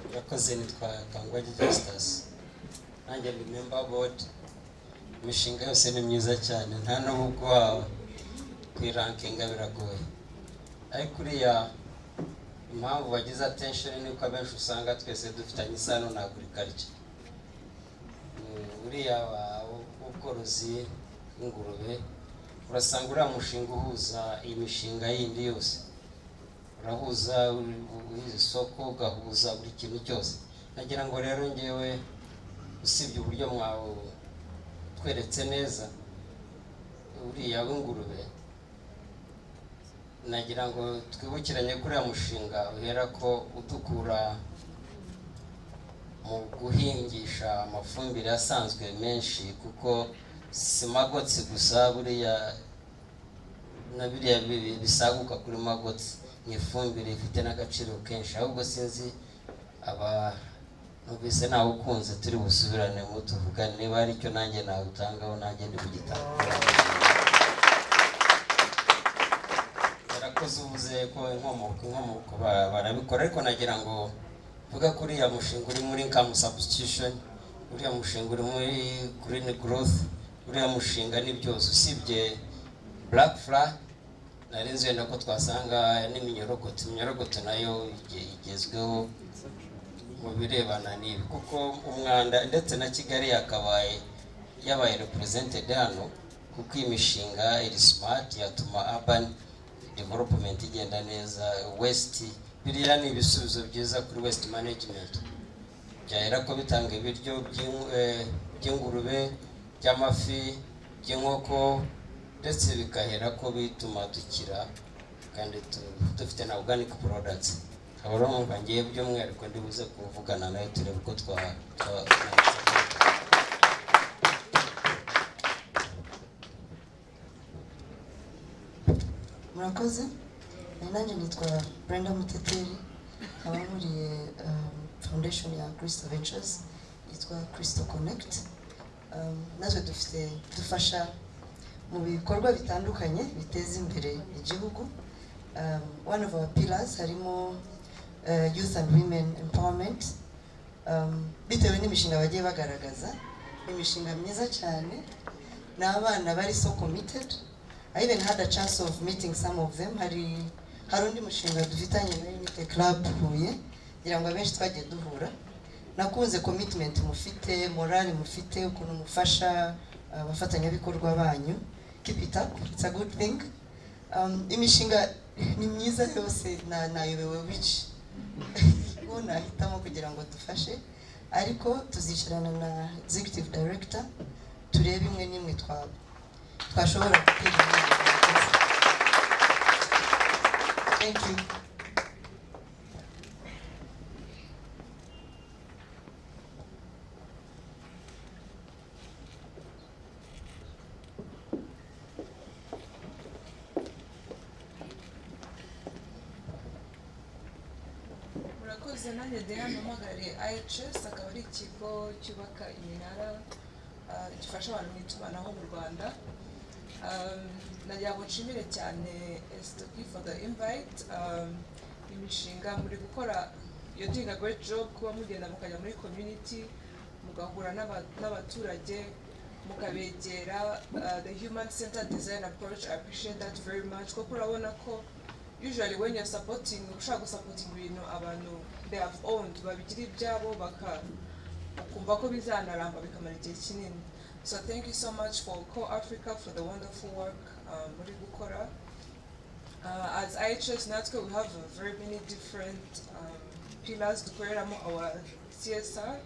Murakoze, nitwa Kangwagi Justus, nanjye ndi member board. Imishinga yose ni myiza cyane, nta n'ubwo kwirankinga biragoye, ariko uriya impamvu bagize attention ni uko abenshi usanga twese dufitanye isano na agriculture. Uriya ubworozi bw'ingurube urasanga uriya mushinga uhuza iyi mishinga yindi yose, urahuza isoko, ugahuza buri kintu cyose. Nagira ngo rero ngewe usibye uburyo mwawe tweretse neza uriya w'ingurube, nagira ngo twibukiranye kuri uriya mushinga uhera ko udukura mu guhingisha amafumbire asanzwe menshi, kuko si magotsi gusa, buriya na biriya bisaguka kuri magotsi ni ifumbire ifite n'agaciro kenshi. Ahubwo sinzi numvise nawe ukunze turi busubirane mu tuvugane niba ari cyo nanjye nawutangaho, nanjye ndi kugitanga. Yarakoze uvuze ko inkomoko barabikora, ariko nagira ngo vuga kuri ya mushinga uri muri income substitution, uriya mushinga uri muri green growth, uriya mushinga ni byose usibye black fly. Narinzi wenda ko twasanga n'iminyorogoto nayo igezweho mu birebana n'ibi, kuko umwanda ndetse na Kigali yabaye represented hano, kuko iyi mishinga iri smart yatuma urban development igenda neza. Waste biriya ni ibisubizo byiza kuri waste management, byahera ko bitanga ibiryo by'ingurube, by'amafi, by'inkoko, ndetse bikahera ko bituma dukira kandi dufite na organic products. Abaro mwumva ngiye by'umwihariko ndi buze kuvugana nayo turebe uko murakoze. Nanjye nitwa Brenda Muteteri, nkaba nkuriye foundation ya Crystal Ventures yitwa Crystal Connect. Natwe dufasha mu bikorwa bitandukanye biteza imbere igihugu. One of our pillars harimo youth and women empowerment. Bitewe n'imishinga bagiye bagaragaza, imishinga myiza cyane, n'abana bari so committed. I even had a chance of meeting some of them. Hari undi mushinga dufitanye na Unity Club Huye, ngira ngo abenshi twagiye duhura. Nakunze commitment mufite, morale mufite, ukuntu mufasha abafatanyabikorwa banyu. Keep it up, it's a good thing. Imishinga ni myiza yose, nayobewe which nahitamo kugira ngo dufashe, ariko tuzicarana na executive director turebe imwe n'imwe twashobora gutera imbere. Thank you. Murakoze. Nanjye Diane mpamagariye IHS, akaba ari ikigo cyubaka iminara gifasha abantu mu itumanaho mu Rwanda. Nagira ngo nshimire cyane Estoki for the invite. Imishinga muri gukora, you're doing a great job, kuba mugenda mukajya muri community mugahura n'abaturage mukabegera. The human centered design approach, I appreciate that very much, kuko urabona ko usually when you're supporting, ushaka supporting ibintu abantu they have owned, babigira ibyabo bakumva ko bizanaramba bikamara igihe kinini. So thank you so much for CorpsAfrica for the wonderful work muri gukora. As IHS natwe we have very many different pillars dukoreramo our CSR.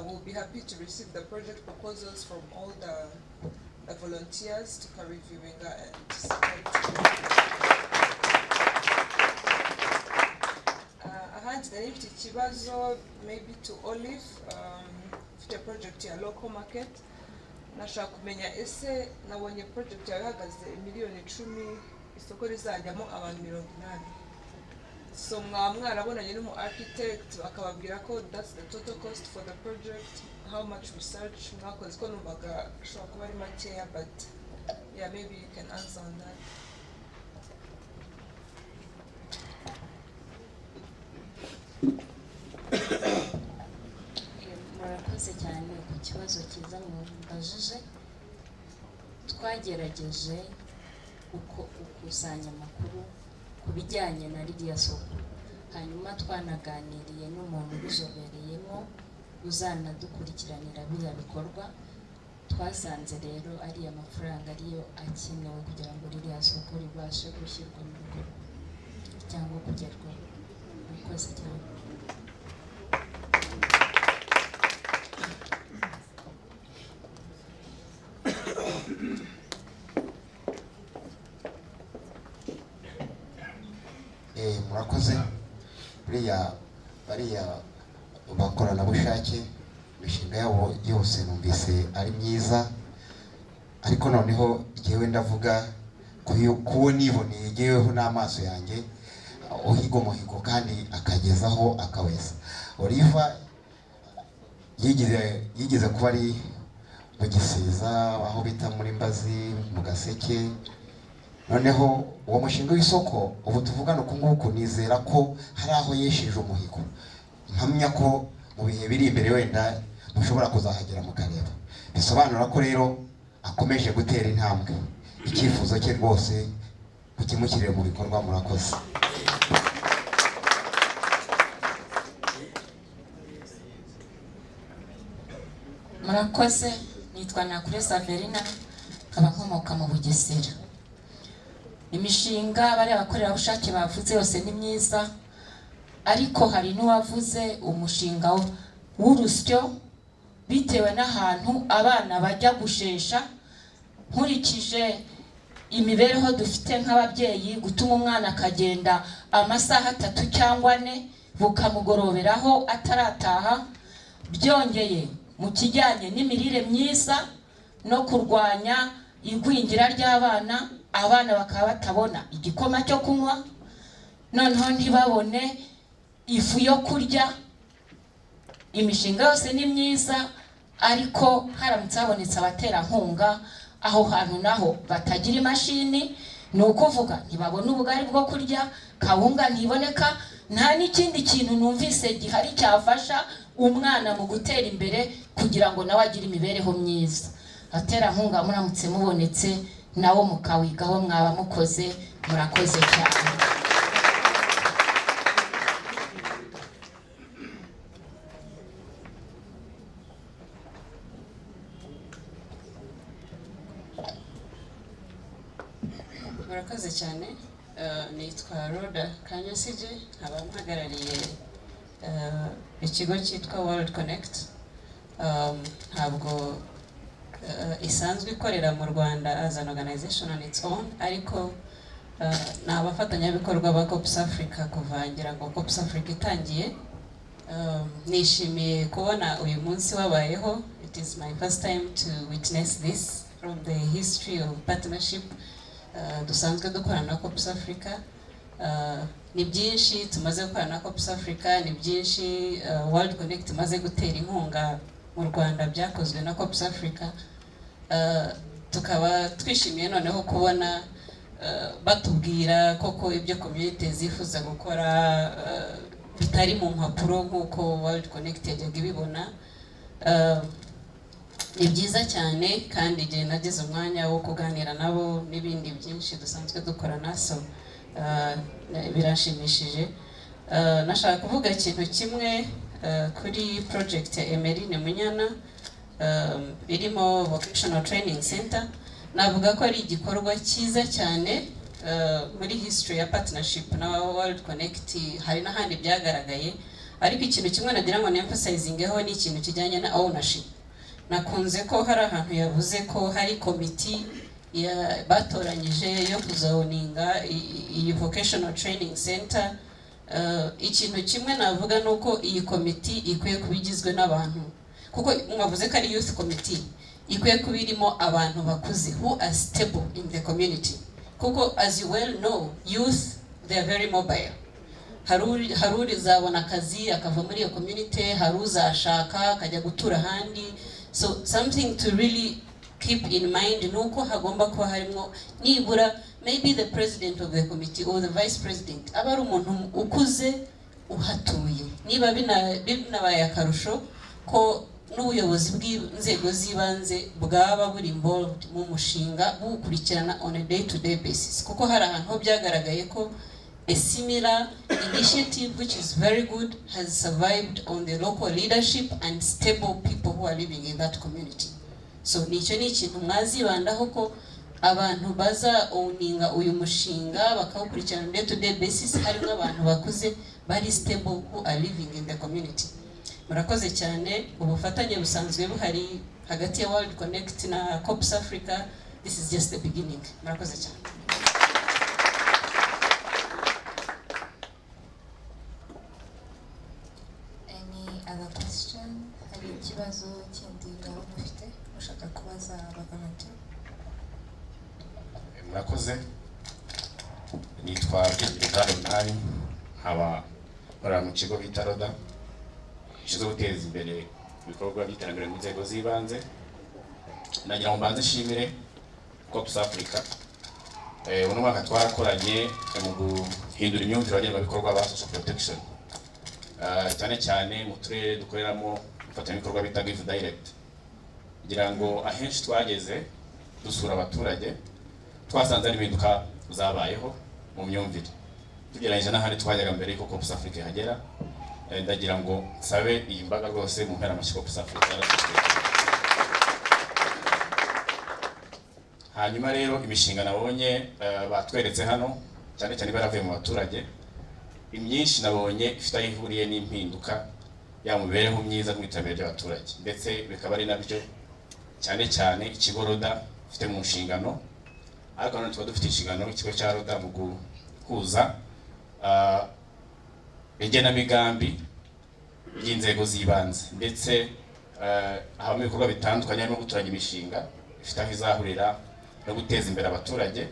We'll be happy to receive the project proposals from all the volunteers to reviewing and ahandi nari mfite ikibazo maybe to Olive, mfite project ya local market. Nashaka kumenya ese nabonye project yawe ihagaze $10,000,000, isoko rizajyamo abantu 80. So mwarabonanye n'umu architect akababwira ko that's the total cost for the project, how much research mwakoze, ko numvaga ashobora kuba ari makeya, but yeah, maybe you can answer on that. Murakoze cyane ku kibazo cyiza mubajije. Twagerageje gukusanya amakuru ku bijyanye na ririya soko, hanyuma twanaganiriye n'umuntu ubizobereyemo uzanadukurikiranira biriya bikorwa. Twasanze rero ariya mafaranga ariyo akenewe kugira ngo ririya soko ribashe gushyirwa mu bikorwa cyangwa kugerwaho. Murakoze cyane. Murakoze. Bariya bakoranabushake. Imishinga yabo yose numvise ari myiza, ariko noneho jyewe ndavuga kuwo niboneye jyeweho n'amaso yanjye, uhiga umuhigo kandi akagezaho akaweza. Oliva yigeze kuba ari mu Gisiza, aho bita muri Mbazi, mu Gaseke. Noneho uwo mushinga w'isoko ubu tuvugana uku nguku, nizera ko hari aho yesheje umuhigo. Mpamya ko mu bihe biri imbere wenda mushobora kuzahagera mukareba. Bisobanura ko rero akomeje gutera intambwe. Icyifuzo cye rwose ukimukirire mu bikorwa. Murakoze. Murakoze. Nitwa Nakure Saverina, nkaba nkomoka mu Bugesera. Imishinga bari abakorerabushake bavuze yose ni myiza, ariko hari n'uwavuze umushinga w'urusyo bitewe n'ahantu abana bajya gushesha. Nkurikije imibereho dufite nk'ababyeyi, gutuma umwana akagenda amasaha 3 cyangwa 4 bukamugoroberaho atarataha. Byongeye mu kijyanye n'imirire myiza no kurwanya igwingira ry'abana, abana bakaba batabona igikoma cyo kunywa, noneho ntibabone ifu yo kurya. Imishinga yose ni myiza, ariko haramutse habonetse abaterankunga aho hantu naho batagira imashini, ni ukuvuga ntibabona ubugari bwo kurya, kawunga ntiboneka, nta n'ikindi kintu numvise gihari cyafasha umwana mu gutera imbere kugira ngo nawe agire imibereho myiza. Abaterankunga muramutse mubonetse nawo mukawigaho mwaba mukoze. Murakoze cyane. Murakoze cyane. Nitwa Roda Kanyasije, nkaba mpagarariye ikigo cyitwa World Connect. Ntabwo isanzwe ikorera mu Rwanda as an organization on its own, ariko ni abafatanyabikorwa ba CorpsAfrica kuva ngira ngo CorpsAfrica itangiye. Nishimiye kubona uyu munsi wabayeho. It is my first time to witness this from the history of partnership dusanzwe dukorana na CorpsAfrica. Ni byinshi tumaze gukorana na CorpsAfrica, ni byinshi World Connect imaze gutera inkunga mu Rwanda byakozwe na CorpsAfrica. Tukaba twishimiye noneho kubona batubwira koko ibyo community zifuza gukora bitari mu mpapuro nk'uko World Connect yajyaga ibibona. Ni byiza cyane, kandi igihe nagize umwanya wo kuganira nabo n'ibindi byinshi dusanzwe dukorana, so birashimishije. Nashaka kuvuga ikintu kimwe kuri project ya Emeline Munyana irimo Vocational Training Center. Navuga ko ari igikorwa cyiza cyane muri history ya partnership na World Connect. Hari n'ahandi byagaragaye, ariko ikintu kimwe nagira ngo emphasizingeho ni ikintu kijyanye na ownership. Nakunze ko hari ahantu yavuze ko hari komiti batoranyije yo kuzoninga iyi Vocational Training Center. Ikintu kimwe navuga nuko iyi komiti ikwiye kubigizwe n'abantu, kuko mwavuze ko ari youth committee, ikwiye kubirimo abantu bakuze who are stable in the community, kuko as you well know, youth they are very mobile. Hari uzabona akazi akava muri iyo community, hari uzashaka akajya gutura ahandi. So something to really keep in mind nuko hagomba kuba harimo nibura maybe the president of the committee or the vice president aba ari umuntu ukuze uhatuye. Niba binabaye akarusho ko n'ubuyobozi bw'inzego z'ibanze bwaba buri involved mu mushinga bukurikirana on a day-to-day basis, kuko hari ahantu ho byagaragaye ko a similar initiative which is very good has survived on the local leadership and stable people who are living in that community. So nicyo ni ikintu mwazibandaho ko abantu baza owninga uyu mushinga bakawukurikirana day-to-day basis, harimo abantu bakuze bari stable who are living in the community. Murakoze cyane. Ubufatanye busanzwe buhari hagati ya World Connect na CorpsAfrica. This is just the beginning. Murakoze cyane. Any other ikibazo kindi nawe mufite ushaka kubaza abavolontiya? Murakoze. Nitwa Ubumwe nkaba nkora mu kigo bita Roda gishinzwe guteza imbere ibikorwa by'iterambere mu nzego z'ibanze. Nagira ngo mbanze nshimire CorpsAfrica. Uno mwaka twarakoranye mu guhindura imyumvire y'abagenerwabikorwa ba social protection, cyane cyane mu turere dukoreramo ifatanyabikorwa bita Give Direct, kugira ngo ahenshi twageze dusura abaturage twasanze ari impinduka zabayeho mu myumvire tugereranyije n'ahandi twajyaga mbere yuko CorpsAfrica ihagera. Ndagira ngo nsabe iyi mbaga rwose mu mpera amashyi CorpsAfrica. Hanyuma rero imishinga nabonye batweretse hano cyane cyane baravuye mu baturage, imyinshi nabonye ifite aho ihuriye n'impinduka ya mibereho myiza mu iterambere ry'abaturage, ndetse bikaba ari nabyo cyane cyane ikigo Roda ifite mu nshingano. Ariko none tuba dufite inshingano ikigo cya Roda mu guhuza igenamigambi y'inzego z'ibanze, ndetse habamo ibikorwa bitandukanye harimo guturanya imishinga ifite aho izahurira no guteza imbere abaturage.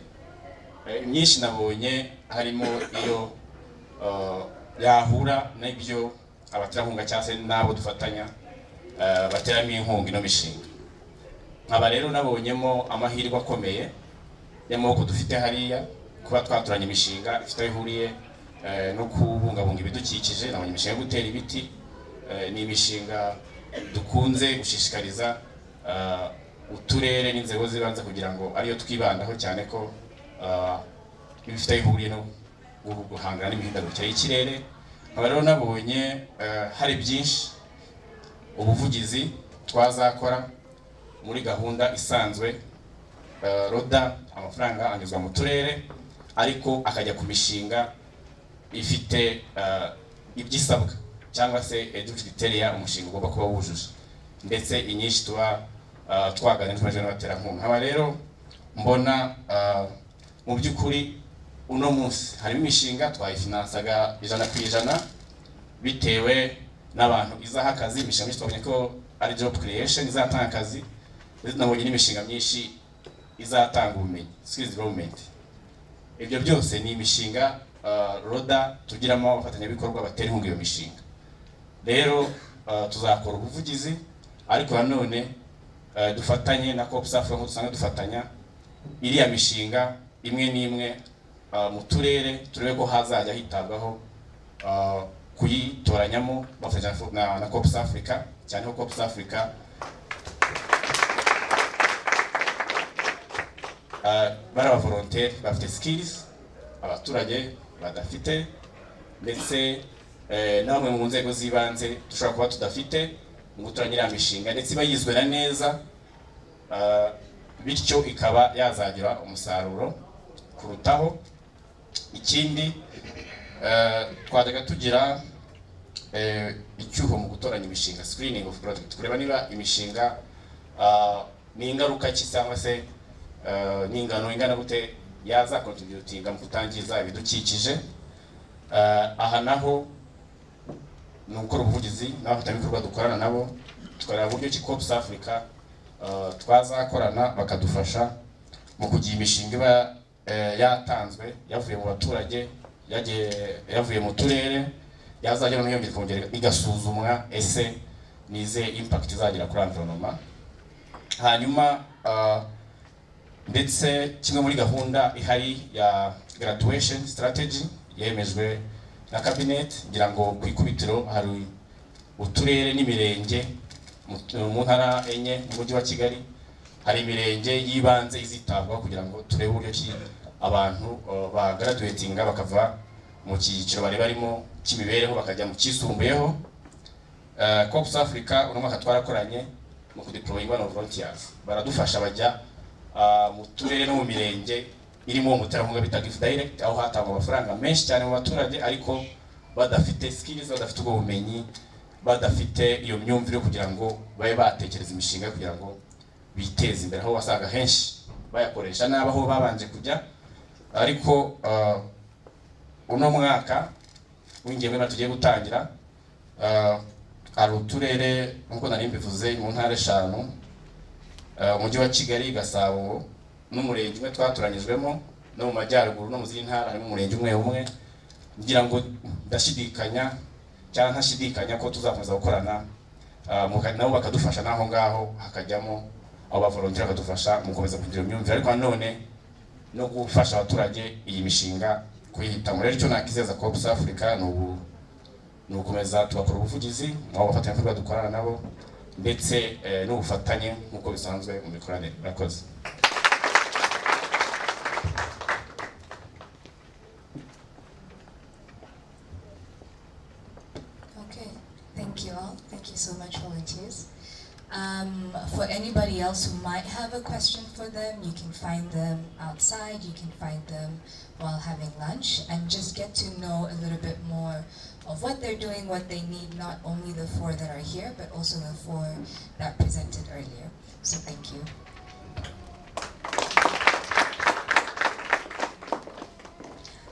Imyinshi nabonye harimo iyo yahura n'ibyo abaterankunga cyangwa se n'abo dufatanya bateramo inkunga ino mishinga. Nkaba rero nabonyemo amahirwe akomeye y'amaboko dufite hariya kuba twaturanya imishinga ifite aho ihuriye no kubungabunga ibidukikije. Nabonye imishinga yo gutera ibiti, ni imishinga dukunze gushishikariza uturere n'inzego z'ibanze kugira ngo ariyo twibandaho, cyane ko bifite aho ihuriye no guhangana n'imihindagurikire y'ikirere. Nkaba rero nabonye hari byinshi ubuvugizi twazakora muri gahunda isanzwe. Roda amafaranga anyuzwa mu turere ariko akajya ku mishinga ifite ibyisabwa cyangwa se criteria umushinga ugomba kuba wujuje, ndetse inyinshi tuba twaganira tumaze n'abaterankunga. Nkaba rero mbona mu by'ukuri uno munsi harimo imishinga twayifinansaga 100% bitewe n'abantu izaha akazi. Imishinga myinshi twabonye ko ari job creation izatanga akazi, ndetse nabonye n'imishinga myinshi izatanga ubumenyi, skills development. Ibyo byose ni imishinga Roda tugiramo abafatanyabikorwa batera inkunga iyo mishinga. Rero tuzakora ubuvugizi, ariko nanone dufatanye na CorpsAfrica nk'uko dusanga dufatanya iriya mishinga imwe n'imwe mu turere, turebe ko hazajya hitabwaho kuyitoranyamo bafatanya na CorpsAfrica, cyane ko CorpsAfrica bari abavolontaire bafite skills abaturage badafite, ndetse namwe mu nzego z'ibanze dushobora kuba tudafite mu guturanya iriya mishinga, ndetse iba yizwera neza, bityo ikaba yazagira umusaruro kurutaho. Ikindi twajyaga tugira icyuho mu gutoranya imishinga, screening of project, kureba niba imishinga ni ingaruka ki cyangwa se n'ingano ingana gute yaza contributinga mu kutangiza ibidukikije. Aha naho ni ugukora ubuvugizi n'abafatanyabikorwa dukorana nabo, tukareba uburyo ki CorpsAfrica twazakorana bakadufasha mu kugira imishinga iba yatanzwe yavuye mu baturage, yavuye mu turere, yazagera no yongera kongera igasuzumwa ese nize impact izagira kuri environment. Hanyuma ndetse kimwe muri gahunda ihari ya graduation strategy yemejwe na cabinet, ngira ngo ku ikubitiro hari uturere n'imirenge mu ntara enye mu mujyi wa Kigali, hari imirenge yibanze izitabwaho kugira ngo turebe uburyo ki abantu ba graduatinga bakava mu cyiciro bari barimo cy'imibereho bakajya mu kisumbuyeho. CorpsAfrica uno mwaka twarakoranye mu kudeploying one of volunteers, baradufasha bajya mu turere no mu mirenge irimo umuterankunga bita Give Direct, aho hatangwa amafaranga menshi cyane mu baturage ariko badafite skills, badafite ubwo bumenyi, badafite iyo myumvire kugira ngo babe batekereza imishinga kugira ngo biteze imbere, aho wasaga henshi bayakoresha nabi aho babanje kujya. Ariko uno mwaka w'ingemwe tugiye gutangira hari uturere nkuko nari mbivuze mu ntara 5, umujyi wa Kigali, Gasabo n'umurenge umwe twaturanyijwemo, no mu majyaruguru no mu zindi ntara harimo umurenge umwe ngira ngo ndashidikanya cyangwa ntashidikanya ko tuzakomeza gukorana nabo bakadufasha naho ngaho hakajyamo abo bavolontier bakadufasha mu gukomeza kugira imyumvire, ariko nanone no gufasha abaturage iyi mishinga kuyihitamo. Rero icyo nakizeza CorpsAfrica ni ugukomeza tugakora ubuvugizi aho bafatanya dukorana nabo ndetse n'ubufatanye nk'uko bisanzwe mu mikoranire. Murakoze. Okay, thank you all. Thank you so much, volunteers. For anybody else who might have a question for them, you can find them outside, you can find them while having lunch, and just get to know a little bit more of what they're doing, what they need, not only the 4 that are here, but also the 4 that presented earlier. So thank you.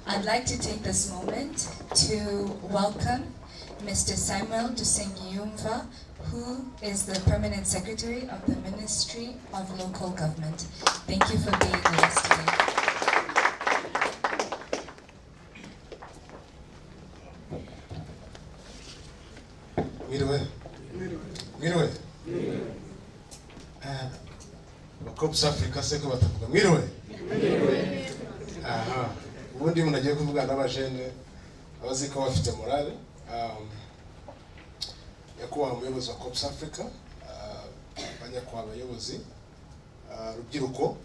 I'd like to take this moment to welcome Mr. Samuel Dusenyumva, who is the Permanent Secretary of the Ministry of Local Government. Thank you for being with us today. Mwiriwe. CorpsAfrica se ko batavuga mwiriwe. Ubundi munagiye kuvugana n'abajene abazi ko bafite morale. Yakubaha umuyobozi wa CorpsAfrica, abanyakubahwa abayobozi, rubyiruko,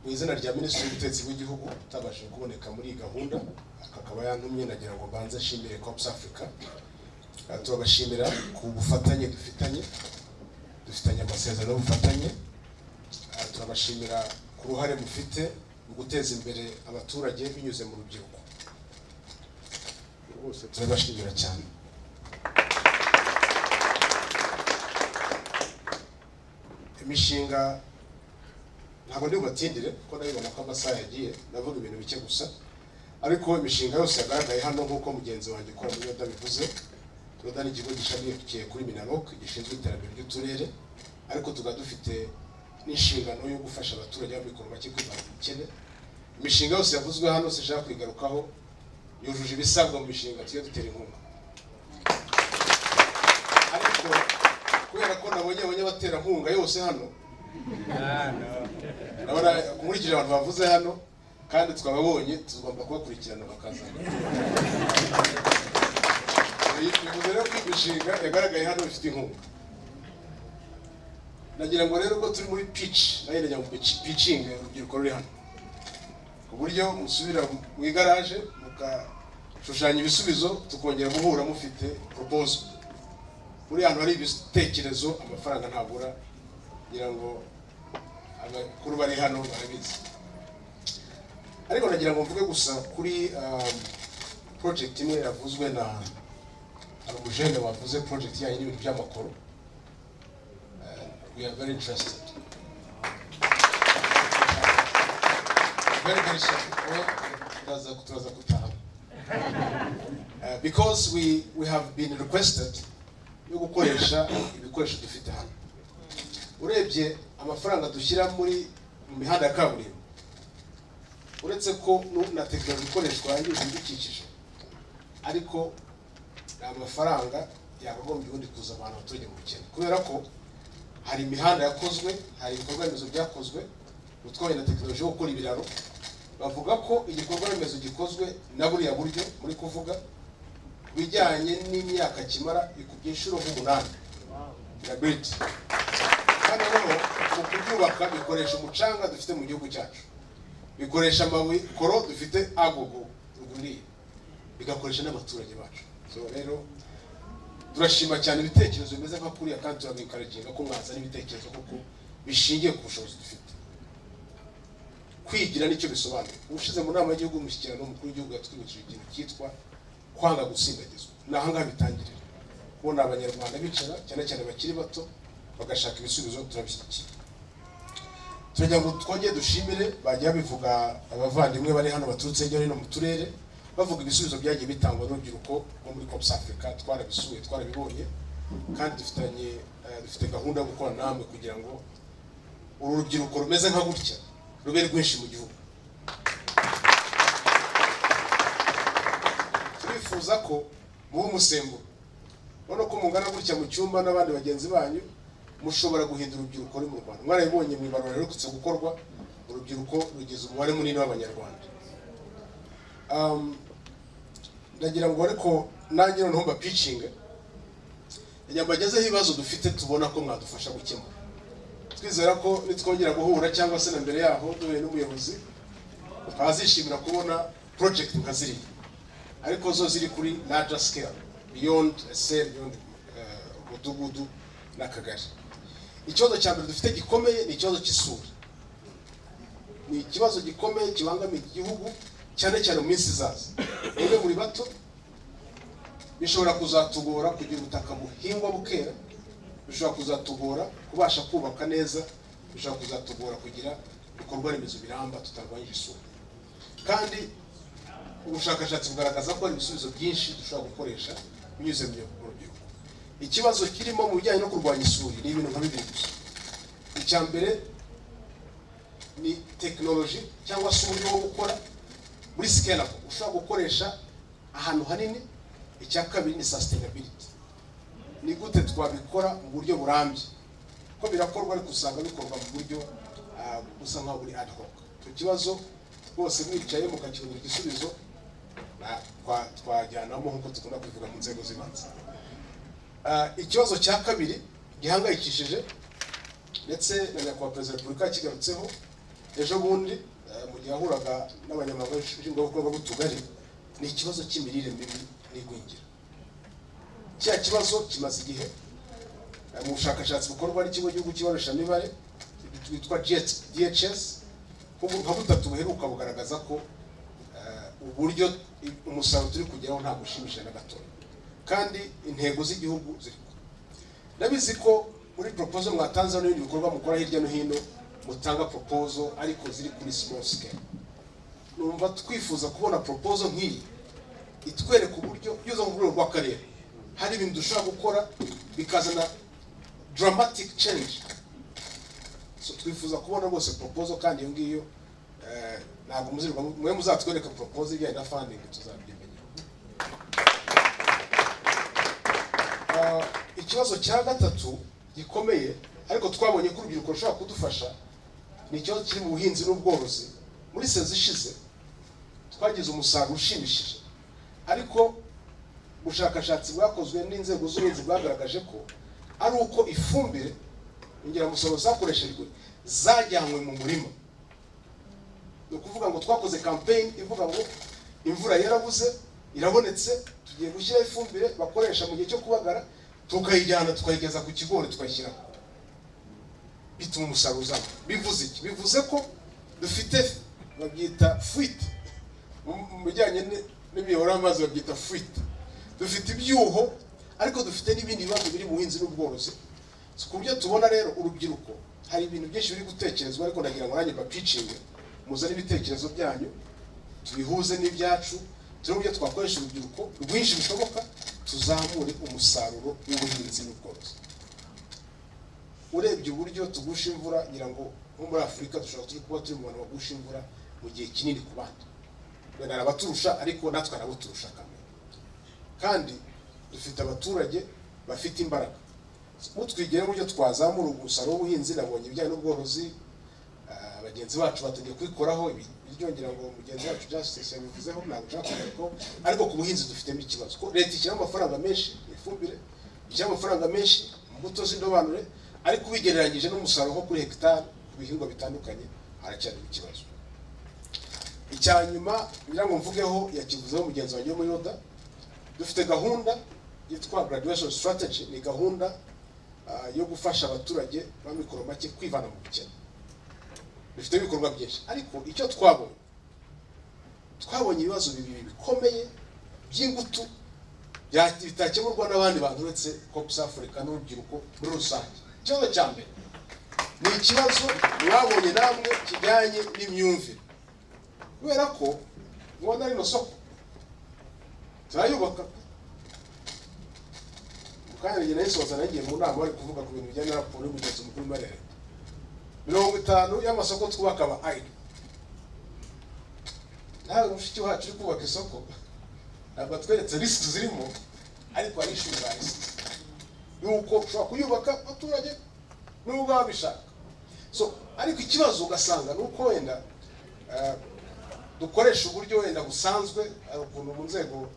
mu izina rya Minisitiri w'Ubutegetsi bw'Igihugu utabashije kuboneka muri iyi gahunda, akaba yantumye nagira ngo mbanze nshimire CorpsAfrica. Turabashimira ku bufatanye dufitanye amasezerano y'ubufatanye. Turabashimira ku ruhare mufite mu guteza imbere abaturage binyuze mu rubyiruko. Bose turabashimira cyane. Imishinga ntabwo ndi bubatindire kuko ndabibona ko amasaha yagiye, navuga ibintu bike gusa, ariko imishinga yose yagaragaye hano nk'uko mugenzi wanjye ukora muri Rwanda bivuze. Rwanda ni ikigo gishamikiye kuri Minaloc gishinzwe iterambere ry'uturere, ariko tukaba dufite n'inshingano yo gufasha abaturage mu bikorwa cyo kwivana mu bukene. Imishinga yose yavuzwe hano sinshaka kwigarukaho, yujuje ibisabwa mu mishinga tugiye dutera inkunga. Ariko kubera ko nabonye abaterankunga yose hano, nabona kumurikije abantu bavuze hano kandi twababonye, tugomba kubakurikirana bakazana. Bivuze rero ko imishinga yagaragaye hano ifite inkunga. Nagira ngo rero ko turi muri pitch, nayo njya mu pitching urubyiruko ruri hano, ku buryo musubira mu igaraje mukashushanya ibisubizo, tukongera guhura mufite proposal. Muri hano hari ibitekerezo, amafaranga ntabura, ngira ngo abakuru bari hano barabizi. Ariko nagira ngo mvuge gusa kuri project imwe yavuzwe na umujene wavuze, project yanyu n'ibintu by'amakoro. We are very interested. Very sorry. Because we have been requested yo gukoresha ibikoresho dufite hano. Urebye amafaranga dushyira mu mihanda ya kaburimbo, uretse ko na tekinoloji ikoreshwa yangiza ibidukikije, ariko amafaranga yakagombye ubundi kuza abantu abaturage mu bukene, kubera ko hari imihanda yakozwe, hari ibikorwa remezo byakozwe, utwaye na tekinoloji yo gukora ibiraro. Bavuga ko igikorwa remezo gikozwe na buriya buryo muri kuvuga bijyanye n'imyaka kimara ikubye inshuro nk'umunani. Great. Kandi rero mu kubyubaka bikoresha umucanga dufite mu gihugu cyacu, bikoresha amabuye koro dufite agogo ruguriye, bigakoresha n'abaturage bacu. So rero turashima cyane ibitekerezo bimeze nka kuriya, kandi turabikaraginga ko mwazana ibitekerezo kuko bishingiye ku bushobozi dufite. Kwigira nicyo bisobanuye. Ubushize mu nama y'igihugu umushyikirano n'umukuru w'igihugu yatwibukije ikintu cyitwa kwanga gusindagizwa. Naho ngaho bitangirira kubona abanyarwanda bicara cyane cyane bakiri bato bagashaka ibisubizo, turabishyigikiye. Turagira ngo twongere dushimire, bajya bivuga abavandimwe bari hano baturutse hirya no hino mu turere, bavuga ibisubizo byagiye bitangwa n'urubyiruko rwo muri CorpsAfrica, twarabisuye twarabibonye, kandi dufite gahunda yo gukora namwe kugira ngo uru rubyiruko rumeze nka gutya rube rwinshi mu gihugu. Turifuza ko muba umusemburo, ubona ko mungana gutya mu cyumba n'abandi bagenzi banyu, mushobora guhindura urubyiruko ruri mu Rwanda. Mwarabibonye mu ibarura rerutse gukorwa, urubyiruko rugize umubare munini w'abanyarwanda. Ndagira ngo ariko nanjye noneho mba pitching, ndagira mbagezeho ibibazo dufite tubona ko mwadufasha gukemura. Twizera ko nitwongera guhura cyangwa se na mbere yaho duhuye n'umuyobozi, twazishimira kubona project nka ziriya, ariko zo ziri kuri larger scale, beyond a cell, beyond umudugudu n'akagari. Ikibazo cya mbere dufite gikomeye ni ikibazo cy'isura. Ni ikibazo gikomeye kibangamiye igihugu cyane cyane mu minsi izaza. Niba muri bato bishobora kuzatugora kugira ubutaka buhingwa bukera, bishobora kuzatugora kubasha kubaka neza, bishobora kuzatugora kugira ibikorwa remezo biramba tutarwanyije isura. Kandi ubushakashatsi bugaragaza ko hari ibisubizo byinshi dushobora gukoresha binyuze mu rubyiruko. Ikibazo kirimo mu bijyanye no kurwanya isuri ni ibintu nka bibiri gusa. Icya mbere ni tekinoloji cyangwa se uburyo bwo gukora muri scalable ushobora gukoresha ahantu hanini. Icya kabiri ni sustainability, ni gute twabikora mu buryo burambye, ko birakorwa ariko usanga bikorwa mu buryo busa nkaho buri ad hoc. Icyo kibazo bose mwicaye mukakibonera igisubizo twajyanamo nk'uko dukunda kubivuga mu nzego z'ibanze. Ikibazo cya kabiri gihangayikishije ndetse na nyakubahwa perezida wa repubulika yakigarutseho ejo bundi mu gihe yahuraga n'abanyamaguru nshingwabikorwa b'utugari, ni ikibazo cy'imirire mibi n'igwingira. Cya kibazo kimaze igihe mu bushakashatsi bukorwa n'ikigo gihugu cy'ibarurishamibare twitwa DHS, nka butatu buheruka bugaragaza ko uburyo umusaruro turi kugeraho ntabwo ushimishije na gato, kandi intego z'igihugu ziri kure. Ndabizi ko muri proposal mwatanze n'ibindi bikorwa mukora hirya no hino, mutanga proposal ariko ziri kuri small scale. Numva twifuza kubona proposal nk'iyi itwereka uburyo byuza mu rwego rw'akarere hari ibintu dushobora gukora bikazana dramatic change. So twifuza kubona rwose proposal, kandi iyo ngiyo ntabwo muzirwa mwe muzatwereka proposal ijyanye na funding tuzabyemenya. Ikibazo cya gatatu gikomeye ariko twabonye ko urubyiruko rushobora kudufasha ni ikibazo kiri mu buhinzi n'ubworozi. Muri sezi ishize twagize umusaruro ushimishije, ariko ubushakashatsi bwakozwe n'inzego z'ubuhinzi bwagaragaje ko ari uko ifumbire ingiramusaruro zakoreshejwe zajyanywe mu murima. Ni ukuvuga ngo twakoze campaign ivuga ngo imvura yarabuze irabonetse, tugiye gushyira ifumbire bakoresha mu gihe cyo kubagara, tukayijyana tukayigeza ku kigori tukayishyiraho, bituma umusaruro uzamuka. Bivuze iki? Bivuze ko dufite babyita fuite mu bijyanye n'imiyoboro y'amazi, babyita fuite. Dufite ibyuho ariko dufite n'ibindi bibazo biri mu buhinzi n'ubworozi. Ku buryo tubona rero urubyiruko hari ibintu byinshi biri gutekerezwa, ariko ndagira ngo nanjye mbapicinge muzane ibitekerezo byanyu tubihuze n'ibyacu, turebe uburyo twakoresha urubyiruko rwinshi bishoboka, tuzamure umusaruro w'ubuhinzi n'ubworozi. Urebye uburyo tugusha imvura, ngira ngo nko muri Afurika dushobora kuba turi mu bantu bagusha imvura mu gihe kinini ku bandi. Wenda arabaturusha ariko natwe arabuturusha kamwe, kandi dufite abaturage bafite imbaraga. Mutwigire uburyo twazamura umusaruro w'ubuhinzi. Nabonye ibijyanye n'ubworozi bagenzi bacu bategeye kwikoraho ibyongera ngo mugenzi wacu Justice yabivuzeho, ntabwo nshaka kugarukaho, ariko ku buhinzi dufitemo ikibazo ko leta ishyira amafaranga menshi mu ifumbire, ishyira amafaranga menshi mu mbuto z'indobanure, ariko ubigereranyije n'umusaruro nko kuri hegitari ku bihingwa bitandukanye haracyari ikibazo. Icya nyuma ngira ngo mvugeho yakivuzeho mugenzi wanjye muri Yoda, dufite gahunda yitwa graduation strategy. Ni gahunda yo gufasha abaturage b'amikoro make kwivana mu bukene. Dufite ibikorwa byinshi, ariko icyo twabonye ibibazo bibiri bikomeye by'ingutu bitakemurwa n'abandi bantu uretse CorpsAfrica n'urubyiruko muri rusange. Ikibazo cya mbere ni ikibazo mwabonye namwe kijyanye n'imyumvire, kubera ko mubona rino soko turayubaka kandi njye nayisoza nagiye mu nama bari kuvuga ku bintu bijyanye na raporo y'umugenzi mukuru w'Imarere 50 y'amasoko twubaka aba ayi nawe mushiki wacu uri kubaka isoko ntabwo tweretse risiki zirimo ariko ari ishuri za risiki yuko ushobora kuyubaka abaturage n'ubwo babishaka. So ariko ikibazo ugasanga nuko wenda dukoresha uburyo wenda busanzwe ukuntu mu nzego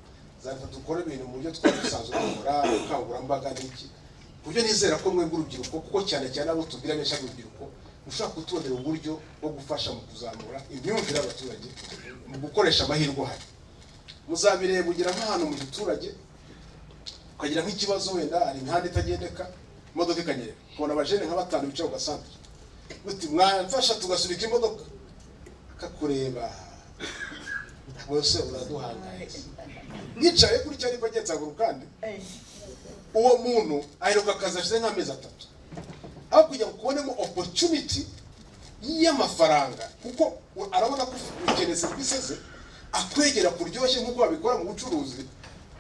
za leta dukora ibintu mu buryo twari dusanzwe dukora ubukangurambaga n'iki buryo nizera ko mwebwe urubyiruko kuko cyane cyane abo tubwira benshi urubyiruko mushobora kutubonera uburyo bwo gufasha mu kuzamura imyumvire y'abaturage mu gukoresha amahirwe ahari. Muzabireba ugira nk'ahantu mu giturage ukagira nk'ikibazo wenda hari imihanda itagendeka imodoka ikanyerera kubona abajene nka 5 bicaye ku gasantere uti mwamfasha tugasunika imodoka akakureba bose uraduhangaye nicaye kuri cyari bagenza kandi uwo muntu aheruka akazi ashize nk'amezi 3 aho kujya kubonemo opportunity y'amafaranga kuko arabona ko ukeneye serivisi ze akwegera kuryoshye nk'uko babikora mu bucuruzi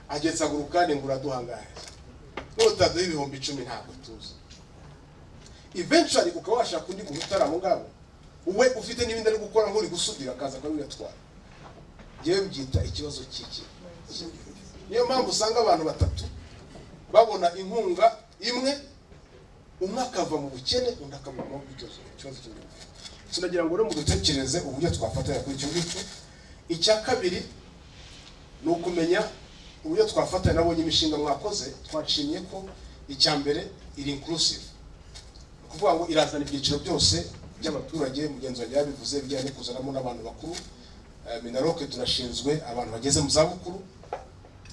agenza kandi ngo uraduhangaye n'utaduha ibihumbi 10 ntabwo tuzi eventually ukawasha kundi guhitara ngabo uwe ufite n'ibindi ari gukora nk'uri gusudira akaza kwa bigatwara yewe byita ikibazo cy'iki. Niyo mpamvu usanga abantu batatu babona inkunga imwe umwe akava mu bukene undi akava mu bibazo cy'ingufu. Tunagira ngo rero mu dutekereze uburyo twafatanya kuri icyo ngicyo. Icya kabiri ni ukumenya uburyo twafatanya nabonye imishinga mwakoze twacimye ko icya mbere iri inclusive kuvuga ngo irazana ibyiciro byose by'abaturage mugenzi wanjye yabivuze bijyanye kuzanamo n'abantu bakuru. Minaroke tunashinzwe abantu bageze mu zabukuru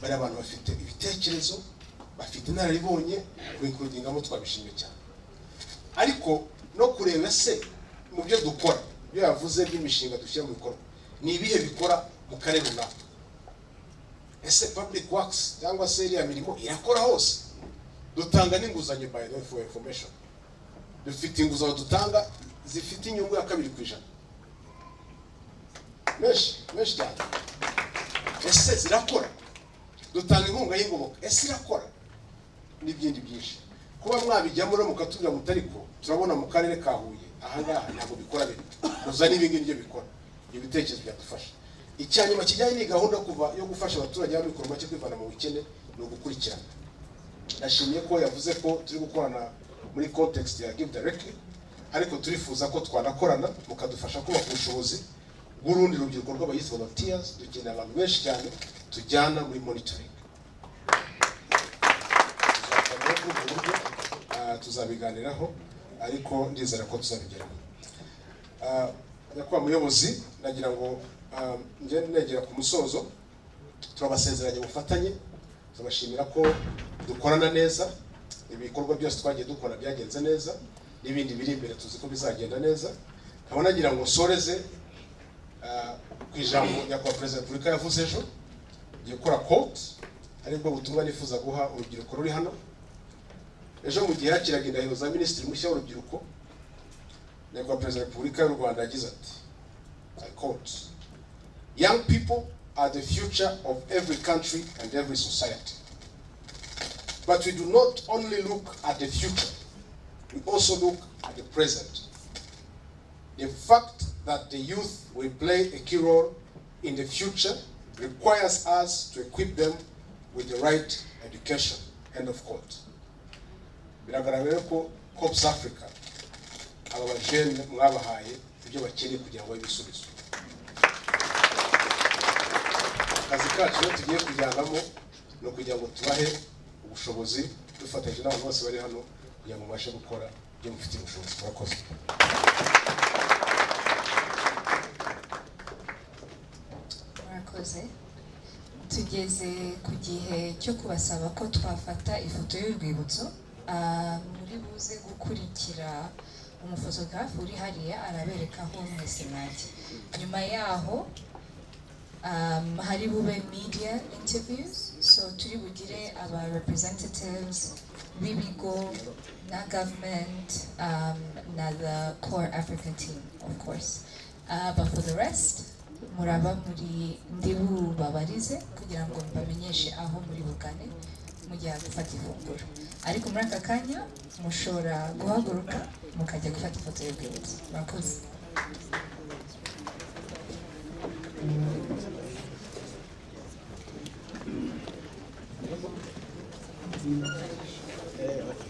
bari abantu bafite ibitekerezo bafite inararibonye kwinkurudingamo twabishimye cyane ariko no kureba se mu byo dukora byo yavuze by'imishinga dushyira mu bikorwa ni ibihe bikora mu karere runaka. Ese public works cyangwa se iriya mirimo irakora hose? Dutanga n'inguzanyo by the way for information. Dufite inguzanyo dutanga zifite inyungu ya 2%. Mesh cyane. Ese zirakora? Dutanga inkunga y'ingoboka. Ese irakora? N'ibindi byinshi. Kuba mwabijyamo no mukatubira mutariko turabona mu karere ka Huye ahangaha ntabwo bikora biri. Muzana ibingi nibyo bikora. Ibitekerezo byadufasha. Icyanyuma kijyanye ni gahunda kuva yo gufasha abaturage b'amikoro make kwivana mu bukene no gukurikirana. Nashimiye ko yavuze ko turi gukorana muri context ya give directly ariko turifuza ko twanakorana mukadufasha kubaka ubushobozi bw'urundi rubyiruko rw'abayisi volunteers dukeneye abantu benshi cyane tujyana muri monitoring. Tuzabiganiraho ariko ndizera ko tuzabigeraho. Nyakubahwa muyobozi nagira ngo nje negera ku musozo turabasezeranye ubufatanye tubashimira ko dukorana neza ibikorwa byose twagiye dukora byagenze neza n'ibindi biri imbere tuzi ko bizagenda neza. Nkaba nagira ngo soreze ku ijambo nyakubahwa Perezida wa Repubulika yavuze ejo ngiye gukora quote aribwo butumwa nifuza guha urubyiruko ruri hano. Ejo mu gihe yakiraga indahiro za Minisitiri mushya w'urubyiruko nyakubahwa Perezida wa Repubulika y'u Rwanda yagize ati I quote, young people are the future of every country and every society. But we do not only look at the future, we also look at the present. The fact that the youth will play a key role in the future requires us to equip them with the right education. End of quote. Biragaragara ko CorpsAfrica aba bajene mwabahaye ibyo bakeneye kugira ngo babisubize. Akazi kacu tugiye kujyanamo no kugira ngo tubahe ubushobozi dufatanyije n'abantu bose bari hano kugira ngo mubashe gukora ibyo mufite ubushobozi. Murakoze. Murakoze. Tugeze ku gihe cyo kubasaba ko twafata ifoto y'urwibutso. Muri buze gukurikira umufotografi uri hariya arabereka aho mwese mwajya. Nyuma yaho hari bube media interviews, so turi bugire aba representatives b'ibigo na government na the CorpsAfrica team, of course. But for the rest, muraba muri ndibu babarize kugira ngo mbamenyeshe aho muri bugane mujya gufata ifunguro. Ariko muri aka kanya mushobora guhaguruka mukajya gufata ifoto y'urwibutso. Murakoze.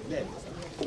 Next.